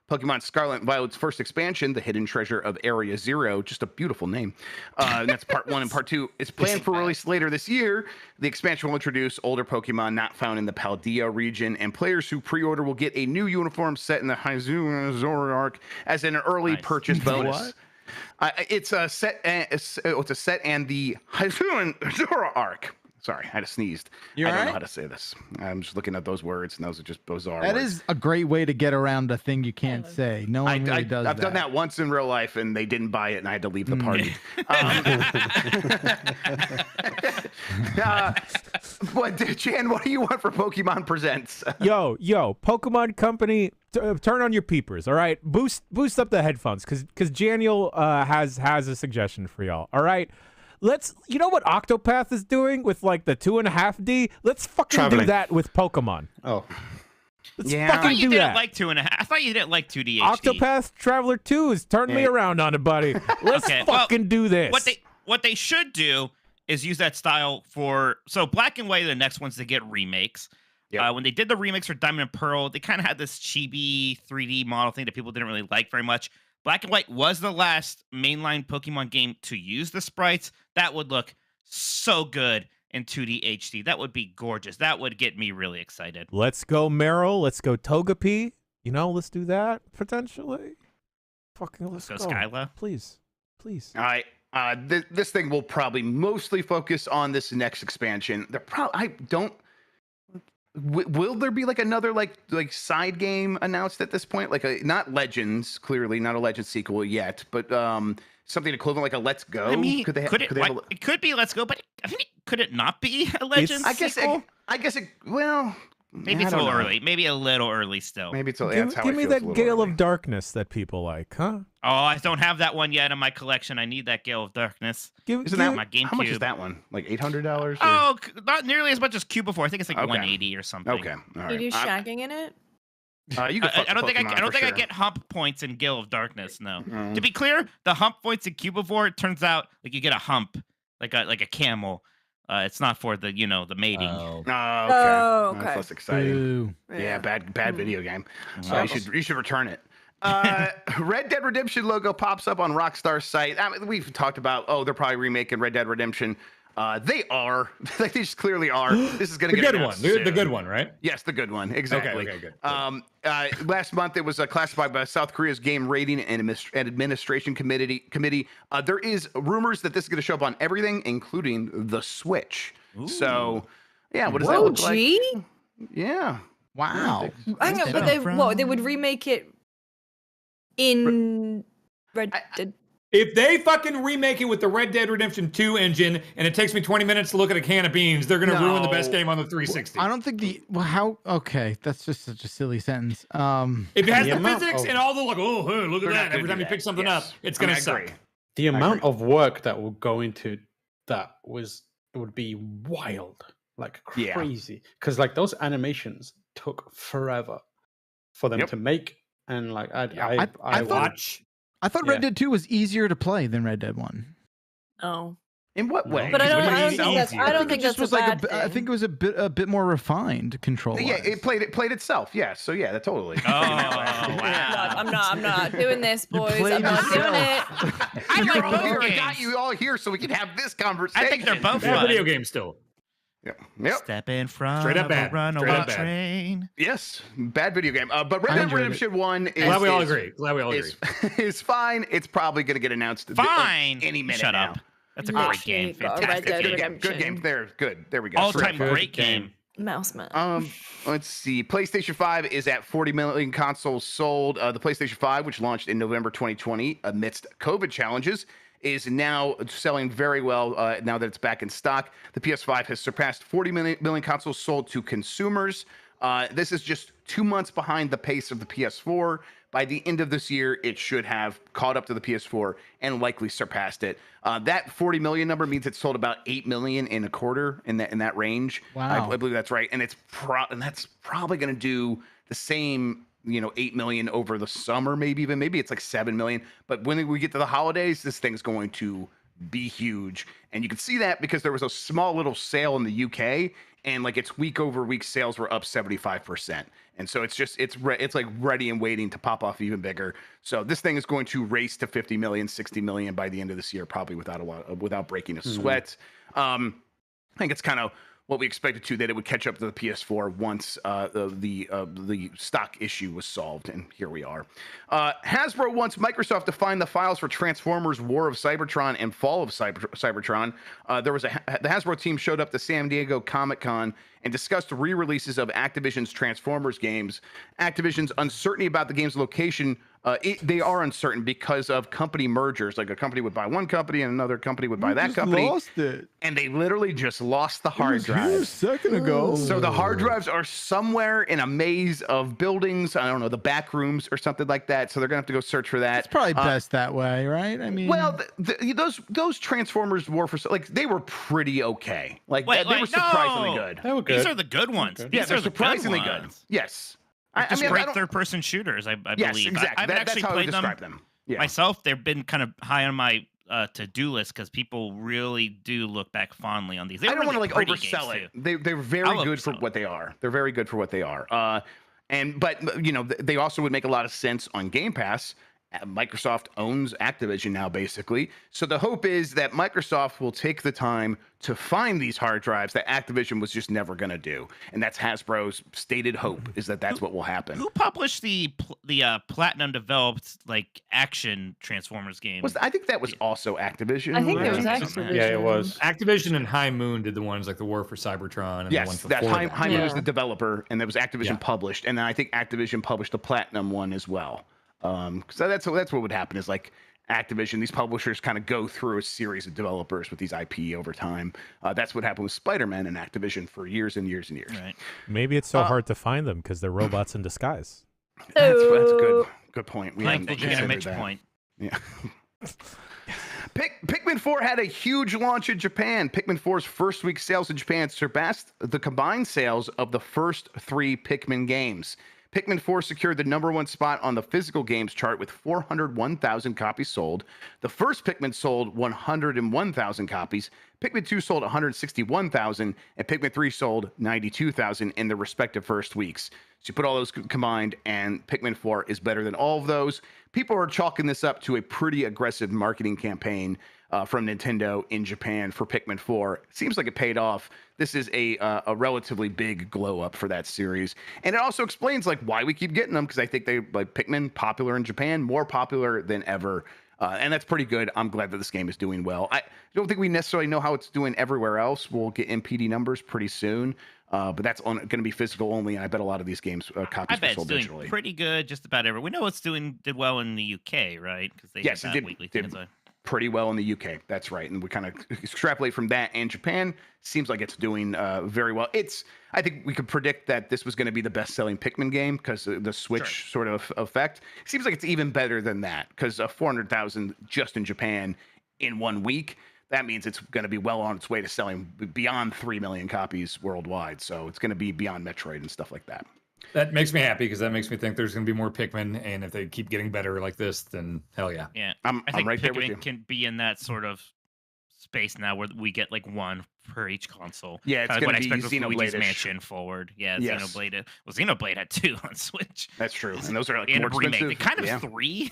Pokemon Scarlet and Violet's first expansion, The Hidden Treasure of Area Zero, just a beautiful name. And that's part 1 and part 2. Is planned for release later this year. The expansion will introduce older Pokemon not found in the Paldea region, and players who pre-order will get a new uniform set in the Zoroark as an early purchase bonus. It's a set. It's a set and the Zoroark. Sorry, I just sneezed. You I don't know alright? how to say this. I'm just looking at those words, and those are just bizarre That words. is a great way to get around a thing you can't say. No one really does I've that. done that once in real life, and they didn't buy it, and I had to leave the party. What, Jan, what do you want for Pokemon Presents? Yo, Pokemon Company, turn on your peepers, all right? Boost up the headphones, because Janiel has a suggestion for y'all, all right? You know what Octopath is doing with like the 2.5D? Let's fucking do Traveling. that with Pokemon. Oh, Let's Yeah. I fucking thought you do didn't that. like 2.5. I thought you didn't like 2D HD. Octopath Traveler 2 is turning me Yeah. around on it, buddy. Let's Okay, well, fucking do this. What they should do is use that style for Black and White are the next ones to get remakes. Yep. When they did the remakes for Diamond and Pearl, they kind of had this chibi 3D model thing that people didn't really like very much. Black and White was the last mainline Pokemon game to use the sprites. That would look so good in 2D HD. That would be gorgeous. That would get me really excited. Let's go Meryl. Let's go Togepi. Let's do that potentially. Fucking let's Let's go. go Skyla. Please. All right. This thing will probably mostly focus on this next expansion. I don't. Will there be like another like side game announced at this point? Like not Legends, clearly not a Legends sequel yet, but something equivalent like a Let's Go. I mean, could they it could be Let's Go, but I think could it not be a Legends I guess sequel? well, Maybe it's a little early. Maybe a little early still. Maybe it's a, Give, that's how give I me feel, it's a that little Gale early. of Darkness that people like, huh? Oh, I don't have that one yet in my collection. I need that Gale of Darkness. Isn't that my GameCube. How much is that one? Like $800? Oh, not nearly as much as Cubivore. I think it's like Okay. 180 or something. Okay. All right. You do shagging in it? You can fuck I don't think Pokemon I don't for think I sure. get hump points in Gale of Darkness. No. Mm. To be clear, the hump points in Cubivore, it turns out like you get a hump, like a camel. It's not for the the mating. Oh, okay. Oh, That's okay. less exciting. Boo. Yeah, bad video game. Oh. You should return it. Red Dead Redemption logo pops up on Rockstar's site. I mean, we've talked about, they're probably remaking Red Dead Redemption. They are. They just clearly are. This is going to The get good one. announced The soon. good one, right? Yes, the good one. Exactly. Okay, good. Last month, it was classified by South Korea's Game Rating and Administration Committee. There is rumors that this is going to show up on everything, including the Switch. Ooh. So, yeah, what does that Whoa, look like? gee. Yeah. Wow. Hang on, but they would remake it in Red Dead. If they fucking remake it with the Red Dead Redemption 2 engine and it takes me 20 minutes to look at a can of beans, they're going to ruin the best No. game on the 360. I don't think okay, that's just such a silly sentence. If it has The the amount physics of- and all the like, oh, hey, look They're at not that. gonna Every do time you that. pick something Yes. up, it's I going mean, to I suck. agree. The amount agree. of work that will go into that would be wild, like Yeah. crazy. Because like those animations took forever for them Yep. to make, and like I I thought- watch. I thought Yeah. Red Dead 2 was easier to play than Red Dead 1. Oh. In what way? But I don't, What do I you don't think mean that's, easier? I don't it think just that's was a like bad I think it was a bit more refined control. Yeah, it played itself. Yeah, so yeah, that totally. Oh, Look, wow. I'm not doing this, boys. played I'm not doing yourself. it. I You're like all both here. I games. got you all here so we can have this conversation. I think they're both Bad fun. video game still. Yep. Step in front Straight up of bad. a runaway Straight up bad. train. Yes, bad video game. But Red I Dead enjoyed Redemption 1 is Glad we all agree. Glad we all agree. is fine. It's probably going to get announced Fine. any minute Shut now. up. That's a Literally great game. got a Red Fantastic Dead game. Redemption. Good game. There, good. There we go. All-time Good great game. game. Mouse man. Let's see. PlayStation 5 is at 40 million consoles sold. The PlayStation 5, which launched in November 2020 amidst COVID challenges, is now selling very well now that it's back in stock. The PS5 has surpassed 40 million consoles sold to consumers. This is just 2 months behind the pace of the PS4. By the end of this year, it should have caught up to the PS4 and likely surpassed it. That 40 million number means it sold about 8 million in a quarter in that range. Wow. I believe that's right, and that's probably going to do the same. 8 million over the summer, maybe it's like 7 million. But when we get to the holidays, this thing's going to be huge, and you can see that because there was a small little sale in the UK, and like its week over week sales were up 75%. And so it's like ready and waiting to pop off even bigger. So this thing is going to race to 50 million, 60 million by the end of this year, probably without breaking a sweat. I think it's kind of what we expected to, that it would catch up to the PS4 once the stock issue was solved, and here we are. Hasbro wants Microsoft to find the files for Transformers: War of Cybertron and Fall of Cybertron. The Hasbro team showed up to San Diego Comic-Con and discussed re-releases of Activision's Transformers games. Activision's uncertainty about the game's location, they are uncertain because of company mergers. Like a company would buy one company and another company would buy that company. Lost it. And they literally just lost the hard Here a drives. second ago. So the hard drives are somewhere in a maze of buildings. I don't know, the back rooms or something like that. So they're gonna have to go search for that. It's probably best that way, right? I mean, Well, those Transformers War for, like, they were pretty okay. Like Wait, they were surprisingly no. good. They were good. These are the good ones. Okay. These Yeah, they're are the surprisingly good. good. Ones. Yes. Just I great don't- third-person shooters, I Yes, believe. exactly. I haven't That's actually how I would played describe them. Yeah. myself. They've been kind of high on my to-do list because people really do look back fondly on these. I don't really want to like pretty oversell games, it. too. They're very I'll good for oversell it. what they are. They're very good for what they are. But you know, they also would make a lot of sense on Game Pass. Microsoft owns Activision now, basically. So the hope is that Microsoft will take the time to find these hard drives that Activision was just never going to do, and that's Hasbro's stated hope, is that that's what will happen. Who published the platinum developed like action Transformers game? I think that was also Activision. I think it was Right. Activision. Yeah, it was. Activision and High Moon did the ones like the War for Cybertron and the Yes, ones that before High Moon was Yeah. the developer, and that was Activision Yeah. published, and then I think Activision published the Platinum one as well. So that's what would happen, is like Activision, these publishers kind of go through a series of developers with these IP over time. That's what happened with Spider-Man and Activision for years and years and years. Right. Maybe it's so hard to find them because they're robots in disguise. That's a good point. We Like haven't the Jana considered Mitch that. point. Yeah. Pikmin 4 had a huge launch in Japan. Pikmin 4's first week sales in Japan surpassed the combined sales of the first 3 Pikmin games. Pikmin 4 secured the #1 spot on the physical games chart with 401,000 copies sold. The first Pikmin sold 101,000 copies. Pikmin 2 sold 161,000, and Pikmin 3 sold 92,000 in the respective first weeks. So you put all those combined, and Pikmin 4 is better than all of those. People are chalking this up to a pretty aggressive marketing campaign from Nintendo in Japan for Pikmin 4. It seems like it paid off. This is a relatively big glow up for that series, and it also explains like why we keep getting them, because I think they like Pikmin popular in Japan, more popular than ever. And that's pretty good. I'm glad that this game is doing well. I don't think we necessarily know how it's doing everywhere else. We'll get MPD numbers pretty soon, but that's going to be physical only. And I bet a lot of these games I copies were bet it's sold doing digitally. pretty good just about everywhere. We know it's did well in the UK, right? Because they Yes, had it that did- weekly did thing. So- Pretty well in the UK. That's right. And we kind of extrapolate from that, and Japan seems like it's doing very well. I think we could predict that this was going to be the best-selling Pikmin game because the Switch sort of effect. It seems like it's even better than that, because 400,000 just in Japan in 1 week. That means it's going to be well on its way to selling beyond 3 million copies worldwide. So it's going to be beyond Metroid and stuff like that. That makes me happy because that makes me think there's going to be more Pikmin, and if they keep getting better like this, then hell yeah. Yeah, I'm I think right there with Pikmin you. can be in that sort of space now where we get like one per each console. Yeah, it's Kinda what I gonna be expect with Luigi's Xenoblade-ish. Mansion forward. Yeah, Yes. Xenoblade. Well, Xenoblade had 2 on Switch. That's true. And those are like And more a remake. expensive. Kind of Yeah. 3.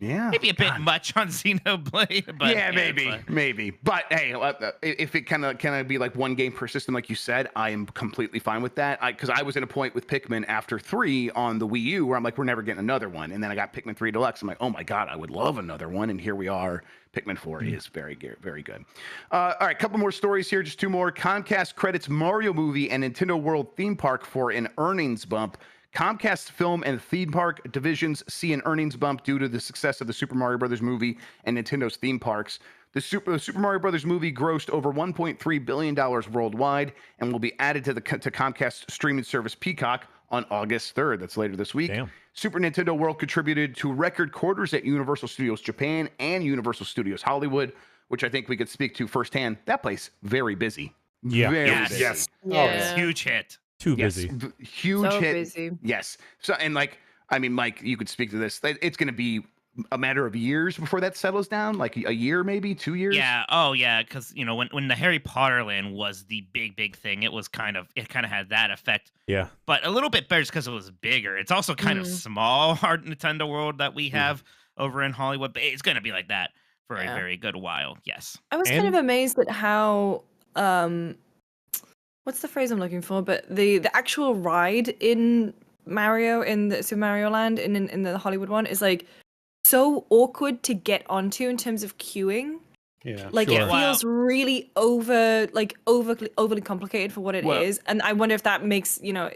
Yeah. Maybe a bit much on Xenoblade, but yeah, it's maybe. But hey, if it kind of be like one game per system, like you said, I am completely fine with that. Because I was in a point with Pikmin after 3 on the Wii U where I'm like, we're never getting another one. And then I got Pikmin 3 Deluxe. I'm like, oh my god, I would love another one. And here we are. Pikmin 4 is very good. All right, couple more stories here. Just 2 more. Comcast credits Mario movie and Nintendo World theme park for an earnings bump. Comcast film and theme park divisions see an earnings bump due to the success of the Super Mario Brothers movie and Nintendo's theme parks. The Super Mario Brothers movie grossed over $1.3 billion worldwide and will be added to Comcast's streaming service Peacock on August 3rd. That's later this week. Damn. Super Nintendo World contributed to record quarters at Universal Studios Japan and Universal Studios Hollywood, which I think we could speak to firsthand. That place, very busy. Yeah. Very Yes. busy. Yes. Yeah. huge hit. Too Yes, busy. huge So hit. busy. Yes. So, and like, I mean, Mike, you could speak to this. It's going to be a matter of years before that settles down, like a year, maybe 2 years. Yeah. Oh, yeah. Because when the Harry Potter land was the big thing, it kind of had that effect. Yeah. But a little bit better just because it was bigger. It's also kind of small, our Nintendo World that we have over in Hollywood, but it's going to be like that for a Yeah. very good while. Yes. I was kind of amazed at how what's the phrase I'm looking for? But the actual ride in Mario in the Super Mario Land in the Hollywood one is like so awkward to get onto in terms of queuing. Yeah. Like Sure. it feels really overly complicated for what it Well- is, and I wonder if that makes Mike's know,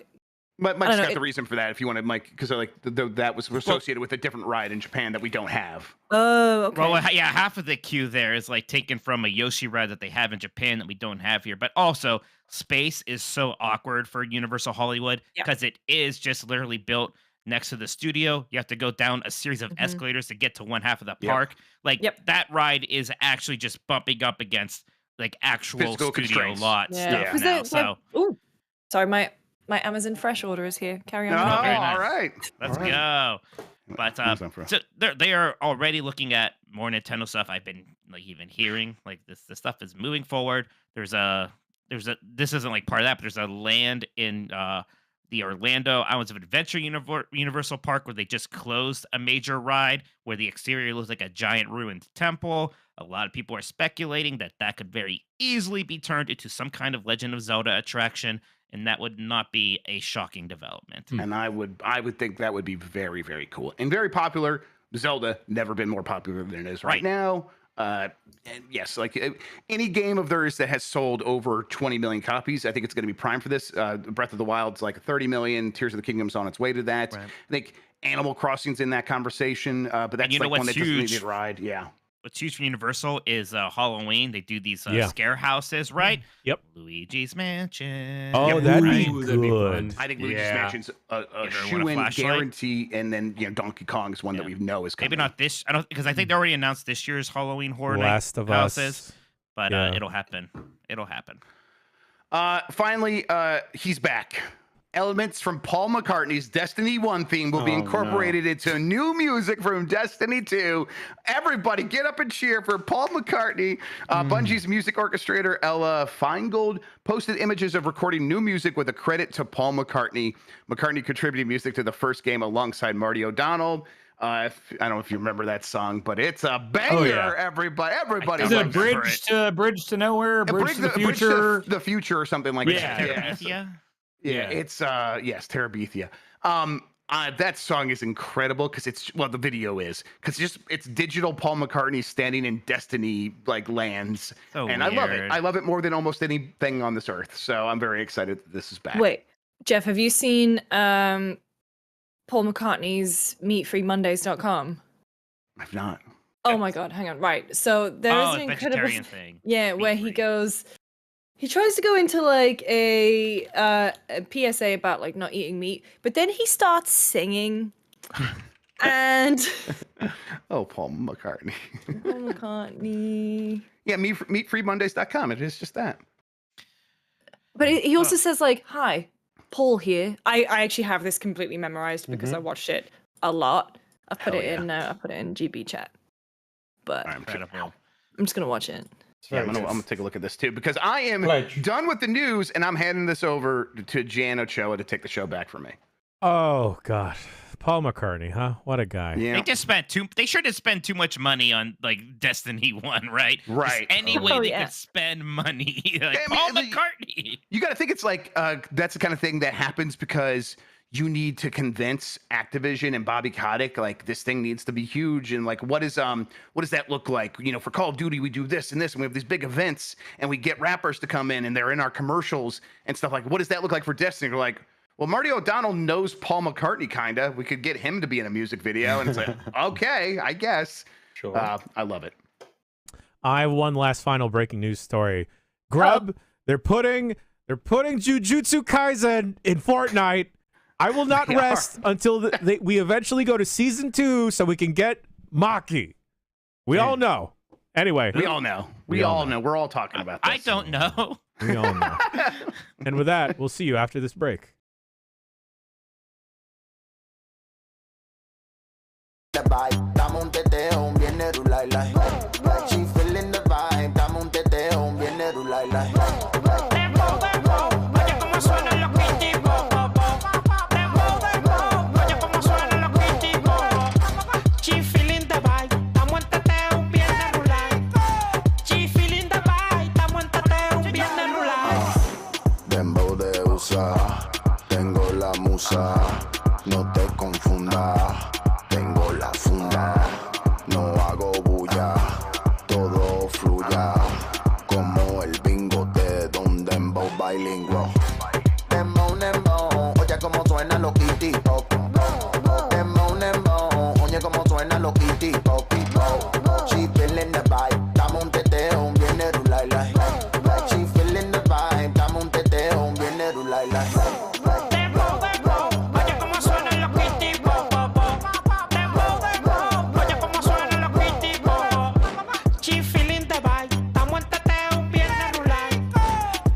got the reason for that. If you want to, Mike, because like that was associated with a different ride in Japan that we don't have. Oh, okay. Well, yeah, half of the queue there is like taken from a Yoshi ride that they have in Japan that we don't have here. But also, space is so awkward for Universal Hollywood Yeah. because it is just literally built next to the studio. You have to go down a series of Mhm. escalators to get to one half of the Yep. park. Like Yep. that ride is actually just bumping up against like actual Physical studio constraints. lot Yeah. stuff Was now. there- So Ooh, sorry, my Amazon Fresh order is here. Carry on. Oh, very nice. all right. let's All right. go. But Amazon Fresh. so they are already looking at more Nintendo stuff. I've been like even hearing like this stuff is moving forward. There's a this isn't like part of that, but there's a land in the Orlando Islands of Adventure Universal Park where they just closed a major ride where the exterior looks like a giant ruined temple. A lot of people are speculating that could very easily be turned into some kind of Legend of Zelda attraction, and that would not be a shocking development. And I would think that would be very, very cool and very popular. Zelda never been more popular than it is right Right. now. And yes, like any game of theirs that has sold over 20 million copies, I think it's going to be prime for this. Breath of the Wild's like 30 million. Tears of the Kingdom's on its way to that. Right. I think Animal Crossing's in that conversation, but that's you know like one what's that doesn't need huge? a ride. Yeah. What's huge for Universal is Halloween. They do these Yeah. scare houses, right? Yep. Luigi's Mansion. Oh, Yep, that'd right. be Ooh, that'd be good. fun. I think Luigi's Yeah. Mansion's a Give everyone a shoe-in flashlight. guarantee, and then Donkey Kong's one that Yeah. we know is coming. Maybe not this. I don't because I think they already announced this year's Halloween Horror Night Last of houses, Us. but Yeah. it'll happen. It'll happen. Finally, he's back. Elements from Paul McCartney's Destiny 1 theme will be Oh, incorporated into new music from Destiny 2. Everybody get up and cheer for Paul McCartney. Bungie's music orchestrator, Ella Feingold, posted images of recording new music with a credit to Paul McCartney. McCartney contributed music to the first game alongside Marty O'Donnell. I don't know if you remember that song, but it's a banger, Oh, yeah. everybody. Is it loves Bridge to Nowhere? Bridge to the Future? the future or something like Yeah. that. Yeah. Yeah, it's yes, Terabithia. That song is incredible because the video is because it's digital Paul McCartney standing in Destiny like lands, So and I love it. weird. I love it more than almost anything on this earth. So I'm very excited that this is back. Wait, Jeff, have you seen Paul McCartney's MeatFreeMondays.com? I've not. Oh my God, hang on. Right, so there is Oh, an the incredible vegetarian thing. yeah, where he Meat-free. goes. He tries to go into like a PSA about like not eating meat, but then he starts singing, and Oh, Paul McCartney. Paul McCartney. Yeah, meatfreemondays.com. It is just that. But he also says like, "Hi, Paul here." I actually have this completely memorized because I watched it a lot. I put Hell it in GB chat, but All right, Incredible. I'm just gonna watch it. It's Yeah, very I'm gonna good. take a look at this too because I am Pledge. done with the news and I'm handing this over to Jan Ochoa to take the show back for me. Oh God, Paul McCartney, huh? What a guy. Yeah. They shouldn't spend too much money on like Destiny 1, right? Just Right. any way Oh, they yeah. could spend money. Like I mean, Paul the- McCartney. You got to think it's like that's the kind of thing that happens because you need to convince Activision and Bobby Kotick like this thing needs to be huge and like what does that look like? You know, for Call of Duty we do this and this and we have these big events and we get rappers to come in and they're in our commercials and stuff like what does that look like for Destiny? We're like, well, Marty O'Donnell knows Paul McCartney kinda. We could get him to be in a music video and it's like, okay, I guess. Sure. I love it. I have one last final breaking news story. Grub, they're putting Jujutsu Kaisen in Fortnite. I will not They rest until we eventually go to season 2 so we can get Maki. We all know. Anyway, We all know. We all know. We're all talking about this. I don't know. we all know. And with that, we'll see you after this break. The vibe, dame un teteo, viene rulay. She feeling the vibe, dame un teteo, viene rulay. Oye como suenan los kitty bo bo bo. Oye como suenan los kitty bo. She feeling the vibe, estamos en teteo, viene rulay. She feeling the vibe, estamos en teteo, viene rulay. ya. Como el bingo de un dembow bilingüe. Dembow, dembow, oye como suena lo kitty pop. Dembow, dembow, oye como suena lo kitty pop. She feeling the vibe, dame un teteo, viene rulay like. She feeling the vibe, dame un teteo, viene rulay like. Dembow, dembow, oye como suena los kitty pop, pop, pop. Dembow, dembow, oye como suena los kitty pop, pop. She feeling the vibe, estamos en teteo, un viernes rulay.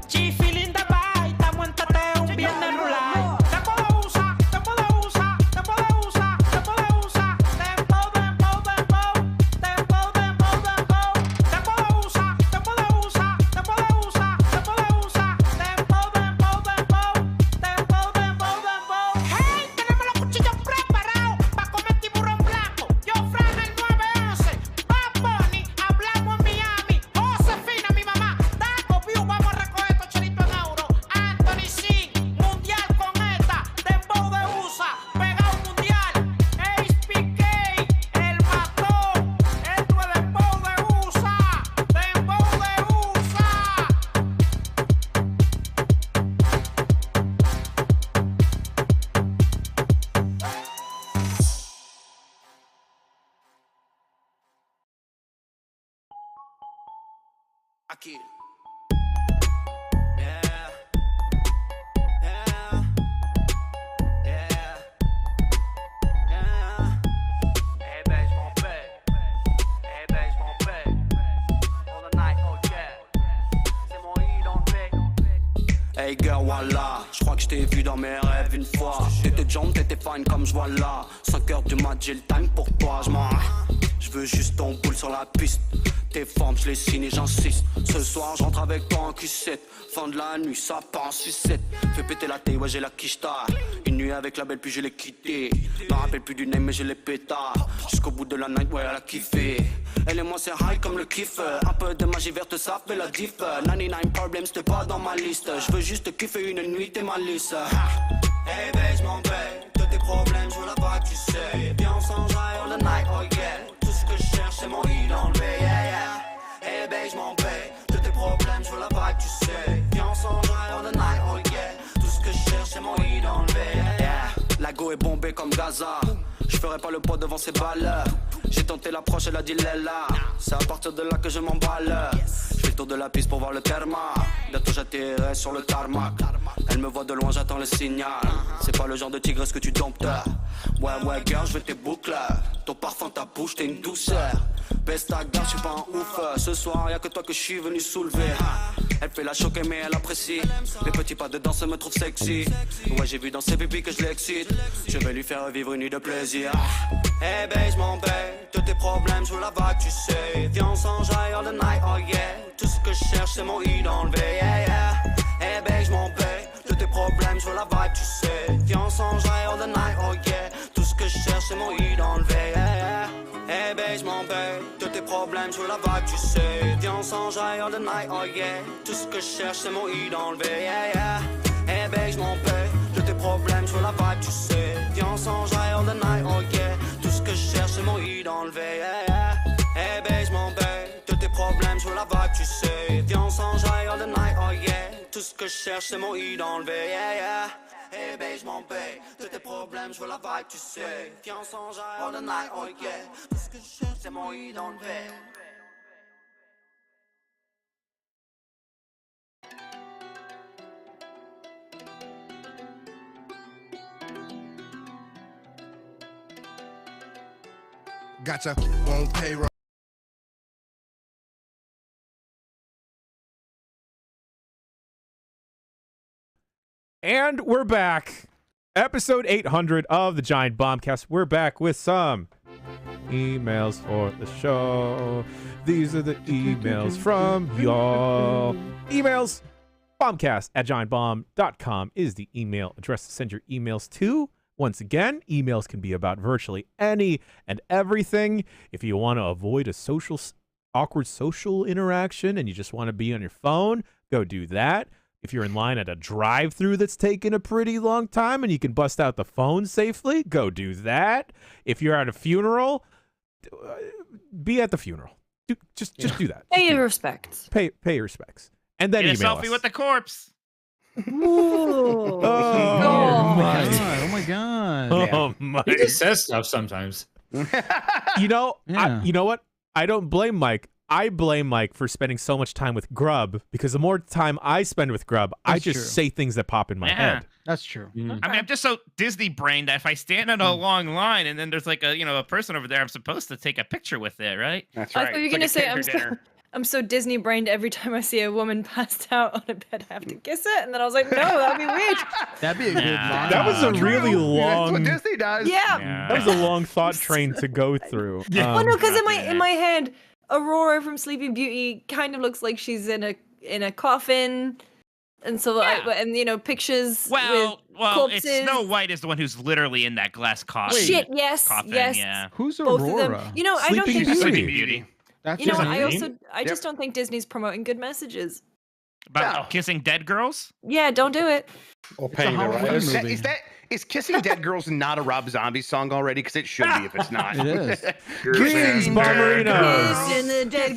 She feeling the vibe, estamos en teteo, un viernes rulay. Te puedo usar, te puedo usar, te puedo usar, te puedo usar. Dembow, dembow, dembow, dembow, dembow, dembow. Te puedo usar, te puedo usar, te puedo usar, te puedo usar. Dembow, dembow, dembow, dembow, dembow, dembow. Hey, tenemos los cuchillos preparados para comer tiburón blanco. Yo Fran el 911, Bad Bunny, hablamos en Miami. Josefina, mi mamá, Daco View, vamos a recoger estos chelitos en euro. Anthony C, mundial con esta. Dembow de USA, pegado mundial. HPK, el matón. Esto es Dembow de USA. Dembow de USA. Aquí. Hey girl, voilà, je crois que je t'ai vu dans mes rêves une fois. T'étais jambes, t'étais fine comme je vois là. 5h du mat, j'ai le time pour toi, je veux juste ton boule sur la piste. Tes formes, je les signe et j'insiste. Ce soir, je rentre avec toi en Q7. Fin de la nuit, ça part en sucette. Fais péter la thé, ouais, j'ai la quicheta. Une nuit avec la belle, puis je l'ai quittée. Me rappelle plus du name, mais je l'ai péta. Jusqu'au bout de la night, ouais, elle a kiffé. Elle et moi, c'est high comme le kiff. Un peu de magie verte, ça fait la diff. 99 problems, t'es pas dans ma liste. Je veux juste kiffer une nuit, t'es ma liste. Hey, babe, je m'en vais. De tes problèmes, je veux la vague, tu sais. Viens, on s'enjaille all the night, oh yeah. Tout ce que je cherche, c'est mon hit enlevé, yeah, yeah. Hey, babe, je m'en vais. De tes problèmes, je veux la vague, tu sais. Viens, on s'enjaille all the night, oh yeah. Tout ce que je cherche, c'est mon hit enlevé, yeah, yeah. La go est bombée comme Gaza. Je ferai pas le poids devant ces balles. J'ai tenté l'approche, elle a dit Lella. C'est à partir de là que je m'emballe. Je fais le tour de la piste pour voir le terma. Bientôt j'atterrirai sur le tarmac. Elle me voit de loin, j'attends le signal. C'est pas le genre de tigresse que tu domptes. Ouais, girl, je veux tes boucles. Ton parfum, ta bouche, t'es une douceur. Baisse ta garde, je suis pas un ouf. Ce soir, y'a que toi que je suis venu soulever. Elle fait la choquer, mais elle apprécie. Les petits pas de danse me trouvent sexy. Ouais, j'ai vu dans ses pipis que je l'excite. Je vais lui faire vivre une nuit de plaisir. Hey, babe, je m'en vais. De tes problèmes, je veux la vague, tu sais. Viens, on s'enjaille all the night, oh yeah. Tout ce que je cherche, c'est mon hit enlevé, yeah, yeah. Hey, babe, je m'en vais. De tes problèmes, je veux la vague, tu sais. Viens, on s'enjaille all the night, oh yeah. Tout ce que je cherche, c'est mon hit enlevé, yeah, yeah. Hey, babe, je m'en vais. De tes problèmes, je veux la vague, tu sais. Viens, on s'enjaille all the night, oh yeah. Tout ce que je cherche, c'est mon hit enlevé, yeah, yeah. Hey, babe, je m'en vais. De tes problèmes, je veux la vague, tu sais. Viens, on s'enjaille all the night, oh yeah. Tout ce que je cherche, c'est mon hit enlevé, yeah, yeah. Hey, babe, je m'en vais. De tes problèmes, je veux la vague, tu sais. Viens, on s'enjaille all the night, oh yeah. Tout ce que je cherche, c'est mon hit enlevé, yeah, yeah. Hey, babe, je m'en vais. De tes problèmes, je veux la vague, tu sais. Viens, on s'enjaille all the night, oh yeah. Tout ce que je cherche, c'est mon hit enlevé. Gotcha, won't pay. And we're back. Episode 800 of the Giant Bombcast. We're back with some emails for the show. These are the emails from y'all. Emails. Bombcast@giantbomb.com is the email address to send your emails to. Once again, emails can be about virtually any and everything. If you want to avoid a awkward social interaction and you just want to be on your phone, go do that. If you're in line at a drive-thru that's taken a pretty long time and you can bust out the phone safely, go do that. If you're at a funeral, be at the funeral. Just do that. Pay your respects. Pay your respects, and then Get a email selfie us. with the corpse. Ooh. Oh my God. Oh my God. Oh my! He just says stuff sometimes. You know, Yeah. you know what? I don't blame Mike. I blame Mike for spending so much time with Grub because the more time I spend with Grub, I That's just true. say things that pop in my Yeah. head. That's true. I mean, I'm just so Disney brained that if I stand in a long line and then there's like a person over there, I'm supposed to take a picture with it, right? That's I right. thought you were It's gonna like a say character dinner. I'm so Disney brained every time I see a woman passed out on a bed, I have to kiss it, and then I was like, no, that'd be weird. That'd be a good Nah. line. That was a True. really That's what long. Disney does. Yeah. That was a long thought train to go through. Yeah. Well, no, because in Yeah. my head, Aurora from Sleeping Beauty kind of looks like she's in a coffin, and so pictures Well, with it's corpses. Snow White is the one who's literally in that glass coffin. Shit, yes, coffin, yes. yeah. Who's Both Aurora? of them. You know, I don't Sleeping think. Beauty. Sleeping Beauty. That's You know his what? name? I just don't think Disney's promoting good messages. About No. kissing dead girls? Yeah, don't do it. Or paying the Halloween writers. movie. Is Kissing Dead Girls not a Rob Zombie song already? Because it should be if it's not. It is. Greetings, Bomberinos. Kiss in the dead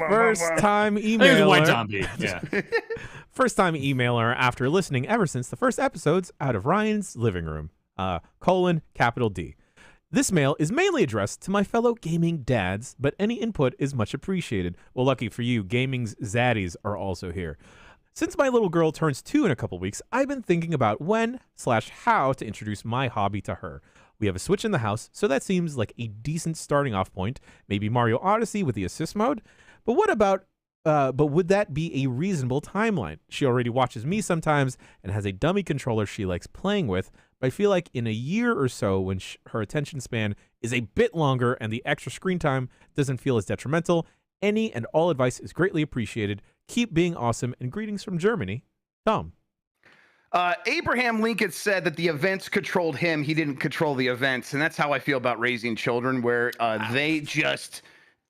First time I think it was a white emailer. zombie. Yeah. First time emailer after listening ever since the first episodes out of Ryan's living room. Capital D. This mail is mainly addressed to my fellow gaming dads, but any input is much appreciated. Well, lucky for you, gaming's zaddies are also here. Since my little girl turns 2 in a couple weeks, I've been thinking about when/how to introduce my hobby to her. We have a Switch in the house, so that seems like a decent starting off point. Maybe Mario Odyssey with the assist mode. But what about but would that be a reasonable timeline? She already watches me sometimes and has a dummy controller she likes playing with, but I feel like in a year or so when her attention span is a bit longer and the extra screen time doesn't feel as detrimental, any and all advice is greatly appreciated. Keep being awesome, and greetings from Germany, Tom. Abraham Lincoln said that the events controlled him. He didn't control the events. And that's how I feel about raising children, where they just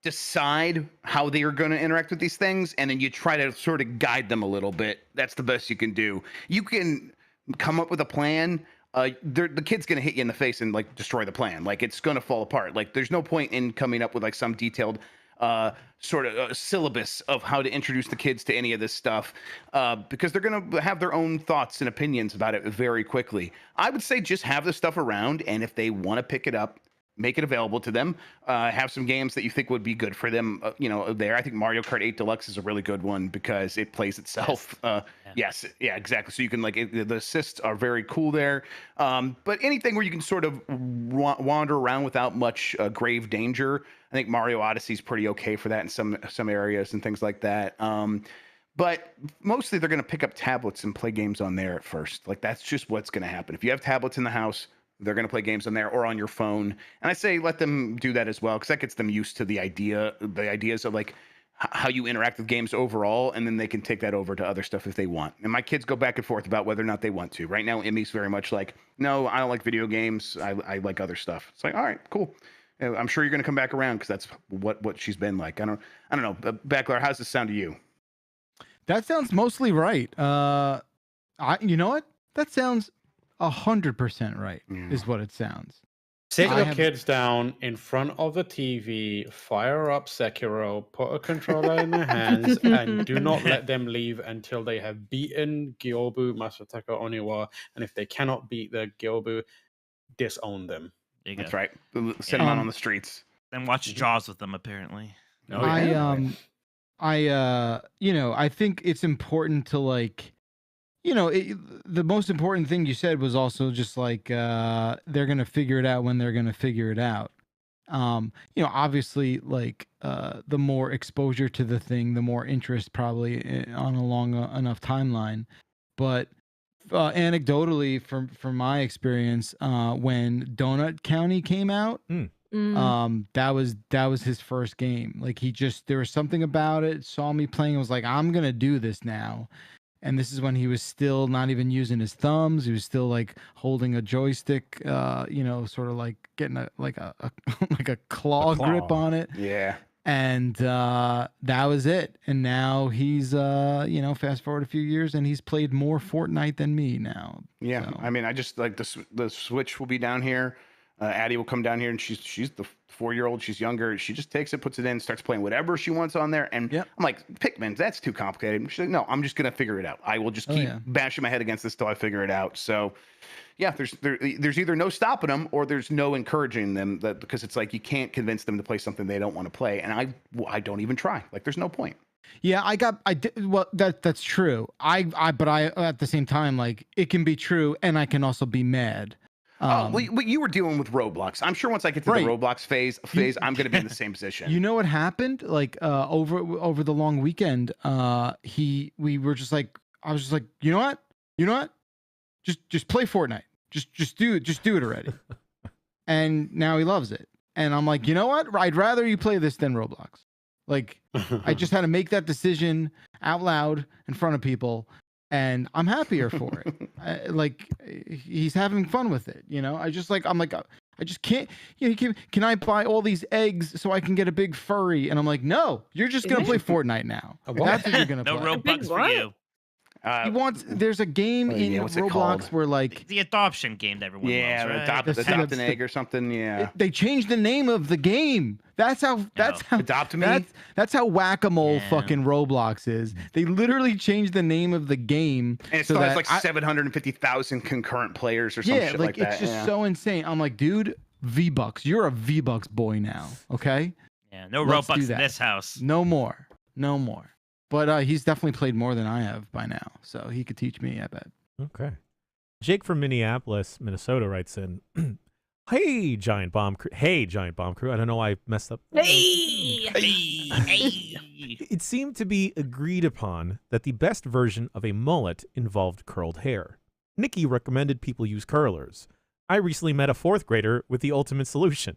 decide how they are going to interact with these things. And then you try to sort of guide them a little bit. That's the best you can do. You can come up with a plan. The kid's going to hit you in the face and like destroy the plan. Like it's going to fall apart. Like there's no point in coming up with like some detailed sort of syllabus of how to introduce the kids to any of this stuff because they're going to have their own thoughts and opinions about it very quickly. I would say just have the stuff around, and if they want to pick it up, make it available to them. Have some games that you think would be good for them, there. I think Mario Kart 8 Deluxe is a really good one because it plays itself. Yes, exactly. So you can the assists are very cool there. But anything where you can sort of wander around without much grave danger, I think Mario Odyssey is pretty okay for that in some areas and things like that. But mostly they're going to pick up tablets and play games on there at first. Like that's just what's going to happen. If you have tablets in the house, they're going to play games on there or on your phone. And I say let them do that as well because that gets them used to the ideas of like how you interact with games overall, and then they can take that over to other stuff if they want. And my kids go back and forth about whether or not they want to. Right now, Emmy's very much like, no, I don't like video games. I like other stuff. It's like, all right, cool. I'm sure you're going to come back around because that's what she's been like. I don't know. Backlar, how's this sound to you? That sounds mostly right. You know what? That sounds 100% right. Is what it sounds. Sit your kids down in front of the TV, fire up Sekiro, put a controller in their hands, and do not let them leave until they have beaten Gyobu Masataka Oniwa. And if they cannot beat the Gyobu, disown them. That's right. Send them out on the streets. Then watch Jaws with them, apparently. I think it's important to the most important thing you said was also just like they're gonna figure it out when they're gonna figure it out. Obviously, the more exposure to the thing, the more interest probably on a long enough timeline. But anecdotally, from my experience, when Donut County came out, that was his first game. Like there was something about it. Saw me playing, was like, I'm gonna do this now. And this is when he was still not even using his thumbs. He was still like holding a joystick, sort of like getting a claw grip on it. Yeah. And that was it. And now he's, fast forward a few years, and he's played more Fortnite than me now. Yeah. So. I mean, I just like the Switch will be down here. Addie will come down here, and she's the 4-year-old. She's younger. She just takes it, puts it in, starts playing whatever she wants on there. And I'm like, Pikmin, that's too complicated. She's like, no, I'm just gonna figure it out. I will just keep bashing my head against this till I figure it out. So, yeah, there's either no stopping them or there's no encouraging them, because it's like you can't convince them to play something they don't want to play. And I don't even try. Like, there's no point. Yeah, well, that's true. But I at the same time, like, it can be true, and I can also be mad. Well, you were dealing with Roblox. I'm sure once I get to the Roblox phase, I'm going to be in the same position. You know what happened? Like, over the long weekend, we were just like, I was just like, you know what? Just play Fortnite. Just do it already. And now he loves it. And I'm like, you know what? I'd rather you play this than Roblox. Like, I just had to make that decision out loud in front of people, and I'm happier for it. Like, he's having fun with it, you know? I just can't, can I buy all these eggs so I can get a big furry? And I'm like, no, you're just going to play Fortnite now. That's what you're going to play. No Robux for you. There's a game in Roblox where, like, the adoption game that everyone loves, right? Adopt an egg or something. Yeah. They changed the name of the game. That's how Adopt Me. That's how whack-a-mole fucking Roblox is. They literally changed the name of the game. And it still has like 750,000 concurrent players or some shit like that. It's just so insane. I'm like, dude, V-Bucks. You're a V-Bucks boy now, okay? Yeah, no Robux in this house. No more. But he's definitely played more than I have by now, so he could teach me, I bet. Okay. Jake from Minneapolis, Minnesota writes in, Hey, Giant Bomb Crew. I don't know why I messed up. Hey. It seemed to be agreed upon that the best version of a mullet involved curled hair. Nikki recommended people use curlers. I recently met a 4th grader with the ultimate solution.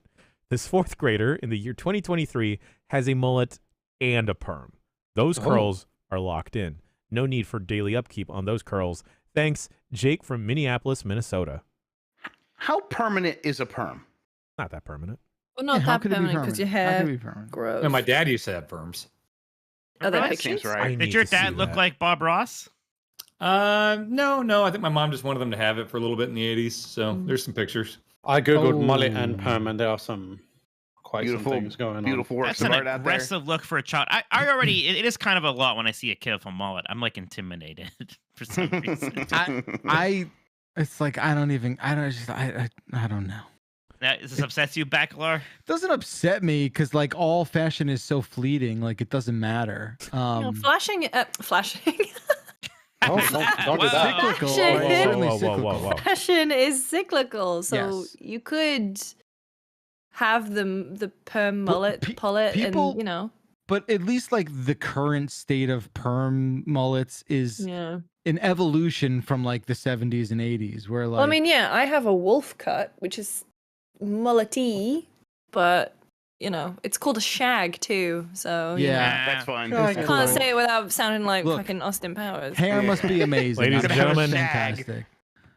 This 4th grader in the year 2023 has a mullet and a perm. Those curls are locked in. No need for daily upkeep on those curls. Thanks, Jake from Minneapolis, Minnesota. How permanent is a perm? Not that permanent. Well, not that permanent because your hair grows. No, my dad used to have perms. Are there That pictures? seems right. Did your dad look like Bob Ross? No. I think my mom just wanted them to have it for a little bit in the 80s. So there's some pictures. I googled mullet and perm, and there are some beautiful some things going on. Beautiful works That's of an art out there. aggressive look for a child. I already, it is kind of a lot when I see a kid with a mullet. I'm like intimidated for some reason. It's like, I don't know. This upsets you, Bacalar? It doesn't upset me because, like, all fashion is so fleeting. Like, it doesn't matter. Flashing. Don't do that. Cyclical. Whoa. Fashion is cyclical, so Yes. you could have the perm mullet, pull it, people- and you know. But at least, like, the current state of perm mullets is an evolution from, like, the 70s and 80s, where, like, Well, I mean, yeah, I have a wolf cut, which is mullety, but you know, it's called a shag too. So you know. That's fine. I can't say it without sounding like fucking Austin Powers. hair must be amazing. Ladies and gentlemen, fantastic.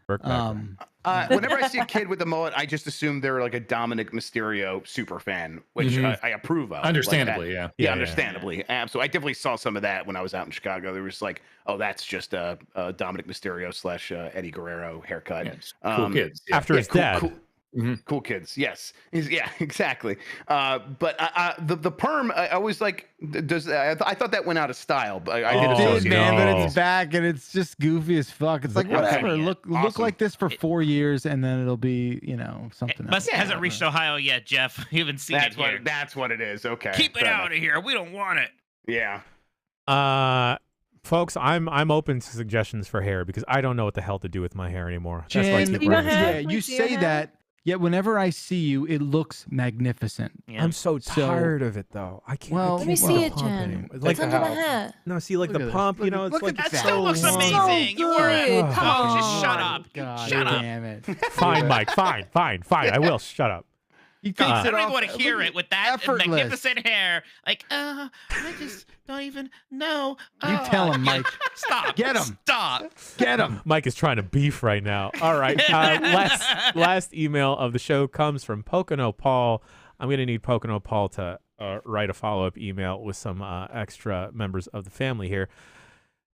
Whenever I see a kid with a mullet, I just assume they're like a Dominic Mysterio super fan, which I approve of. Understandably, like yeah. Understandably. So I definitely saw some of that when I was out in Chicago. There was like, oh, that's just a Dominic Mysterio / Eddie Guerrero haircut. Yeah, cool kids. Yeah. After his dad. Cool kids, yes, yeah, exactly. But the perm, I always like. I thought that went out of style, but I did associate man, it. but it's back and it's just goofy as fuck. It's like, whatever. Look like this for 4 years, and then it'll be, you know, something else. It hasn't reached Ohio yet, Jeff. You haven't seen it here. That's what it is. Okay, Keep it out of here. We don't want it. Yeah. Folks, I'm open to suggestions for hair because I don't know what the hell to do with my hair anymore. That's why I Jen, keep wearing it. yeah, you say that. Yet whenever I see you, it looks magnificent. Yeah. I'm so tired of it, though. I can't. Well, Let me see it, Jen. anymore. It's Like, under the hat. no, see, like the pump, you know, it's like That so still looks long. amazing. You were it. good. Oh, just shut up. God Shut up. damn it. Fine, Mike. Fine. I will. Shut up. He I takes it don't even off. want to hear it with that effortless. magnificent hair. Like, I just don't even know. You tell him, Mike. Stop. Get him. Stop. Get him. Mike is trying to beef right now. All right. Last email of the show comes from Pocono Paul. I'm going to need Pocono Paul to write a follow-up email with some extra members of the family here.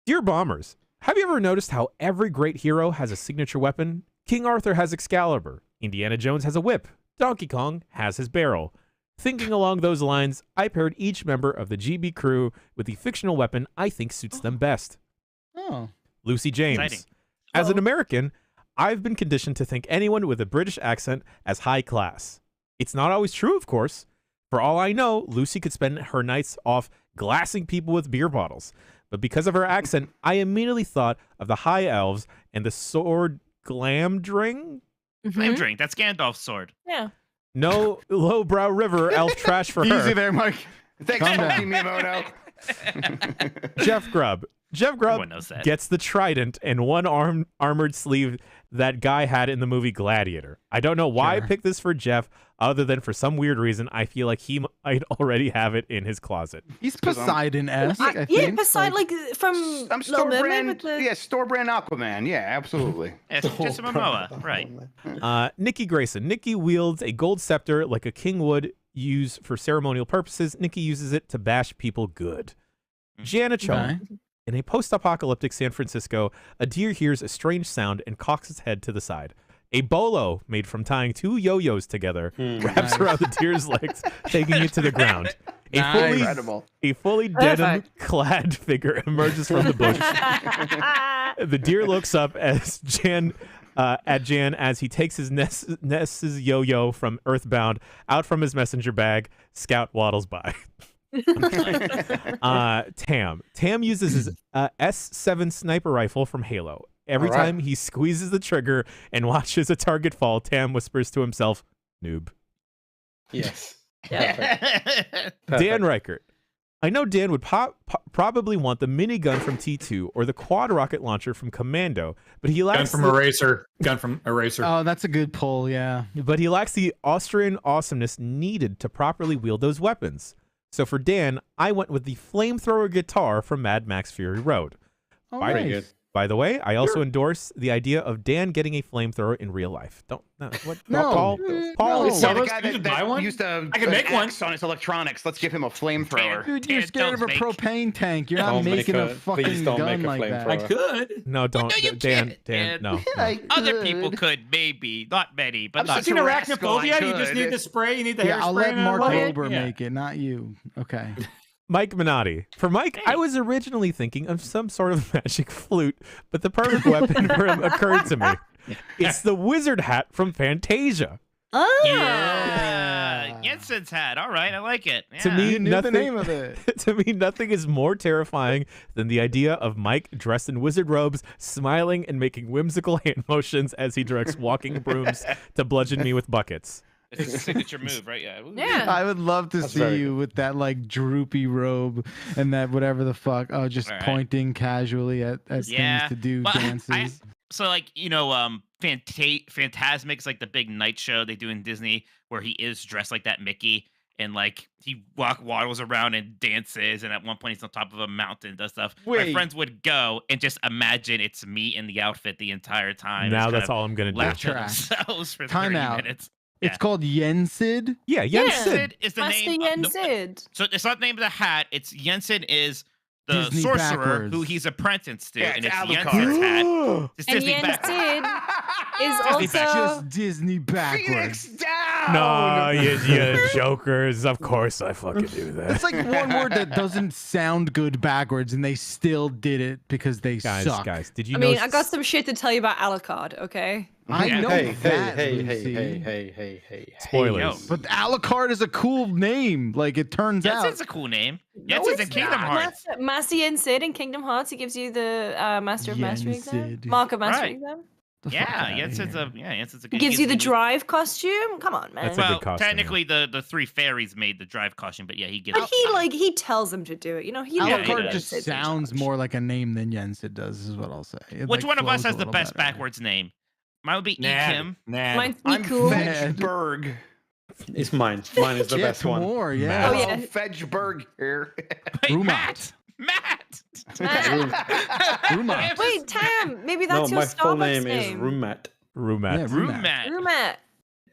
Dear Bombers, have you ever noticed how every great hero has a signature weapon? King Arthur has Excalibur. Indiana Jones has a whip. Donkey Kong has his barrel. Thinking along those lines, I paired each member of the GB crew with the fictional weapon I think suits them best. Oh. Lucy James. Exciting. As an American, I've been conditioned to think anyone with a British accent as high class. It's not always true, of course. For all I know, Lucy could spend her nights off glassing people with beer bottles. But because of her accent, I immediately thought of the High Elves and the sword Glamdring. Flame drink. That's Gandalf's sword. Yeah. No lowbrow river elf trash for her. Easy there, Mike. Thanks, Calm down. Miyamoto. Jeff Grubb. Jeff Grubb Everyone knows that. gets the trident and one armored sleeve that guy had in the movie Gladiator. I don't know why I picked this for Jeff, other than for some weird reason I feel like he might already have it in his closet. He's Poseidon-esque, I Yeah, think. Poseidon, like from I'm Little store Mermaid brand, with the... yeah, store brand Aquaman. Yeah, absolutely. It's just a Momoa, right? Nikki Grayson. Nikki wields a gold scepter like a king would use for ceremonial purposes. Nikki uses it to bash people good. Jana Chung. Okay. In a post-apocalyptic San Francisco, a deer hears a strange sound and cocks its head to the side. A bolo made from tying two yo-yos together wraps around the deer's legs, taking it to Nice. A fully denim-clad figure emerges from the bush. The deer looks up as at Jan as he takes his Ness's yo-yo from Earthbound out from his messenger bag. Scout waddles by. Tam uses his S7 sniper rifle from Halo. Every time he squeezes the trigger and watches a target fall, Tam whispers to himself, "Noob." Yes. Dan Reichert. I know Dan would probably want the minigun from T2 or the quad rocket launcher from Commando, but he lacks Gun from Eraser. Oh, that's a good pull, yeah. But he lacks the Austrian awesomeness needed to properly wield those weapons. So for Dan, I went with the flamethrower guitar from Mad Max Fury Road. Oh, Pretty good. By the way, I also endorse the idea of Dan getting a flamethrower in real life. Paul No. It's No. the guy You should buy one? used to I can make one. on his electronics. Let's give him a flamethrower. Dude, you're Dan, scared of a don't make- propane tank. You're not Don't make making a Please fucking don't gun make a like that. I flamethrower. could. No, don't. No, you Dan, can't, Dan, Dan. no. Other people could, maybe. Not many, but I'm not such Seen a rascal, arachnophobia? I You just could. need the spray. You need the Yeah, hairspray. I'll let and Mark a light. Wilbur Yeah. make it, not you. Okay. Mike Minotti. For Mike, I was originally thinking of some sort of magic flute, but the perfect weapon for him occurred to me. It's the wizard hat from Fantasia. Oh. Yeah. Jensen's hat. All right, I like it. To Yeah. me, You knew the name of it. To me, nothing is more terrifying than the idea of Mike dressed in wizard robes, smiling and making whimsical hand motions as he directs walking brooms to bludgeon me with buckets. It's a signature move, right? Yeah. Yeah. I would love to That's see very you with that like droopy robe and that whatever the fuck. Oh, just All right. pointing casually at Yeah. things to do, Well, dances. So like Phantasmic's like the big night show they do in Disney where he is dressed like that Mickey and like he waddles around and dances and at one point he's on top of a mountain and does stuff. My Wait. friends would go and just imagine it's me in the outfit the entire time. Now Just that's kind of all I'm gonna do. laugh to Trash. themselves for Time 30 out. minutes. It's called Yensid. Yeah, Yeah. Sid. Sid is the Master name. Yen no, Sid. so it's not the name of the hat. It's Jensen is the Disney sorcerer backwards. who he's apprenticed to, Yeah, and it's it's Alucard. Jensen's hat. It's And Disney Yen backwards. Sid is Disney also... Just Disney backwards. Phoenix down. No, you jokers. Of course I fucking do that. It's like one word that doesn't sound good backwards, and they still did it because they suck. Guys, did you I know? mean, I got some shit to tell you about Alucard, okay? I Yeah. know Hey, that, hey, Lucy. hey. Spoilers. But Alucard is a cool name. Like it turns out. Jensen's a cool name. Jensen's in it's Kingdom not. Hearts. Master Yen Sid in Kingdom Hearts. He gives you the Master of Mastery Yen exam. Sid. Mark of Mastery Right. exam. The fuck Yeah, outta Jensen's here. a He good. gives you the drive costume. Come on, man. That's a good Well, costume, yeah. technically, the three fairies made the drive costume, but yeah, he gives. But he tells him to do it. You know, he Yeah, knows he Alucard does. just Sid's in sounds charge. more like a name than Yensid does, is what I'll say. It, Which like, one of us flows a has the little best better. backwards name? Mine would be Nad. Ekim. Nad. Mine's I'm cool. Fedgeberg. It's mine. Mine is the Yeah, best one. more, yeah. Oh, Hello, yeah. Fedgeberg here. Wait, Rumat. Matt. Rumat. Wait, Tam. Maybe No, that's your my full Starbucks name name. is Rumat. Roomat. Yeah, Rumat. Rumat.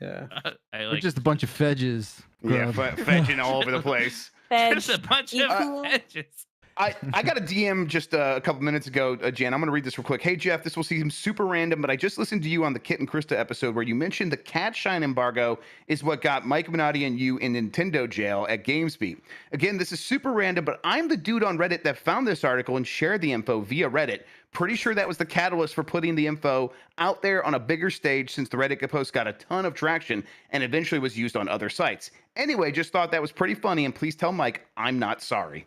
Yeah. I We're like just a bunch of fedges. Yeah, Grub. fedging all over the place. Fedge. just a bunch You of cool? edges. I got a DM just a couple minutes ago, Jan. I'm going to read this real quick. Hey, Jeff, this will seem super random, but I just listened to you on the Kit and Krista episode where you mentioned the Cat Shine embargo is what got Mike Minotti and you in Nintendo jail at GamesBeat. Again, this is super random, but I'm the dude on Reddit that found this article and shared the info via Reddit. Pretty sure that was the catalyst for putting the info out there on a bigger stage since the Reddit post got a ton of traction and eventually was used on other sites. Anyway, just thought that was pretty funny, and please tell Mike I'm not sorry.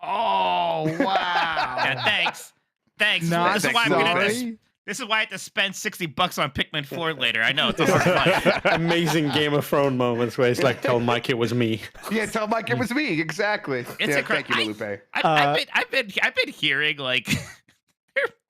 Oh, wow. Yeah, thanks. Not This is why sorry. This is why I have to spend $60 on Pikmin 4 later. I know it's a hard fight. Amazing Game of Thrones moments where it's like, tell Mike it was me. Yeah, tell Mike it was me. Exactly. It's yeah, thank you, Lupe. I've been hearing like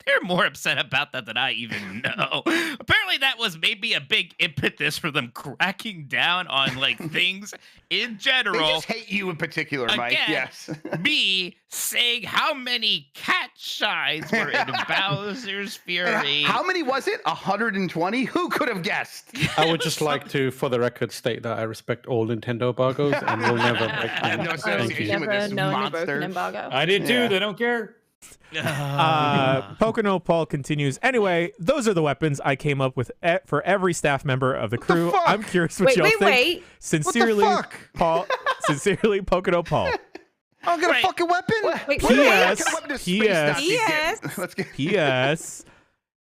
they're more upset about that than I even know. Apparently, that was maybe a big impetus for them cracking down on like things in general. They just hate you in particular, Mike. Again, Yes. me saying how many cat shines were in Bowser's Fury. How many was it? 120? Who could have guessed? I would just like to, for the record, state that I respect all Nintendo embargoes and will never break I have them. no Thank you. association with Never this known a monster. broken embargo. I did too. Yeah. They don't care. Pocono Paul continues. Anyway, those are the weapons I came up with for every staff member of the crew. fuck? I'm curious what y'all think. Wait. Sincerely, fuck? Paul. Sincerely, Pocono Paul. I don't get a fucking weapon. Wait, P.S. Let's get. P.S.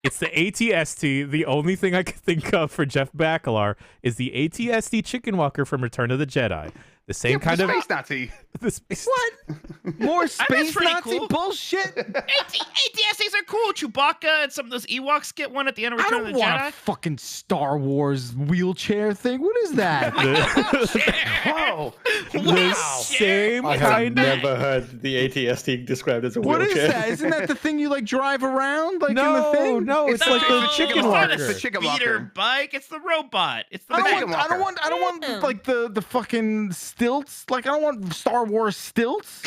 It's the ATST. The only thing I could think of for Jeff Bakalar is the ATST Chicken Walker from Return of the Jedi. The same kind of space Nazi. the space. What? More space pretty Nazi cool. bullshit? ATSTs are cool. Chewbacca and some of those Ewoks get one at the end of I Return of don't the want Jedi. a fucking Star Wars wheelchair thing. What is that? Oh, The same I have kind of. never heard the ATST described as a What is wheelchair. that? Isn't that the thing you like drive around like in the No, thing? no, it's like the chicken it's walker. not a The chicken speeder walker. bike. It's the robot. It's the I bike. don't want like the fucking stilts. Like I don't want Star Wars stilts.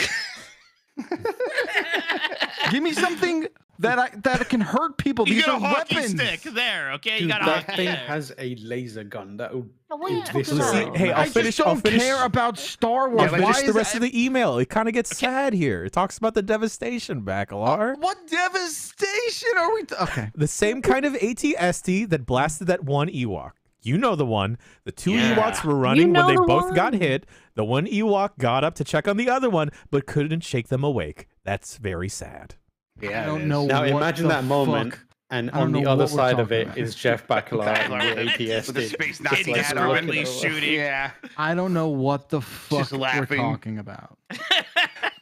Give me something that can hurt people. You These got are a hockey weapons. stick there, okay? Dude, you got a that hockey thing stick. has a laser gun that would what are you talking eviscerate. about? Hey, I just don't care about Star Wars. I'll Why finish is the rest that- of the email. It kind of gets sad here. It talks about the devastation, Bakalar. What devastation are we? Okay. The same kind of ATST that blasted that one Ewok. You know the one. The two Yeah. Ewoks were running know when they the both got one. hit. The one Ewok got up to check on the other one, but couldn't shake them awake. That's very sad. Yeah, I don't know. Now what imagine the that moment, fuck. and I don't on the know other what we're side of talking it about. is Jeff Bakalar and the ATST. With the space Nazi hat on. Indiscriminately shooting. Yeah. I don't know what the fuck Just we're laughing. talking about.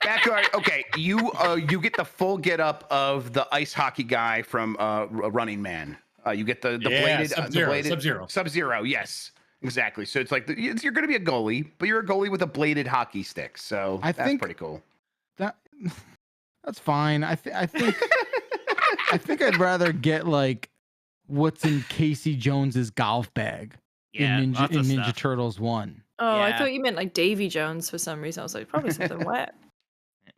Backyard. Okay, you get the full get up of the ice hockey guy from Running Man. You get the Yeah, bladed Sub-Zero, Sub-Zero. Sub-Zero. Yes, exactly. So it's like you're going to be a goalie, but you're a goalie with a bladed hockey stick. So I that's think- pretty cool. That's fine. I think I think I'd rather get like what's in Casey Jones's golf bag Yeah, in Ninja lots of Ninja stuff. Turtles 1. Oh, I Yeah. thought you meant like Davy Jones for some reason. I was like, probably something wet.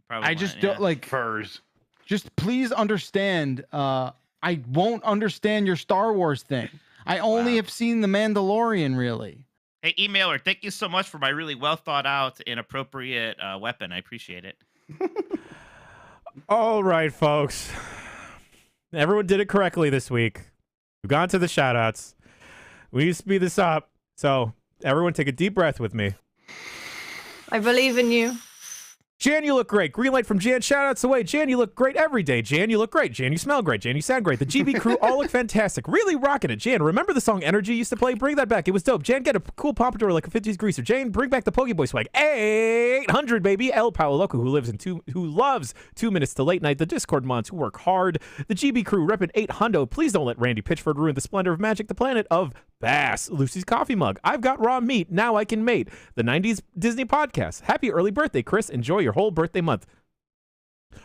Probably I just won't, don't yeah. like Furs. just please understand I won't understand your Star Wars thing. I only have seen The Mandalorian really. Hey, emailer, thank you so much for my really well thought out and appropriate weapon. I appreciate it. All right, folks. Everyone did it correctly this week. We've gone to the shout-outs. We need to speed this up. So everyone take a deep breath with me. I believe in you. Jan, you look great. Green light from Jan. Shout-outs away. Jan, you look great every day. Jan, you look great. Jan, you smell great. Jan, you sound great. The GB crew all look fantastic. Really rocking it. Jan, remember the song Energy used to play? Bring that back. It was dope. Jan, get a cool pompadour like a 50s greaser. Jan, bring back the Pokeboy swag. 800, baby. El Palo Loco, who loves 2 minutes to late night. The Discord mods who work hard. The GB crew repping 800. Please don't let Randy Pitchford ruin the splendor of Magic the Planet of Bass. Lucy's coffee mug. I've got raw meat. Now I can mate. The 90s Disney podcast. Happy early birthday, Chris. Enjoy your whole birthday month.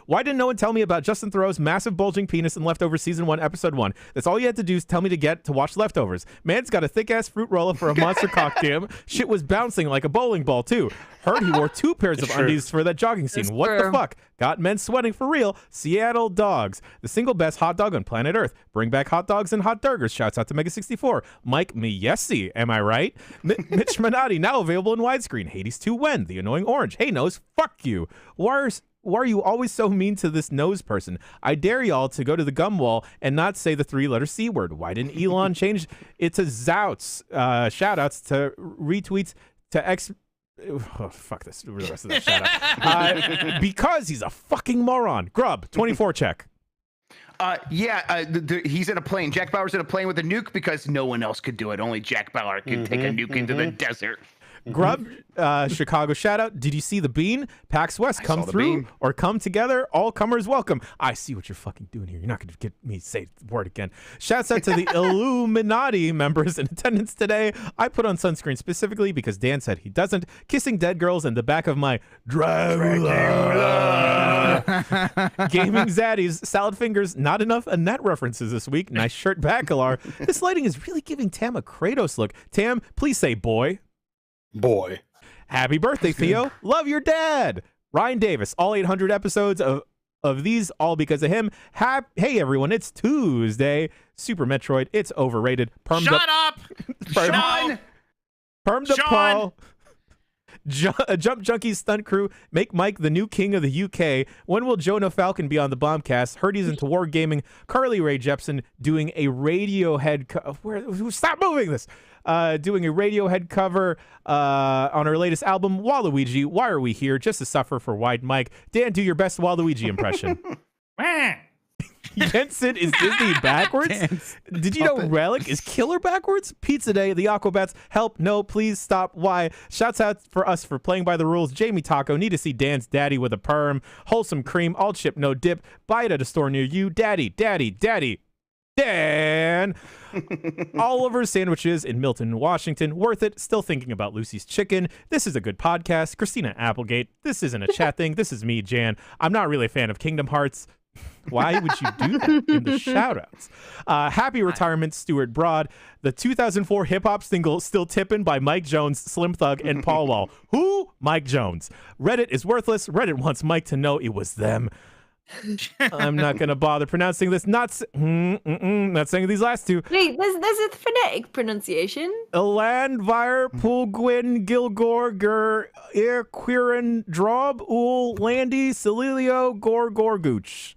Why didn't no one tell me about Justin Theroux's massive bulging penis in Leftovers Season 1, Episode 1? That's all you had to do is tell me to get to watch Leftovers. Man's got a thick-ass fruit roll-up for a monster cock jam. Shit was bouncing like a bowling ball, too. Heard he wore 2 pairs of undies for that jogging scene. It's What the true. fuck? Got men sweating for real. Seattle Dogs. The single best hot dog on planet Earth. Bring back hot dogs and hot burgers. Shouts out to Mega64. Mike Miesi. Am I right? Mitch Minotti, now available in widescreen. Hades 2 when? The Annoying Orange. Hey, Nose, fuck you. Why are you always so mean to this nose person? I dare y'all to go to the gum wall and not say the 3-letter C word. Why didn't Elon change it to Zouts? Shout outs to retweets to oh, fuck this. The rest of that shout out. Because he's a fucking moron. Grub, 24 check. He's in a plane. Jack Bauer's in a plane with a nuke because no one else could do it. Only Jack Bauer could take a nuke into the desert. Grub, Chicago shout out. Did you see the bean? PAX West, come through or come together. All comers welcome. I see what you're fucking doing here. You're not going to get me to say the word again. Shouts out to the Illuminati members in attendance today. I put on sunscreen specifically because Dan said he doesn't. Kissing dead girls in the back of my Dracula. Gaming zaddies, salad fingers, not enough Annette references this week. Nice shirt, Bacalar. This lighting is really giving Tam a Kratos look. Tam, please say boy. Boy. Happy birthday, Theo. Love your dad. Ryan Davis, all 800 episodes of these, all because of him. Hey, everyone, it's Tuesday. Super Metroid, it's overrated. Shut up! Sean! Perm to Paul. Jump Junkies Stunt Crew, make Mike the new king of the UK. When will Jonah Falcon be on the Bombcast? Heard into Wargaming. Carly Rae Jepsen doing a Radiohead stop moving this. Doing a Radiohead cover on her latest album, Waluigi. Why are we here? Just to suffer for Wide Mike. Dan, do your best Waluigi impression. Jensen is Disney backwards? Did you know Relic is killer backwards? Pizza Day, the Aquabats, help, no, please stop, why? Shouts out for us for playing by the rules. Jamie Taco, need to see Dan's daddy with a perm. Wholesome cream, all chip, no dip. Buy it at a store near you. Daddy, daddy, daddy. Dan. Oliver's Sandwiches in Milton, Washington. Worth it. Still thinking about Lucy's chicken. This is a good podcast. Christina Applegate. This isn't a chat thing. This is me, Jan. I'm not really a fan of Kingdom Hearts. Why would you do that in the shout-outs? Happy retirement, Stuart Broad. The 2004 hip-hop single Still Tippin' by Mike Jones, Slim Thug, and Paul Wall. Who? Mike Jones. Reddit is worthless. Reddit wants Mike to know it was them. I'm not going to bother pronouncing this. Not saying these last two. Wait, there's a phonetic pronunciation. Elandvire, Pulgwin, Gilgor, Gur, Quirin, Drob, Ul, Landy, Celilio, Gorgooch.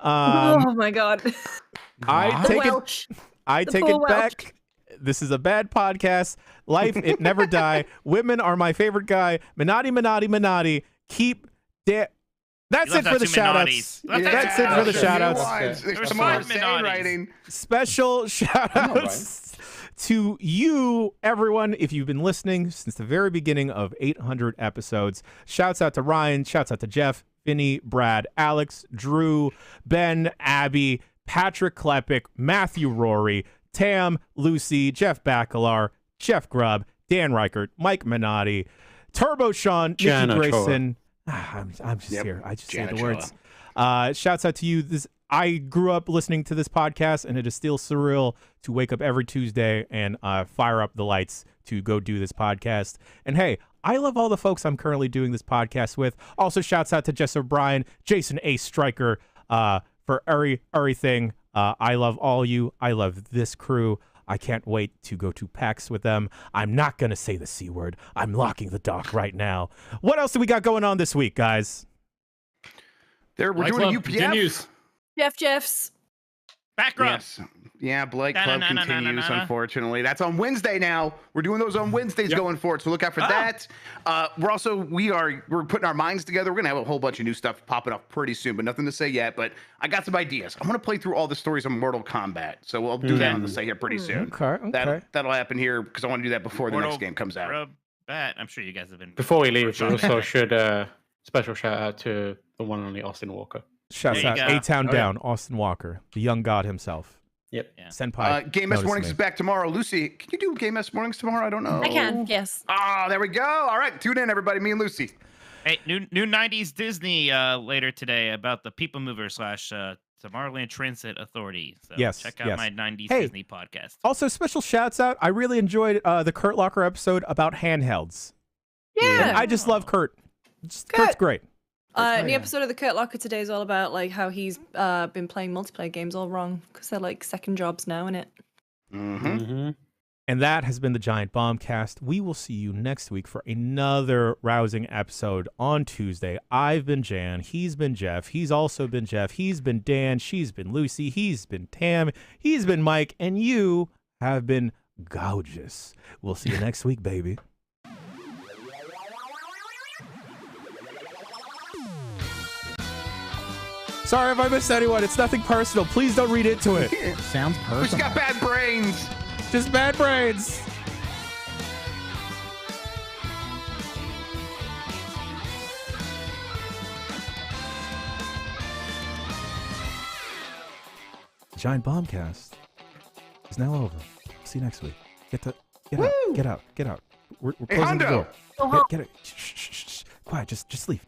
Oh my god. I take it back. This is a bad podcast. Life, it never die. Women are my favorite guy. Minati. Keep That's it for the shout-outs. That's it for the shout-outs. There's some more writing. Special shout-outs to you, everyone, if you've been listening since the very beginning of 800 episodes. Shouts out to Ryan. Shouts out to Jeff, Vinny, Brad, Alex, Drew, Ben, Abby, Patrick Klepik, Matthew Rory, Tam, Lucy, Jeff Bacalar, Jeff Grubb, Dan Reichert, Mike Minotti, Turbo Sean, Nikki Grayson. I'm just here. I just say the words. Shouts out to you. I grew up listening to this podcast, and it is still surreal to wake up every Tuesday and fire up the lights to go do this podcast. And hey, I love all the folks I'm currently doing this podcast with. Also, shouts out to Jess O'Brien, Jason A. Stryker for everything. I love all you. I love this crew. I can't wait to go to PAX with them. I'm not going to say the C word. I'm locking the dock right now. What else do we got going on this week, guys? We're doing a UPF. Continues. Jeff's. Back rub. Yes. Yeah, Blake Club continues, unfortunately. That's on Wednesday now. We're doing those on Wednesdays going forward, so look out for that. We're putting our minds together. We're going to have a whole bunch of new stuff popping up pretty soon, but nothing to say yet. But I got some ideas. I want to play through all the stories of Mortal Kombat, so we'll do that on the site here pretty soon. Okay. That'll happen here because I want to do that before the next game comes out. Kombat. I'm sure you guys have been. Before we leave, we also should special shout out to the one and only Austin Walker. Shouts out A-Town Down, Austin Walker, the young god himself. Yep. Yeah. Senpai. Game S Mornings is back tomorrow. Lucy, can you do Game S Mornings tomorrow? I don't know. I can, yes. There we go. All right, tune in, everybody. Me and Lucy. Hey, new 90s Disney later today about the People Mover / Tomorrowland Transit Authority. So check out my 90s Disney podcast. Also, special shouts out. I really enjoyed the Kurt Locker episode about handhelds. Yeah. And I just love Kurt. Kurt's great. The episode of the Kurt Locker today is all about like how he's been playing multiplayer games all wrong because they're like second jobs now, innit? Mm-hmm. And that has been the Giant Bombcast. We will see you next week for another rousing episode on Tuesday. I've been Jan. He's been Jeff. He's also been Jeff. He's been Dan. She's been Lucy. He's been Tam. He's been Mike. And you have been gorgeous. We'll see you next week, baby. Sorry if I missed anyone. It's nothing personal. Please don't read into it. Sounds personal. Who's got bad brains? Just bad brains. Giant Bombcast is now over. See you next week. Get out. We're closing the door. Get it. Shh. Quiet. Just leave.